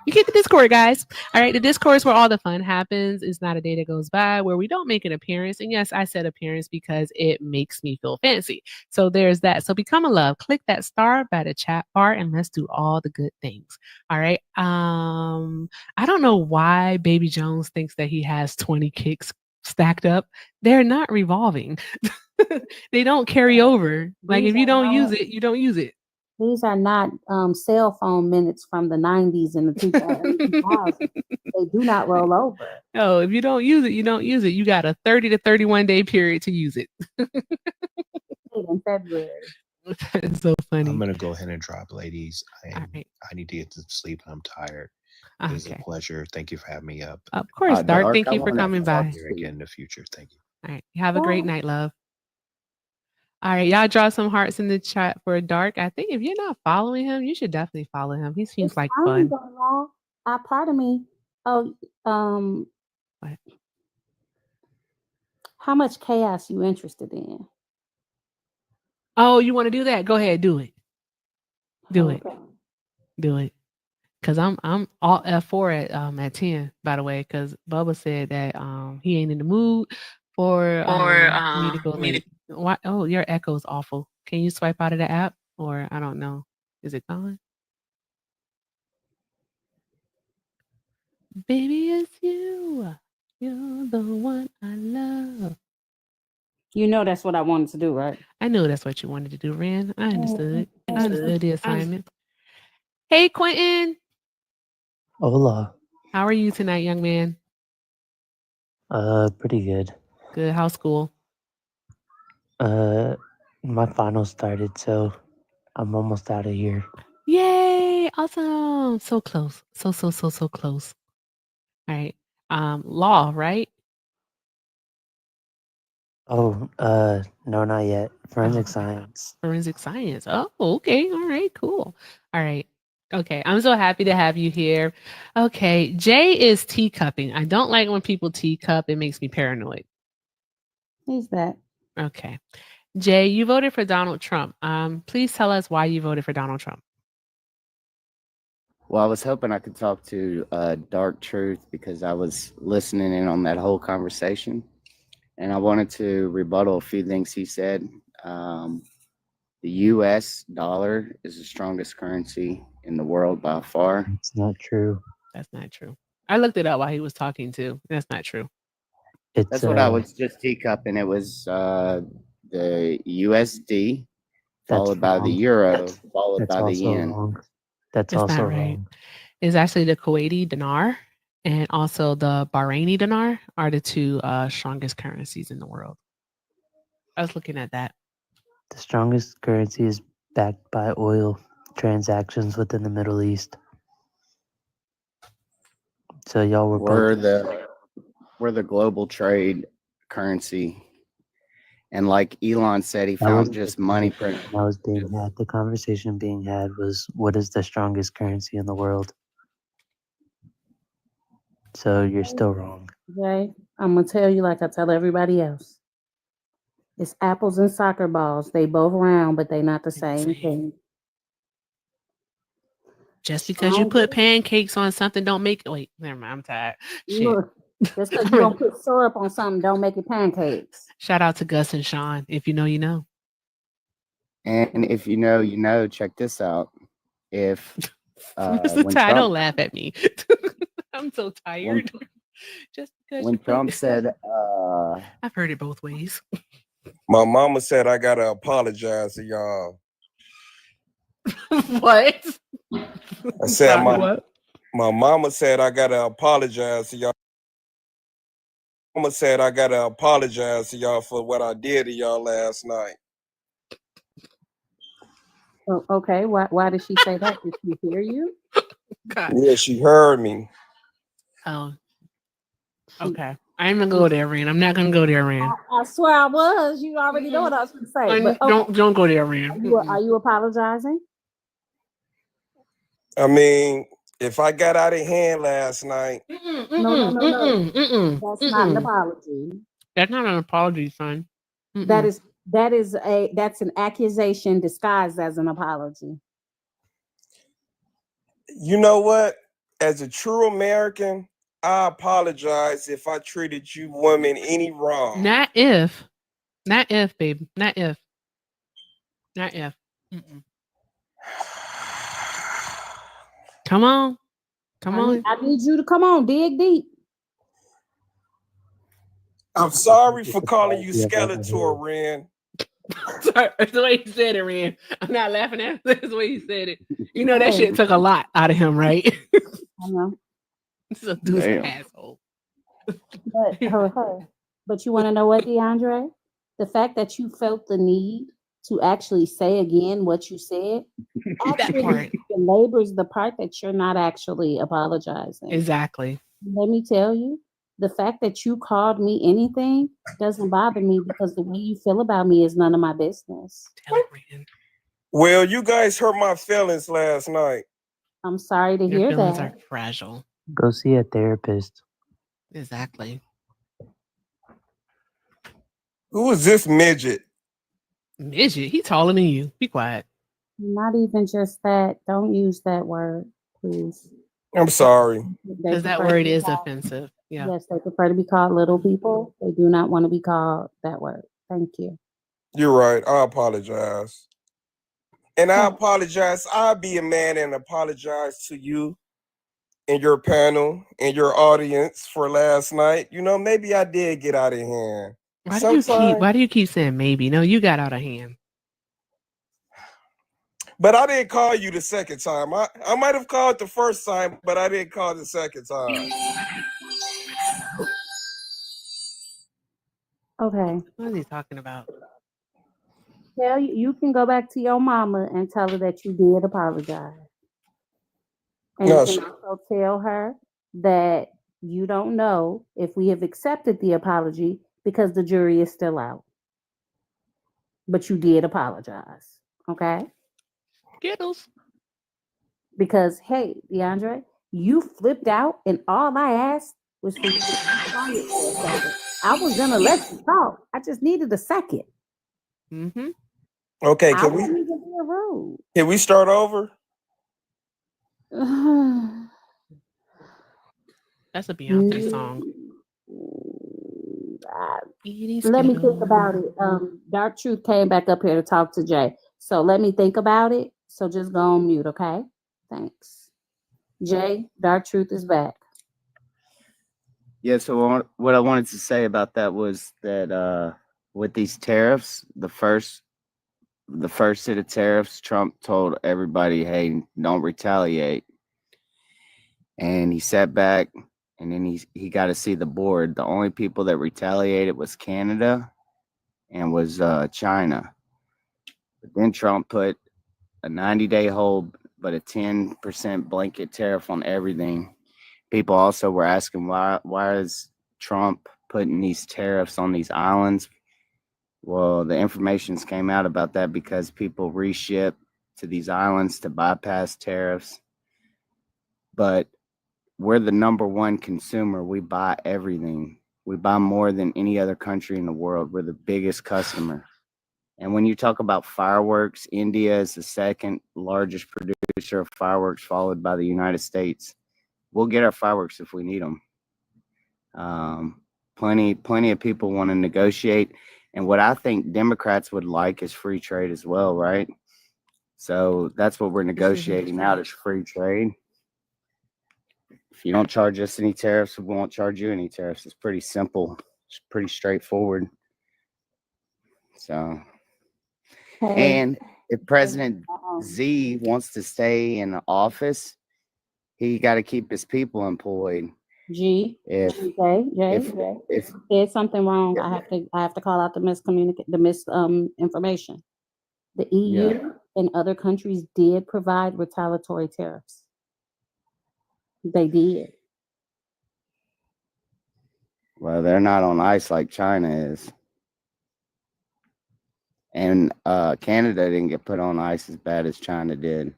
You get the Discord, guys. All right. The Discord is where all the fun happens. It's not a day that goes by where we don't make an appearance. And yes, I said appearance because it makes me feel fancy. So there's that. So become a love. Click that star by the chat bar and let's do all the good things. All right. I don't know why Baby Jones thinks that he has 20 kicks stacked up. They're not revolving. They don't carry over. Like if you don't use it, you don't use it. These are not cell phone minutes from the 90s and the 2000s. They do not roll over. No, if you don't use it, you don't use it. You got a 30 to 31 day period to use it. In February. It's so funny. I'm gonna go ahead and drop, ladies. I need to get to sleep. I'm tired. It was a pleasure. Thank you for having me up. Of course, Dark. Thank I you for wanna coming talk by. to you again in the future. Thank you. All right. Have a great night, love. All right, y'all draw some hearts in the chat for Dark. I think if you're not following him, you should definitely follow him. He seems like fun. Part of me. Oh, what? How much chaos you interested in? Oh, you want to do that? Go ahead, do it. Do it. Do it. Cause I'm all F4 at 10, by the way, because Bubba said that he ain't in the mood for me to go late. Why? Oh, your echo's awful. Can you swipe out of the app? Or I don't know. Is it gone? Baby, it's you. You're the one I love. You know that's what I wanted to do, right? I knew that's what you wanted to do, Ren. I understood. I understood the assignment. Hey, Quentin. Hola. How are you tonight, young man? Pretty good. Good. How's school? My finals started, so I'm almost out of here. Yay! Awesome. So close. So close. All right. Law, right? Oh, no, not yet. Forensic science. Forensic science. Oh, okay. All right, cool. All right. Okay. I'm so happy to have you here. Okay. Jay is teacupping. I don't like when people teacup. It makes me paranoid. He's back. Okay. Jay, you voted for Donald Trump. Please tell us why you voted for Donald Trump. Well, I was hoping I could talk to Dark Truth because I was listening in on that whole conversation, and I wanted to rebuttal a few things he said. The U.S. dollar is the strongest currency in the world by far. It's not true. That's not true. I looked it up while he was talking too. That's not true. That's what I was just teacupping. It was the USD, followed by the euro, followed by the yen. Wrong. That's It's also not right. wrong. It's actually the Kuwaiti dinar and also the Bahraini dinar are the two strongest currencies in the world. I was looking at that. The strongest currency is backed by oil transactions within the Middle East. So y'all were we're the global trade currency. And like Elon said, he found just money printing. That was being had. The conversation being had was, what is the strongest currency in the world? So you're still wrong. Jay, I'm gonna tell you like I tell everybody else. It's apples and soccer balls. They both round, but they not the same thing. Just because you put pancakes on something don't make wait, never mind, I'm tired. Shit. Look, just because you don't put syrup on something don't make it pancakes. Shout out to Gus and Sean. If you know, you know. And if you know, you know, check this out. If don't laugh at me. I'm so tired. Just because when Trump said I've heard it both ways. My mama said I gotta apologize to y'all. What? I said my mama said I gotta apologize to y'all. Mama said I gotta apologize to y'all for what I did to y'all last night. Oh, okay, why did she say that? Did she hear you? God. Yeah, she heard me. Oh. Okay. I'm gonna go there, Ren. I'm not gonna go there, Ren. I swear I was. You already know what I was going to say. But okay. Don't go there, Ren. Are you apologizing? I mean, if I got out of hand last night, No. That's not an apology. That's not an apology, son. That's an accusation disguised as an apology. you know what? As a true American, I apologize if I treated you women any wrong. Not if, babe. Not if. Come on. I need you to come on, dig deep. I'm sorry for calling you Skeletor, Ren. Sorry, that's the way he said it, Ren. I'm not laughing at it. That's the way he said it. You know that shit took a lot out of him, right? I know. So dude's an asshole. But you want to know what, DeAndre? The fact that you felt the need to actually say again what you said actually belabors the part that you're not actually apologizing. Exactly. Let me tell you, the fact that you called me anything doesn't bother me because the way you feel about me is none of my business. Well, you guys hurt my feelings last night. I'm sorry to Your hear feelings that. are fragile. Go see a therapist. Exactly. Who is this midget? Midget? He taller than you. Be quiet. Not even just that. Don't use that word, please. I'm sorry. Because that word is offensive. Yeah. Yes, they prefer to be called little people. They do not want to be called that word. Thank you. You're right. I apologize. And I apologize. I'll be a man and apologize to you and your panel and your audience for last night. You know, maybe I did get out of hand. Why do you keep saying maybe? No, you got out of hand. But I didn't call you the second time. I might have called the first time, but I didn't call the second time. Okay. What is he talking about? Tell you can go back to your mama and tell her that you did apologize. And you can also tell her that you don't know if we have accepted the apology because the jury is still out. But you did apologize. Okay? Skittles. Because, hey, DeAndre, you flipped out and all I asked was for you to be quiet for a second. I was going to let you talk. I just needed a second. Mm-hmm. Okay, I wasn't even being rude. Can we start over? That's a Beyonce song. Let me think about it. Dark Truth came back up here to talk to Jay. So let me think about it. So just go on mute, okay? Thanks. Jay, Dark Truth is back. Yeah, so what I wanted to say about that was that with these tariffs, the first set of tariffs, Trump told everybody, hey, don't retaliate. And he sat back and then he got to see the board. The only people that retaliated was Canada and was China. But then Trump put a 90-day hold, but a 10% blanket tariff on everything. People also were asking why is Trump putting these tariffs on these islands? Well, the information's came out about that because people reship to these islands to bypass tariffs. But we're the number one consumer. We buy everything. We buy more than any other country in the world. We're the biggest customer. And when you talk about fireworks, India is the second largest producer of fireworks, followed by the United States. We'll get our fireworks if we need them. Plenty of people want to negotiate. And what I think Democrats would like is free trade as well, right? So that's what we're negotiating out is free trade. If you don't charge us any tariffs, we won't charge you any tariffs. It's pretty simple. It's pretty straightforward. So, and if President Z wants to stay in the office, he got to keep his people employed. Jay, there's something wrong. I have to call out the misinformation. The EU and other countries did provide retaliatory tariffs. They did. Well, they're not on ice like China is. And Canada didn't get put on ice as bad as China did.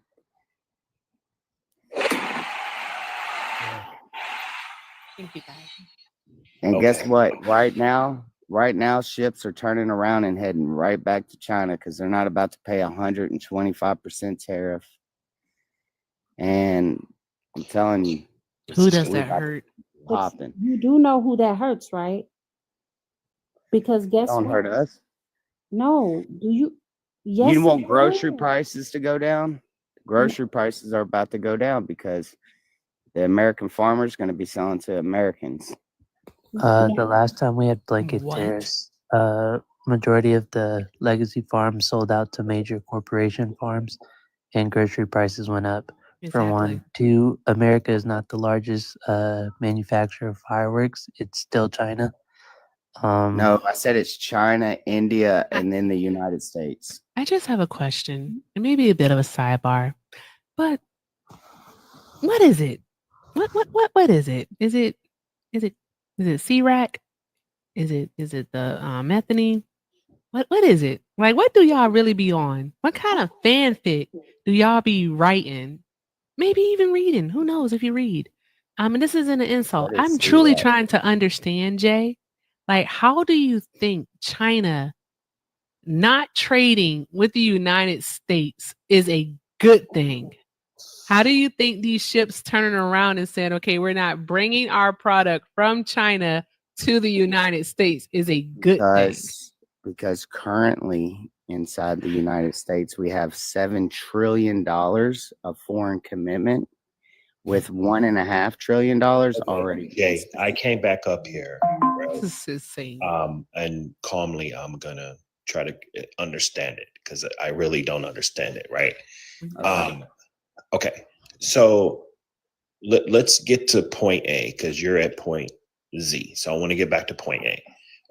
Thank you, guys. And guess Okay. what? Right now, ships are turning around and heading right back to China because they're not about to pay 125% tariff. And I'm telling you, Who does we're that about to hurt? But popping. you do know who that hurts, right? Because guess Don't what? hurt us. No, do you? You Yes, want it grocery will. prices to go down? Grocery prices are about to go down because the American farmers going to be selling to Americans. The last time we had blanket What? tariffs, majority of the legacy farms sold out to major corporation farms, and grocery prices went up. For Exactly. one, two, America is not the largest manufacturer of fireworks. It's still China. No, I said it's China, India, and then the United States. I just have a question, and maybe a bit of a sidebar, but what is it? What is it? Is it C-Rack? Is it the methane? What is it? Like, what do y'all really be on? What kind of fanfic do y'all be writing? Maybe even reading. Who knows if you read? And this isn't an insult. What is I'm truly C-Rack? trying to understand, Jay. Like, how do you think China not trading with the United States is a good thing? How do you think these ships turning around and saying, okay, we're not bringing our product from China to the United States is a good thing? Because currently inside the United States, we have $7 trillion of foreign commitment with $1.5 trillion already. Jay, I came back up here, bro. This is insane. And calmly, I'm gonna try to understand it because I really don't understand it, right? Okay, so let's get to point A because you're at point Z. So I want to get back to point A.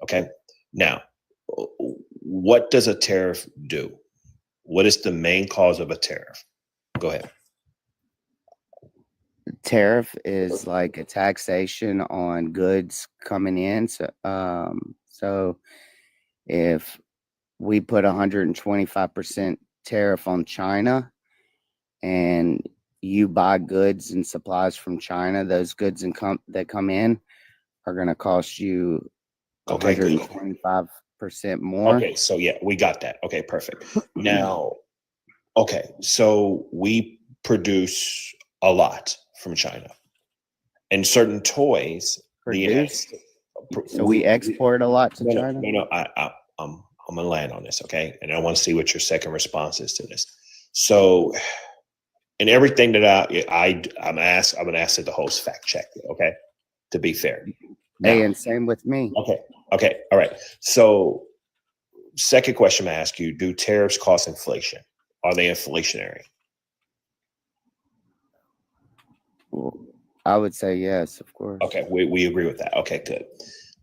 Okay, now, what does a tariff do? What is the main cause of a tariff? Go ahead. Tariff is like a taxation on goods coming in. So if we put 125% tariff on China and you buy goods and supplies from China, those goods that come in are going to cost you 125% more. Okay, so yeah, we got that. Okay, perfect. Now, okay, so we produce a lot from China, and certain toys. So we export a lot to China. No, I'm gonna land on this, okay? And I want to see what your second response is to this. So, and everything that I'm gonna ask that the host fact check it, okay? To be fair. Hey, and same with me. Okay, all right. So, second question I ask you: do tariffs cause inflation? Are they inflationary? I would say yes, of course. Okay, we agree with that. Okay, good.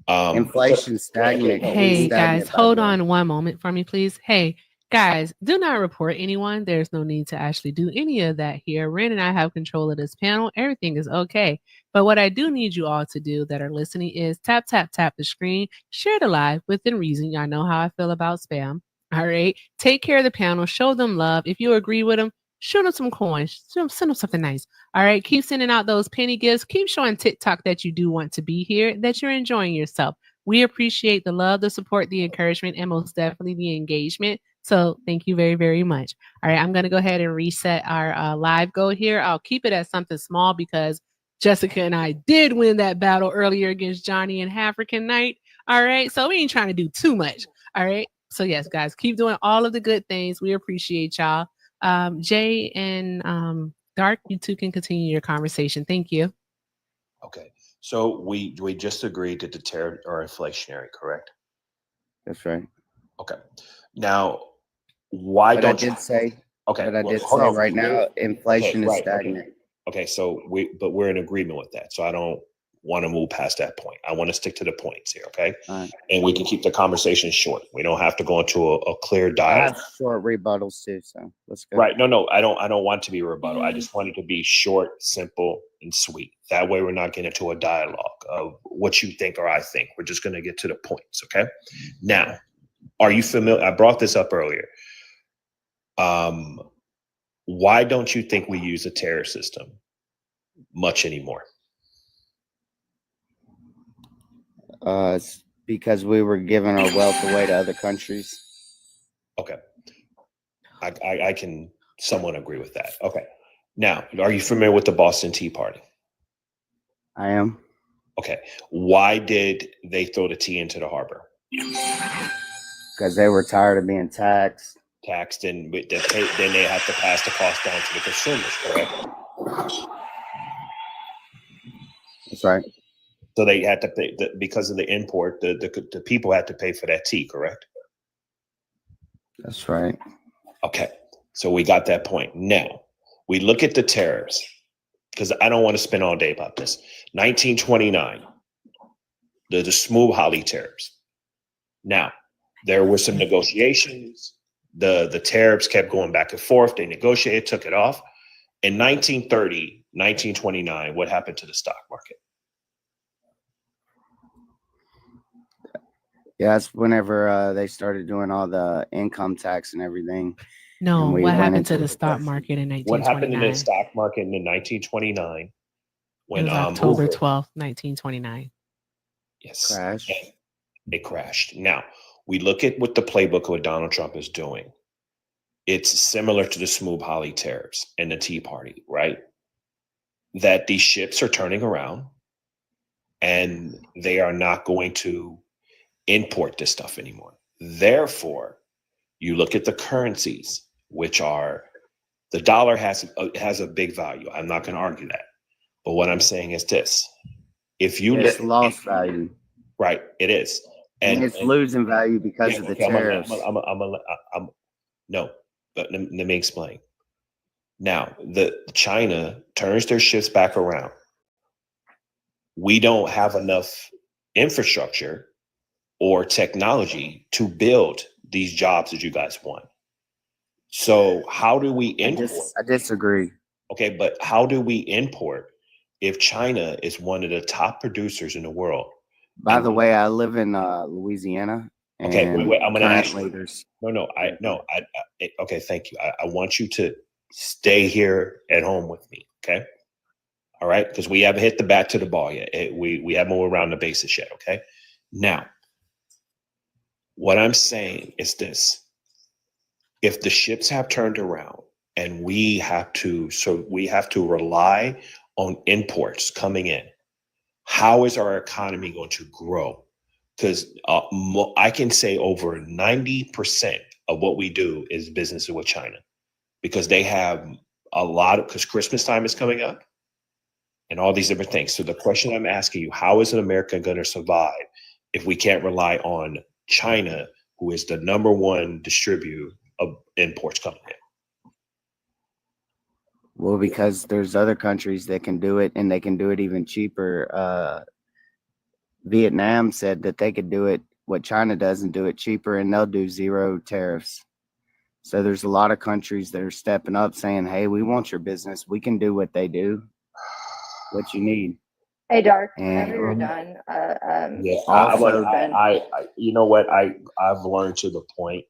Inflation stagnant. Hey guys, hold on one moment for me, please. Hey guys, do not report anyone. There's no need to actually do any of that here. Ren and I have control of this panel. Everything is okay. But what I do need you all to do that are listening is tap the screen, share the live within reason. Y'all know how I feel about spam. All right. Take care of the panel. Show them love. If you agree with them, shoot them some coins. Send them something nice. All right. Keep sending out those penny gifts. Keep showing TikTok that you do want to be here, that you're enjoying yourself. We appreciate the love, the support, the encouragement, and most definitely the engagement. So thank you very, very much. All right. I'm going to go ahead and reset our live goal here. I'll keep it as something small because Jessica and I did win that battle earlier against Johnny and African Knight. All right. So we ain't trying to do too much. All right. So yes, guys, keep doing all of the good things. We appreciate y'all. Jay and Dark, you two can continue your conversation. Thank you. Okay. So we just agreed that the tariffs are inflationary, correct? That's right. Okay. Now, why but don't I did say? Okay. But I well, did hold say on. right now inflation is Okay. stagnant. Okay. So we're in agreement with that. So I don't want to move past that point. I want to stick to the points here. Okay. Right. And we can keep the conversation short. We don't have to go into a clear I dialogue. have short rebuttals too, so let's go. Right. No, I don't want it to be a rebuttal. I just want it to be short, simple, and sweet. That way we're not getting into a dialogue of what you think or I think. We're just going to get to the points, okay? Now, are you familiar? I brought this up earlier. Why don't you think we use a tariff system much anymore? It's because we were giving our wealth away to other countries. Okay. I can somewhat agree with that. Okay. Now, are you familiar with the Boston Tea Party? I am. Okay. Why did they throw the tea into the harbor? Because they were tired of being taxed. And then they had to pass the cost down to the consumers, correct? That's right. So they had to pay because of the import. The people had to pay for that tea, correct? That's right. Okay, so we got that point. Now we look at the tariffs because I don't want to spend all day about this. 1929, the Smoot-Hawley tariffs. Now there were some negotiations. The tariffs kept going back and forth. They negotiated, took it off. In 1930, 1929, what happened to the stock market? Yeah, that's whenever they started doing all the income tax and everything. No, and we what went happened to into the stock market in What happened in 1929? the stock market in 1929 It when was October Hoover, 12th, 1929. yes, crashed? It crashed. Now we look at what the playbook of what Donald Trump is doing. It's similar to the Smoot-Hawley tariffs and the Tea Party, right? That these ships are turning around and they are not going to import this stuff anymore. Therefore, you look at the currencies, which are the dollar has a big value. I'm not going to argue that. But what I'm saying is this. If you It's lost value. Right, it is. And it's losing value because of the okay, tariffs. No, but let me explain. Now, the China turns their ships back around. We don't have enough infrastructure or technology to build these jobs that you guys want. So how do we import? I disagree. Okay, but how do we import if China is one of the top producers in the world? By the way, I live in Louisiana. Okay, wait, I'm going to ask you. There's Okay, thank you. I want you to stay here at home with me, okay? All right, because we haven't hit the bat to the ball yet. We haven't moved around the bases yet, okay? Now, what I'm saying is this. If the ships have turned around and we have to rely on imports coming in, how is our economy going to grow? Because I can say over 90% of what we do is business with China because they have a lot of, because Christmas time is coming up and all these different things. So the question I'm asking you, how is an America going to survive if we can't rely on China, who is the #1 distributor of imports coming in? Well, because there's other countries that can do it and they can do it even cheaper. Vietnam said that they could do it what China does and do it cheaper, and they'll do 0 tariffs. So there's a lot of countries that are stepping up saying, hey, we want your business. We can do what they do, what you need. Hey, Dark, And, whenever you're done, Yeah, also, I you know what? I've learned to the point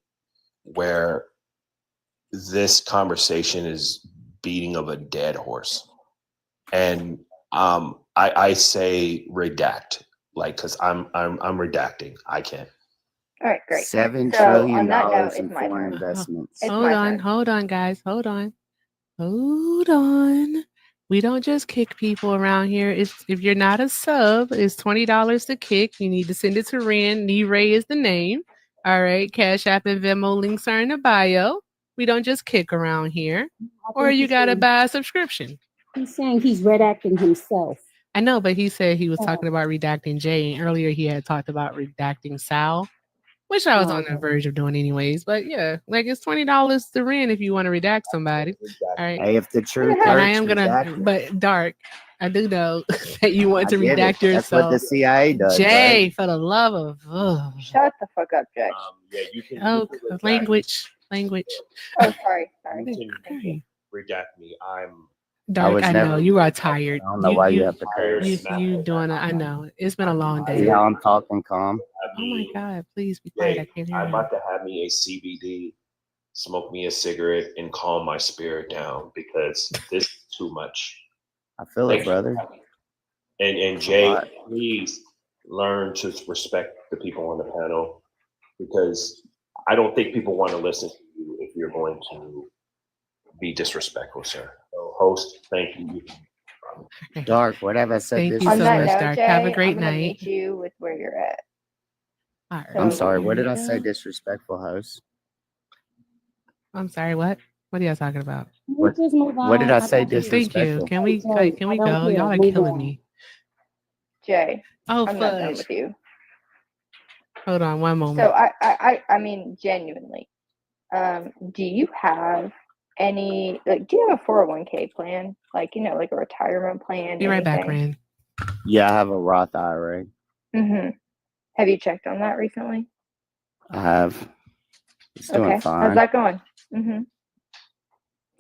where this conversation is beating of a dead horse, and I say redact, like, because I'm redacting. I can't. all right, great. $7 So trillion on that note, in it's my foreign turn. investments. It's Hold my on, turn. hold on, guys. Hold on. We don't just kick people around here. If you're not a sub, it's $20 to kick. You need to send it to Ren. Ray is the name. All right. Cash App and Venmo links are in the bio. We don't just kick around here. Or you gotta buy a subscription. He's saying he's redacting himself. I know, but he said he was talking about redacting Jay, and earlier he had talked about redacting Sal, which I was on the verge of doing anyways. But yeah, like it's $20 to Ren if you want to redact somebody. All right. Hey, if the truth And I hurts, am gonna, redact it. but Dark, I do know that you want I to get it. redact That's what yourself. the CIA does, Jay, right? for the love of Shut the fuck up, Jay. Yeah, you can. oh, language. Oh, sorry. You can redact me. Dark, was I never. know you are tired. I don't know why you have to You curse. doing it. I know. It's been a long See day. how I'm talking calm? Oh my God, please be quiet. I can't hear I'm you. about to have me a CBD, smoke me a cigarette, and calm my spirit down because this is too much. I feel Thank it, you. brother. And It's a Jay, lot. please learn to respect the people on the panel because I don't think people want to listen to you if you're going to be disrespectful, sir. So, host, thank you. Dark, whatever I said. Thank This you On so that much, note, Dark. Jay, Have a great I'm gonna night. meet you with where you're at. All right. I'm So sorry. What Here did we I say? go. Disrespectful, host. I'm sorry. What? What are y'all talking about? What? Just move on. What did I say? don't care. Thank you. Disrespectful. Can we Jay, can I we don't go? care. Y'all are Move killing on. me. Jay, Oh I'm not done fudge. with you. Hold on one So moment. I mean, genuinely, do you have any, like, do you have a 401k plan? Like, you know, like a retirement plan, Be right back, anything? Ren. Yeah, I have a Roth IRA. Mm-hmm. Have you checked on that recently? I have. It's doing Okay. fine. How's that going? Mm-hmm. Is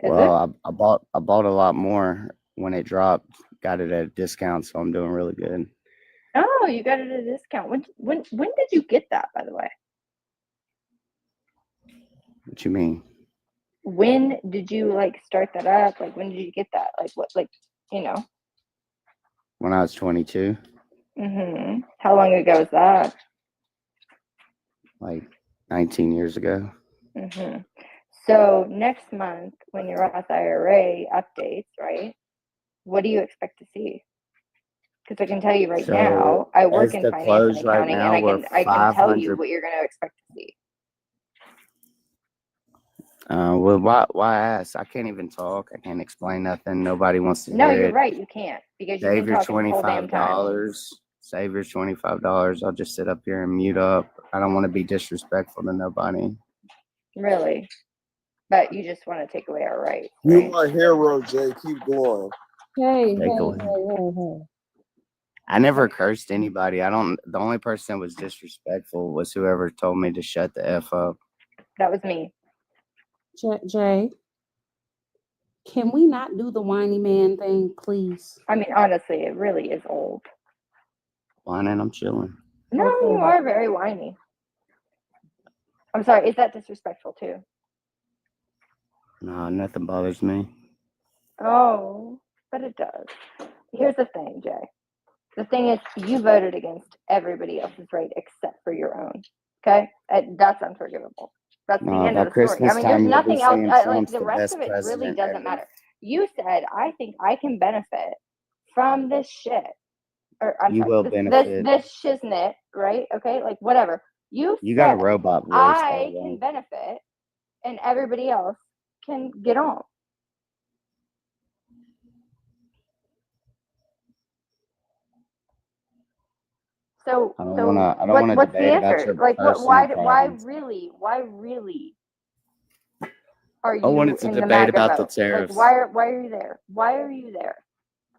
it? Well, I bought a lot more when it dropped. Got it at a discount, so I'm doing really good. Oh, you got it at a discount. When did you get that, by the way? What you mean? When did you like start that up? Like, when did you get that? Like, what, like, you know? When I was 22, Mm-hmm. How long ago was that? like 19 years ago. Mm-hmm. So next month, when your Roth IRA updates, right? What do you expect to see? Because I can tell you right So now, I work as in the finance close and right accounting, and now, we're I can tell you 500. what you're going to expect to see. Well, why ask? I can't even talk. I can't explain nothing. Nobody wants to No, hear you're it. right. You can't, because you've Save been your talking this whole damn time. $25. Save your $25. I'll just sit up here and mute up. I don't want to be disrespectful to nobody. Really? But you just want to take away our rights, You right? my hero, Jay. Keep going. Hey, Take hey, away. hey. I never cursed anybody. The only person that was disrespectful was whoever told me to shut the F up. That was me. Jay, can we not do the whiny man thing, please? I mean, honestly, it really is old. Whining, I'm chilling. No, you are very whiny. I'm sorry. Is that disrespectful too? No, nothing bothers me. Oh, but it does. Here's the thing, Jay. The thing is, you voted against everybody else's right except for your own. Okay? That's unforgivable. That's the No, end of by the story. Christmas I mean, there's time, you'll be nothing else. saying Like, Trump's the the rest best of it really president doesn't ever. matter. You said, I think I can benefit from this shit. Or I'm You sorry, will this benefit. shiznit, right? Okay? Like, whatever. You got a said, robot voice, by I the way. can benefit and everybody else can get on. So, I don't want to what's the debate about answer? your Like, personal why problems. really are I wanted you to in the debate MAGA about the vote? Like, tariffs why are you there? Why are you there?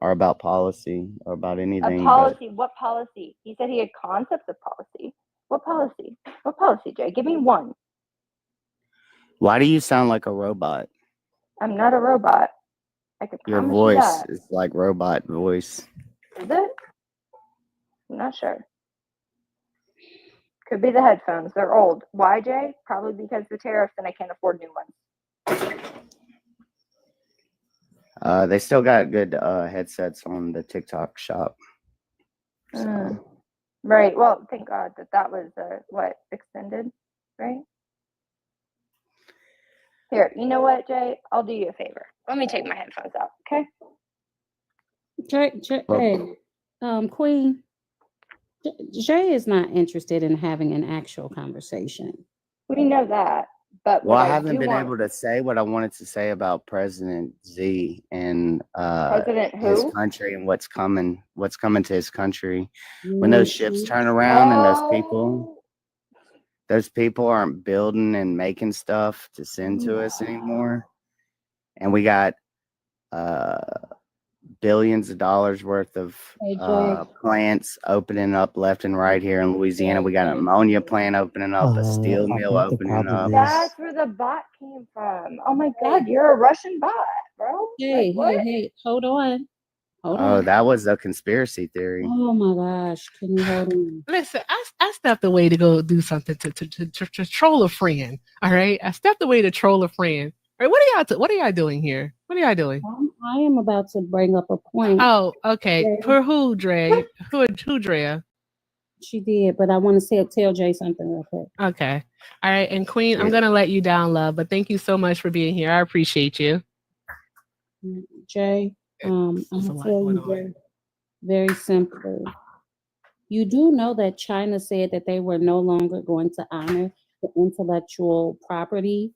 or about policy or about A anything. policy? What policy? He said he had concepts of policy. What policy? What policy, Jay? Give me one. Why do you sound like a robot? I'm not a robot. I can Your promise you voice that. is like robot voice. Is it? I'm not sure. Could be the headphones. They're old. Why, Jay? Probably because the tariffs and I can't afford new ones. They still got good headsets on the TikTok shop. So. Right. Well, thank God that was extended, right? Here, you know what, Jay? I'll do you a favor. Let me take my headphones out, okay? Hey, Queen. Jay is not interested in having an actual conversation. We know that, but Well, what I haven't been want, able to say what I wanted to say about President Z and President his who? country and what's coming to his country. When those ships turn around and those people aren't building and making stuff to send to us anymore, and we got billions of dollars worth of plants opening up left and right here in Louisiana. We got an ammonia plant opening up, a steel mill opening up. That's where the bot came from. Oh my God, you're a Russian bot, bro. Hey, Like, hey, what? hey, hold on. Hold Oh, on. that was a conspiracy theory. Oh my gosh. Can you hold on? Listen, I stepped away to go do something to troll a friend. All right, I stepped away to troll a friend. All right, what are y'all doing here? What are y'all doing? I am about to bring up a point. Oh, okay. Dre. For who, Dre? Who, Drea? She did, but I want to tell Jay something real quick. Okay. All right. And Queen, I'm Yeah. going to let you down, love, but thank you so much for being here. I appreciate you. Jay, I'm going to tell you very, very simply. You do know that China said that they were no longer going to honor the intellectual property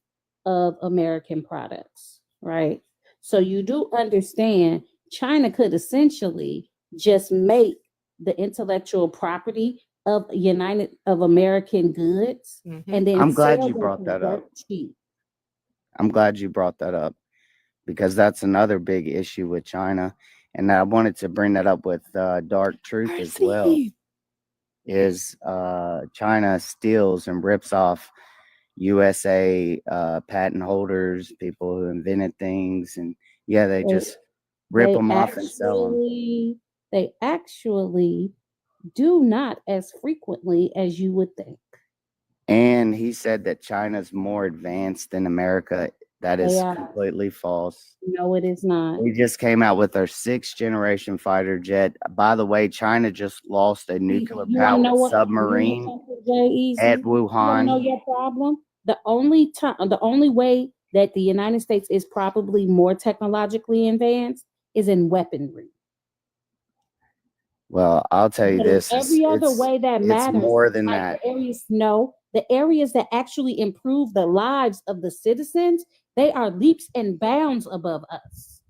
of American products, right? So you do understand China could essentially just make the intellectual property of American goods and then I'm glad sell you them brought for that dirt up. cheap. I'm glad you brought that up because that's another big issue with China. And I wanted to bring that up with Dark Truth as well. Is China steals and rips off USA patent holders, people who invented things, and yeah, they just rip them off and sell them. They actually do not as frequently as you would think. And he said that China's more advanced than America. That is They are. completely false. No, it is not. We just came out with our 6th generation fighter jet. By the way, China just lost a nuclear You want to know powered what? submarine You know Jay Easy? at You want to know Wuhan. your problem? The only way that the United States is probably more technologically advanced is in weaponry. Well, I'll tell you But in this: every other way that it's matters, more than like that. the areas that actually improve the lives of the citizens, they are leaps and bounds above us.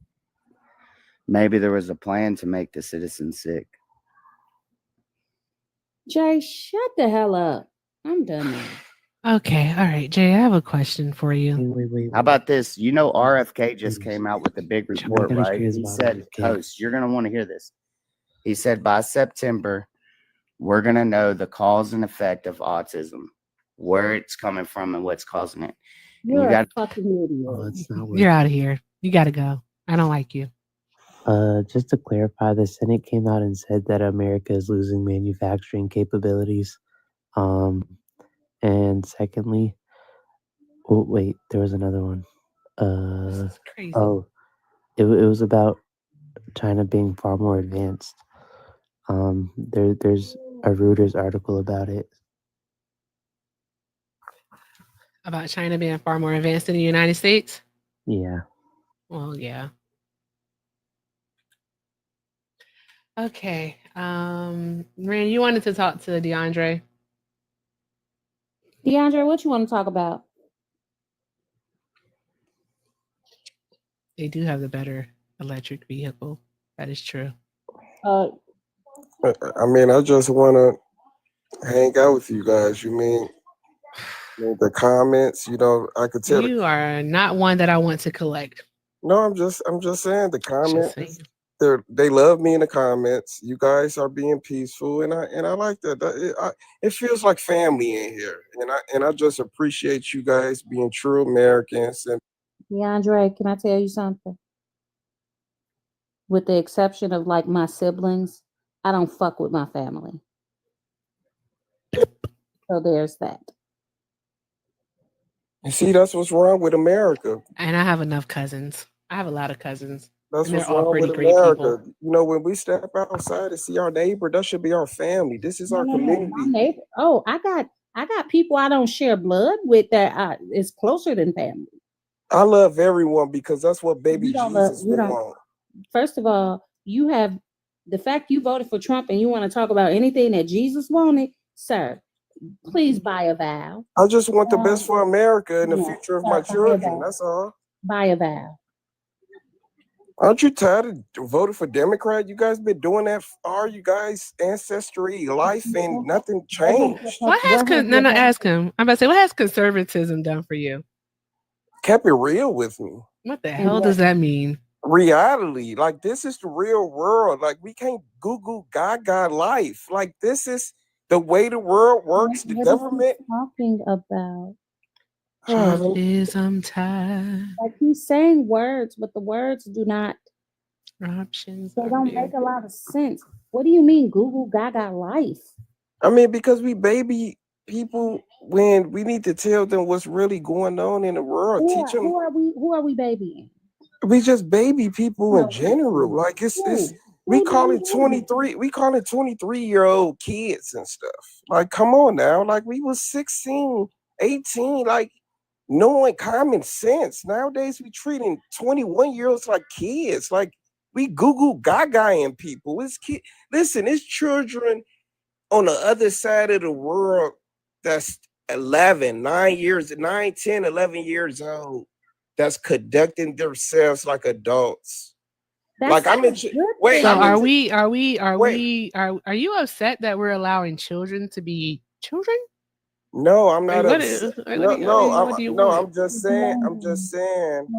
Maybe there was a plan to make the citizens sick. Jay, shut the hell up. I'm done now. Okay. All right, Jay, I have a question for you. Wait. How about this? You know, RFK just came out with a big report, Everybody's right? curious He about said, RFK. "Host, you're gonna want to hear this." He said, "By September, we're gonna know the cause and effect of autism, where it's coming from, and what's causing it." And You're you got a fucking idiot. Oh, it's not You're out of here. You got to go. I don't like you. Just to clarify, the Senate came out and said that America is losing manufacturing capabilities. And secondly, oh wait, there was another one. Crazy. Oh, it was about China being far more advanced. There's a Reuters article about it. About China being far more advanced than the United States? Yeah. Well, yeah. Okay. Rand, you wanted to talk to DeAndre? DeAndre, what you want to talk about? They do have the better electric vehicle. That is true. I mean, I just want to hang out with you guys. You mean the comments? You know, I could tell. You are not one that I want to collect. No, I'm just saying the comments. They love me in the comments. You guys are being peaceful, and I like that. It feels like family in here, and I just appreciate you guys being true Americans. And DeAndre, can I tell you something? With the exception of like my siblings, I don't fuck with my family. So there's that. you see, that's what's wrong with America. And I have enough cousins. I have a lot of cousins. That's and what's they're all wrong pretty with great America. people. You know, when we step outside and see our neighbor, that should be our family. This is our community. My neighbor. Oh, I got people I don't share blood with that is closer than family. I love everyone because that's what baby You don't Jesus you don't. want. First of all, you have the fact you voted for Trump and you want to talk about anything that Jesus wanted, sir. Please buy a vow. I just want the best for America and the Yeah, future of sir, my buy a children. vow. That's all. Buy a vow. Aren't you tired of voting for Democrat? You guys been doing that all you guys' ancestry life and nothing changed. What has ask him. I'm about to say, what has conservatism done for you? Kept it real with me. What the hell does that mean? Reality. Like, this is the real world. Like, we can't Google gaga life. Like, this is the way the world works. The government. Talking about. Truth is, I'm tired. Like he's saying words, but the words do not. Options. They don't make a lot of sense. What do you mean, Google Gaga life? I mean, because we baby people when we need to tell them what's really going on in the world. Teach them. Who are we babying? We just baby people in general. Like it's we call it 23. We call it 23-year-old kids and stuff. Like, come on now. Like we was 16, 18. Like knowing common sense. Nowadays we treating 21-year-olds like kids. Like we Google Gaga-ing people. It's kid. Listen, it's children on the other side of the world that's 11, 9 years, 9, 10, 11 years old that's conducting themselves like adults. Like I'm in wait, so are you upset that we're allowing children to be children? No, I'm not Like, upset. what do you No, want? I'm just saying. Hold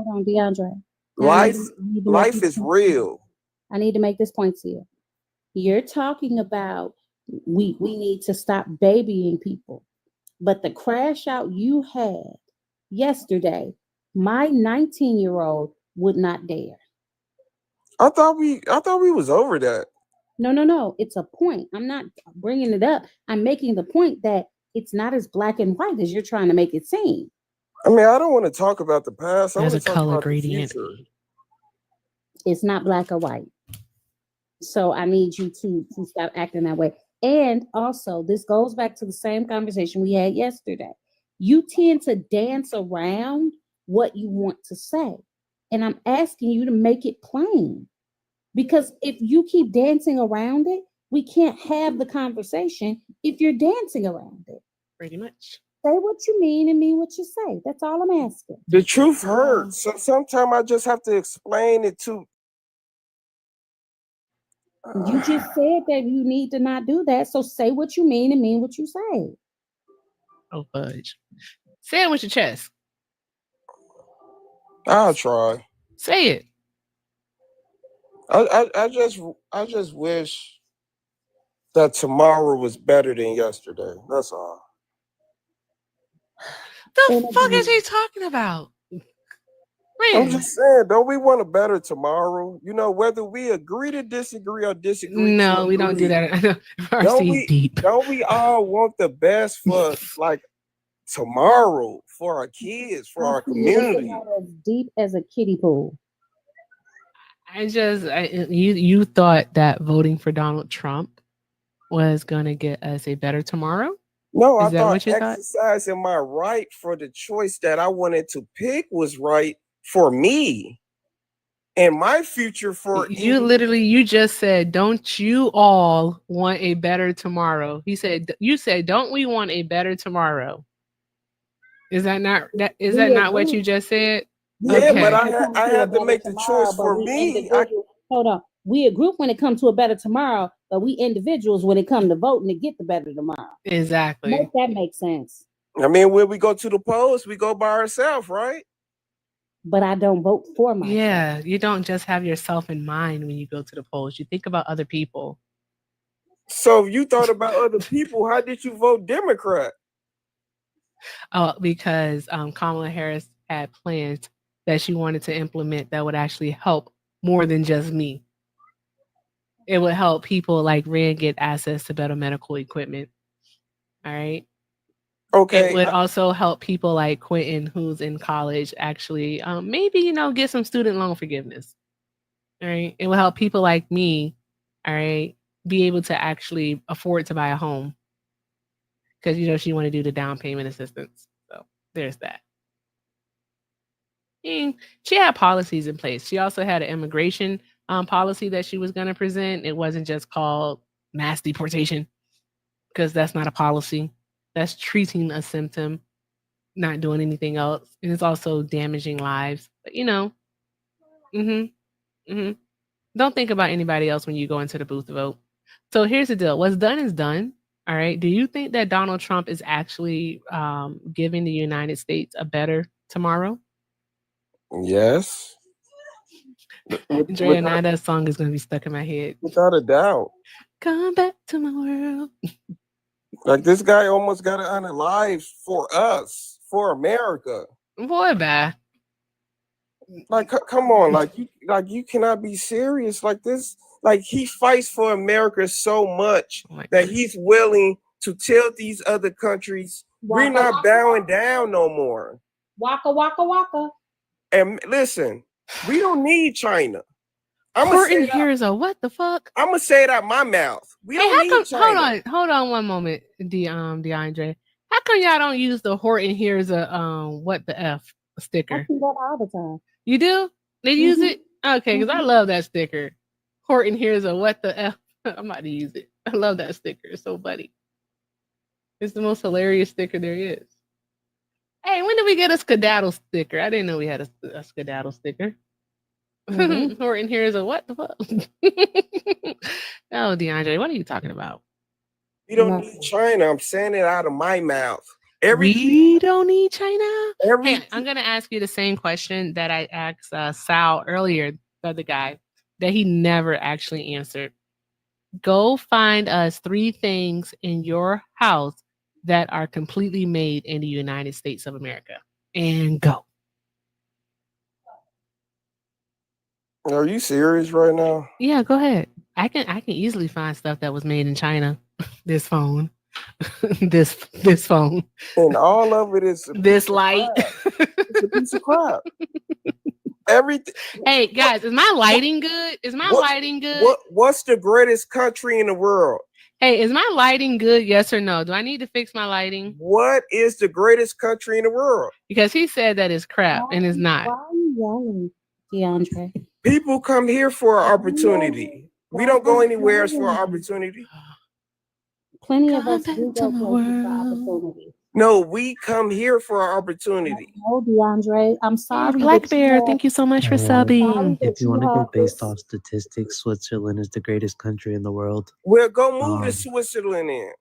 on, DeAndre. Life is real. I need to make this point to you. You're talking about we need to stop babying people. But the crash out you had yesterday, my 19-year-old would not dare. I thought we was over that. No. It's a point. I'm not bringing it up. I'm making the point that it's not as black and white as you're trying to make it seem. I mean, I don't want to talk about the past. I want There's to a talk color about gradient. the future. It's not black or white. So I need you to stop acting that way. And also, this goes back to the same conversation we had yesterday. You tend to dance around what you want to say. And I'm asking you to make it plain. Because if you keep dancing around it, we can't have the conversation if you're dancing around it. Pretty much. Say what you mean and mean what you say. That's all I'm asking. The truth hurts. So sometimes I just have to explain it to. You just said that you need to not do that. So say what you mean and mean what you say. Oh, fudge. Say it with your chest. I'll try. Say it. I just wish that tomorrow was better than yesterday. That's all. The fuck is he talking about? I'm just saying, don't we want a better tomorrow? You know, whether we agree to disagree or disagree. No, we don't do that. Don't we all want the best for like tomorrow for our kids, for our community? As deep as a kiddie pool. You thought that voting for Donald Trump was going to get us a better tomorrow? No, Is I that thought what you thought? exercising my right for the choice that I wanted to pick was right for me and my future for You just said, don't you all want a better tomorrow? You said, don't we want a better tomorrow? Is that not what you just said? Yeah, okay. but I had to make the choice for me. Hold on. We a group when it comes to a better tomorrow, but we individuals when it comes to voting to get the better tomorrow. Exactly. Make that make sense. I mean, when we go to the polls, we go by ourselves, right? But I don't vote for myself. Yeah, you don't just have yourself in mind when you go to the polls. You think about other people. So if you thought about other people, how did you vote Democrat? Oh, because Kamala Harris had plans that she wanted to implement that would actually help more than just me. It would help people like Rand get access to better medical equipment. All right. Okay. It would also help people like Quentin, who's in college, actually maybe, get some student loan forgiveness. All right. It will help people like me, all right, be able to actually afford to buy a home. Because, she want to do the down payment assistance. So there's that. And she had policies in place. She also had an immigration policy that she was going to present. It wasn't just called mass deportation, because that's not a policy. That's treating a symptom, not doing anything else. And it's also damaging lives. But, don't think about anybody else when you go into the booth to vote. So here's the deal. What's done is done. All right. Do you think that Donald Trump is actually giving the United States a better tomorrow? Yes. Drea, now that song is going to be stuck in my head. Without a doubt. Come back to my world. Like this guy almost got unalived for us, for America. Boy, bye. Like, come on, like you cannot be serious like this. Like, he fights for America so much that he's willing to tell these other countries, we're not bowing down no more. Waka waka waka. And listen, we don't need China. Horton hears a what the fuck? I'm gonna say it out my mouth. We don't need China. Hold on one moment, DeAndre. How come y'all don't use the Horton hears a what the F sticker? I see that all the time. You do? They use it? Okay, because I love that sticker. Horton hears a what the F. I'm about to use it. I love that sticker. It's so funny. It's the most hilarious sticker there is. Hey, when did we get a skedaddle sticker? I didn't know we had a skedaddle sticker. Horton hears a what the fuck? Oh, DeAndre, what are you talking about? We don't need China. I'm saying it out of my mouth. We don't need China. Hey, I'm gonna ask you the same question that I asked Sal earlier, the other guy, that he never actually answered. Go find us 3 things in your house that are completely made in the United States of America, and go. Are you serious right now? Yeah, go ahead. I can easily find stuff that was made in China. This phone. this phone. And all of it is this light. It's a piece of crap. Everything. Hey guys, is my lighting good? Is my lighting good? What's the greatest country in the world? Hey, is my lighting good? Yes or no? Do I need to fix my lighting? What is the greatest country in the world? Because he said that it's crap and it's not. Why are you yelling, DeAndre? People come here for an opportunity. We don't go anywhere else for an opportunity. Plenty of us do go places for opportunity. No, we come here for an opportunity. No, DeAndre, I'm sorry. Black Bear, thank you so much for subbing. If you want to go based off statistics, Switzerland is the greatest country in the world. Well, go move to Switzerland in.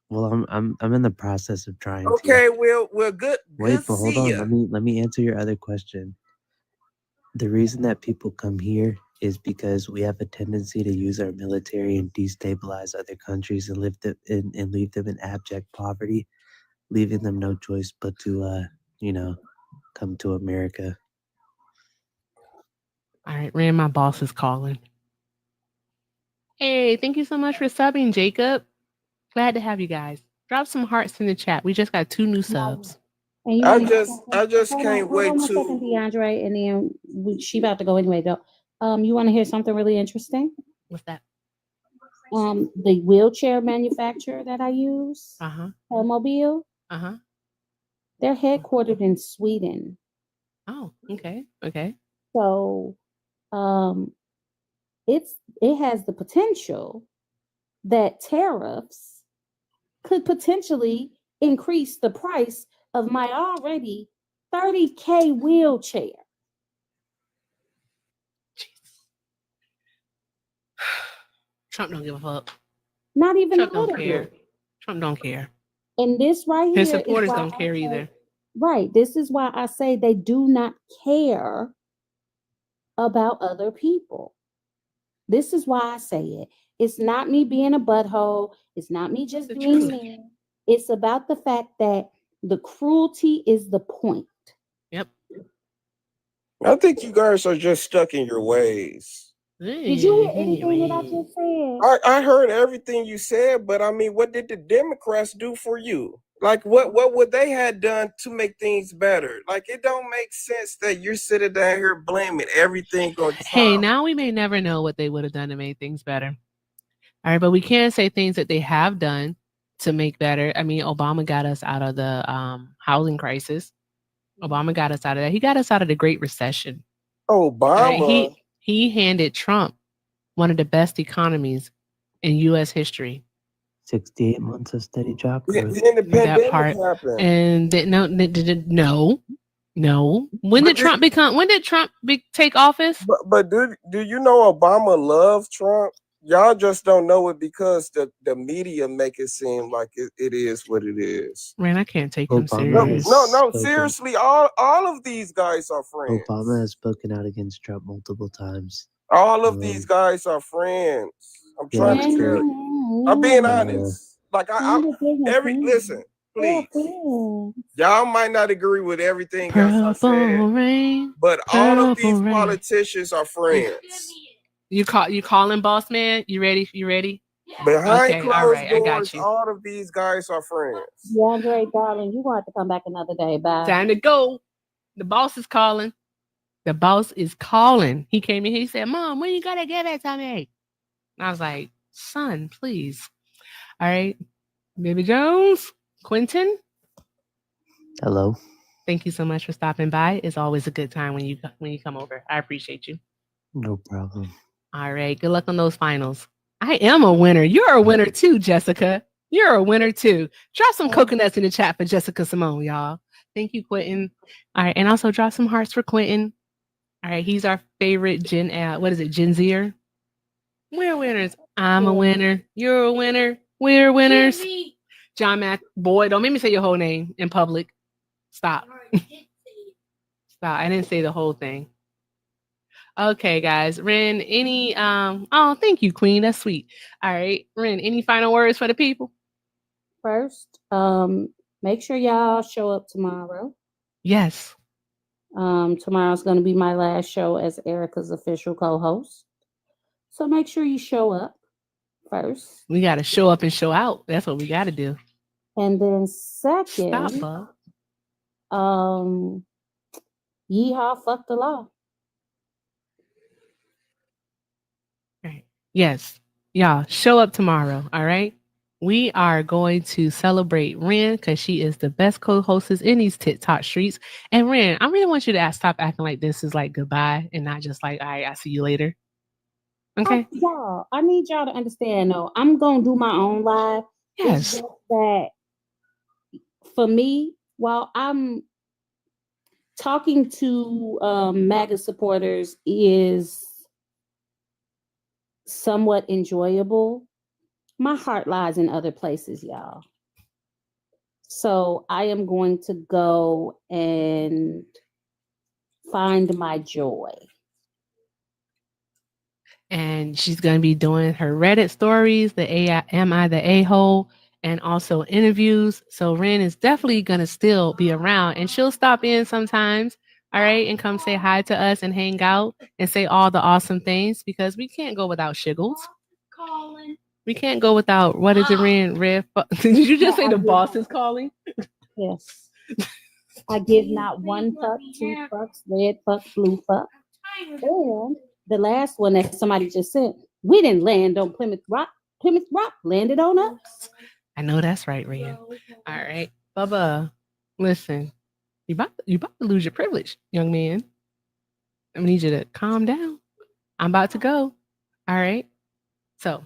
Well, I'm in the process of trying. Okay, well, good. Wait, Good but hold see on. ya. Let me answer your other question. The reason that people come here is because we have a tendency to use our military and destabilize other countries and leave them in abject poverty, leaving them no choice but to come to America. All right, Rand, my boss is calling. Hey, thank you so much for subbing, Jacob. Glad to have you guys. Drop some hearts in the chat. We just got 2 new subs. And I just can't wait hold on a second, DeAndre, and then she about to go anyway. Though, you want to hear something really interesting? What's that? The wheelchair manufacturer that I use, Mobile. They're headquartered in Sweden. Oh, okay, okay. So, it has the potential that tariffs could potentially increase the price of my already $30K wheelchair. Trump don't give a fuck. Not even Trump a little don't care. bit. Trump don't care. And this right here, His is supporters why don't I care say- either. Right. This is why I say they do not care about other people. This is why I say it. It's not me being a butthole. It's not me just being mean. It's about the fact that the cruelty is the point. Yep. I think you guys are just stuck in your ways. Did you hear anything that I just said? I heard everything you said, but I mean, what did the Democrats do for you? Like, what would they have done to make things better? Like, it don't make sense that you're sitting down here blaming everything on Trump. Hey, now we may never know what they would have done to make things better. All right, but we can say things that they have done to make better. I mean, Obama got us out of the housing crisis. Obama got us out of that. He got us out of the Great Recession. Obama. Right? He handed Trump one of the best economies in U.S. history. 68 months of steady job growth. That part. And no. When did Trump take office? But do you know Obama loved Trump? Y'all just don't know it because the media make it seem like it is what it is. Man, I can't take him serious. No, seriously, all of these guys are friends. Obama has spoken out against Trump multiple times. All of these guys are friends. I'm trying to tell you. I'm being honest. Like listen, Please. Y'all might not agree with everything else I Purple said, rain. but all of these Purple rain. politicians are friends. You calling boss man? You ready? You ready? Behind Okay, all closed right, I got doors, you. all of these guys are friends. DeAndre, darling, you want to come back another day. Bye. Time to go. The boss is calling. The boss is calling. He came in here. He said, "Mom, when you gotta give it to me?" And I was like, "Son, please." All right, Baby Jones, Quentin. Hello. Thank you so much for stopping by. It's always a good time when you come over. I appreciate you. No problem. All right. Good luck on those finals. I am a winner. You're a winner too, Jessica. You're a winner too. Drop some coconuts in the chat for Jessica Simone, y'all. Thank you, Quentin. All right. And also drop some hearts for Quentin. All right. He's our favorite Gen Zer? We're winners. I'm a winner. You're a winner. We're winners. John Matt, boy, don't make me say your whole name in public. Stop. Stop. I didn't say the whole thing. Okay, guys. Ren, any oh, thank you, Queen. That's sweet. All right. Ren, any final words for the people? First, make sure y'all show up tomorrow. Yes. Tomorrow's going to be my last show as Erica's official co-host. So make sure you show up first. We got to show up and show out. That's what we got to do. And then second, Stop, Bob. Yeehaw, fuck the law. Right. Yes. Y'all, show up tomorrow. All right. We are going to celebrate Ren because she is the best co-hostess in these TikTok streets. And Ren, I really want you to stop acting like this is like goodbye and not just like, all right, I'll see you later. Okay. Y'all, I need y'all to understand though. I'm gonna do my own live. Yes. It's just that for me, while I'm talking to MAGA supporters is somewhat enjoyable, my heart lies in other places, y'all. So I am going to go and find my joy. And she's going to be doing her Reddit stories, the Am I the A-hole, and also interviews. So Ren is definitely going to still be around, and she'll stop in sometimes, all right, and come say hi to us and hang out and say all the awesome things because we can't go without Shiggles. We can't go without, what is it, Ren? Did you just say the boss is calling? Yes. I give not one fuck, two fucks, red fuck, blue fuck. And the last one that somebody just said, we didn't land on Plymouth Rock. Plymouth Rock landed on us. I know that's right, Ren. All right. Bubba, listen, you about to lose your privilege, young man. I need you to calm down. I'm about to go. All right. So,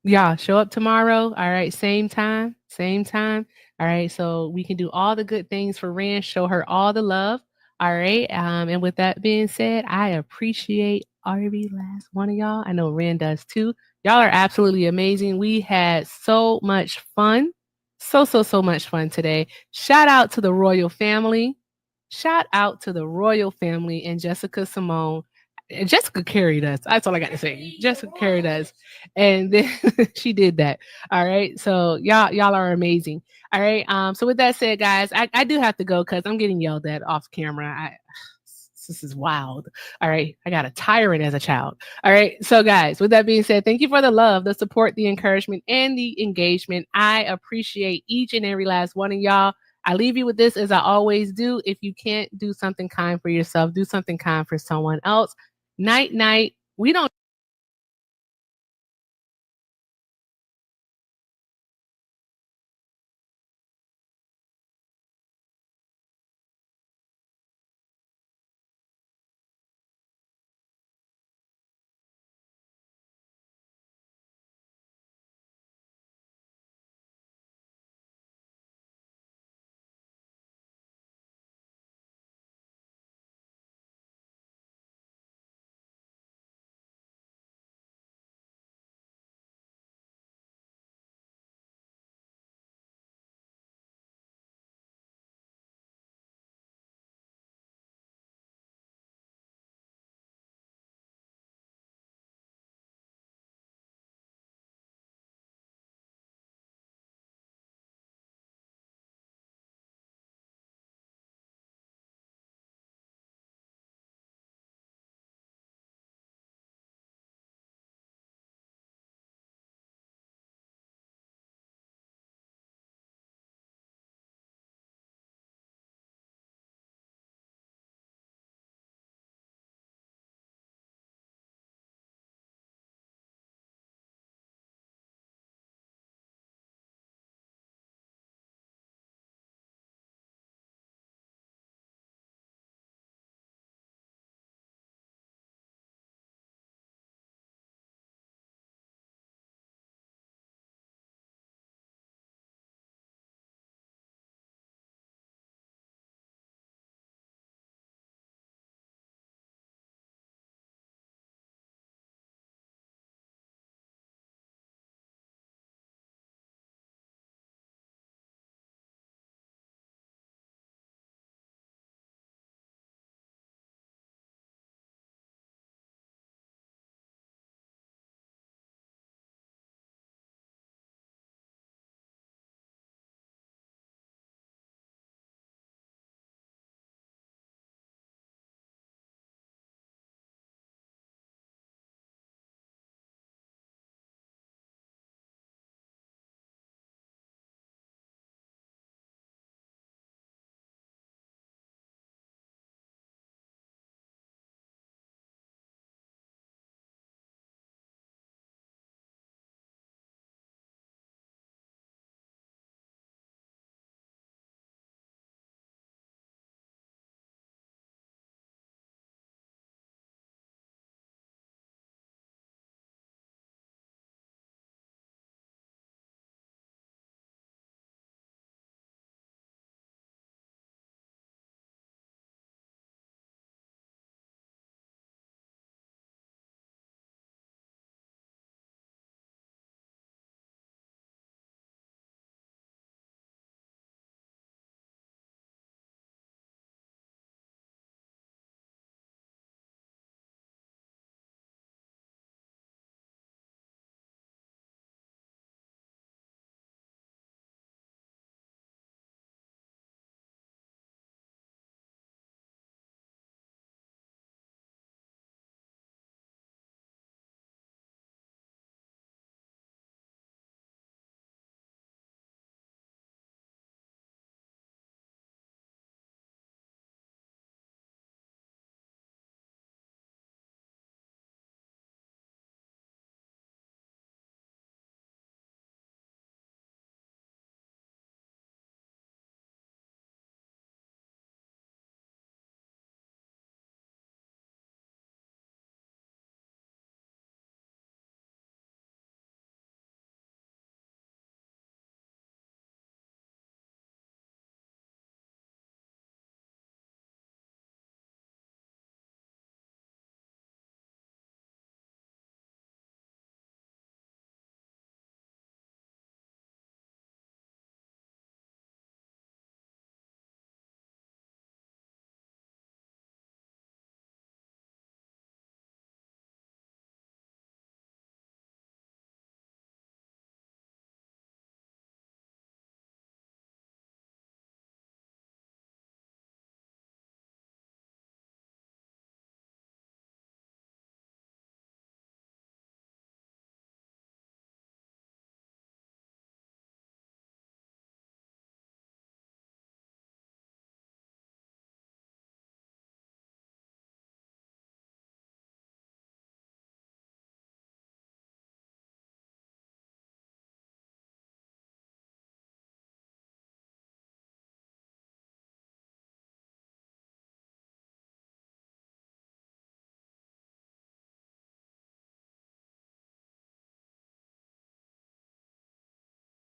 y'all show up tomorrow. All right. Same time. All right. So we can do all the good things for Ren. Show her all the love. All right. And with that being said, I appreciate every last one of y'all. I know Ren does too. Y'all are absolutely amazing. We had so much fun. So much fun today. Shout out to the royal family. Shout out to the royal family and Jessica Simone. Jessica carried us. That's all I got to say. Jessica carried us. And then she did that. All right. So y'all are amazing. All right. So with that said, guys, I do have to go because I'm getting yelled at off camera. This is wild. All right. I got a tyrant as a child. All right. So guys, with that being said, thank you for the love, the support, the encouragement, and the engagement. I appreciate each and every last one of y'all. I leave you with this as I always do. If you can't do something kind for yourself, do something kind for someone else. Night, night. We don't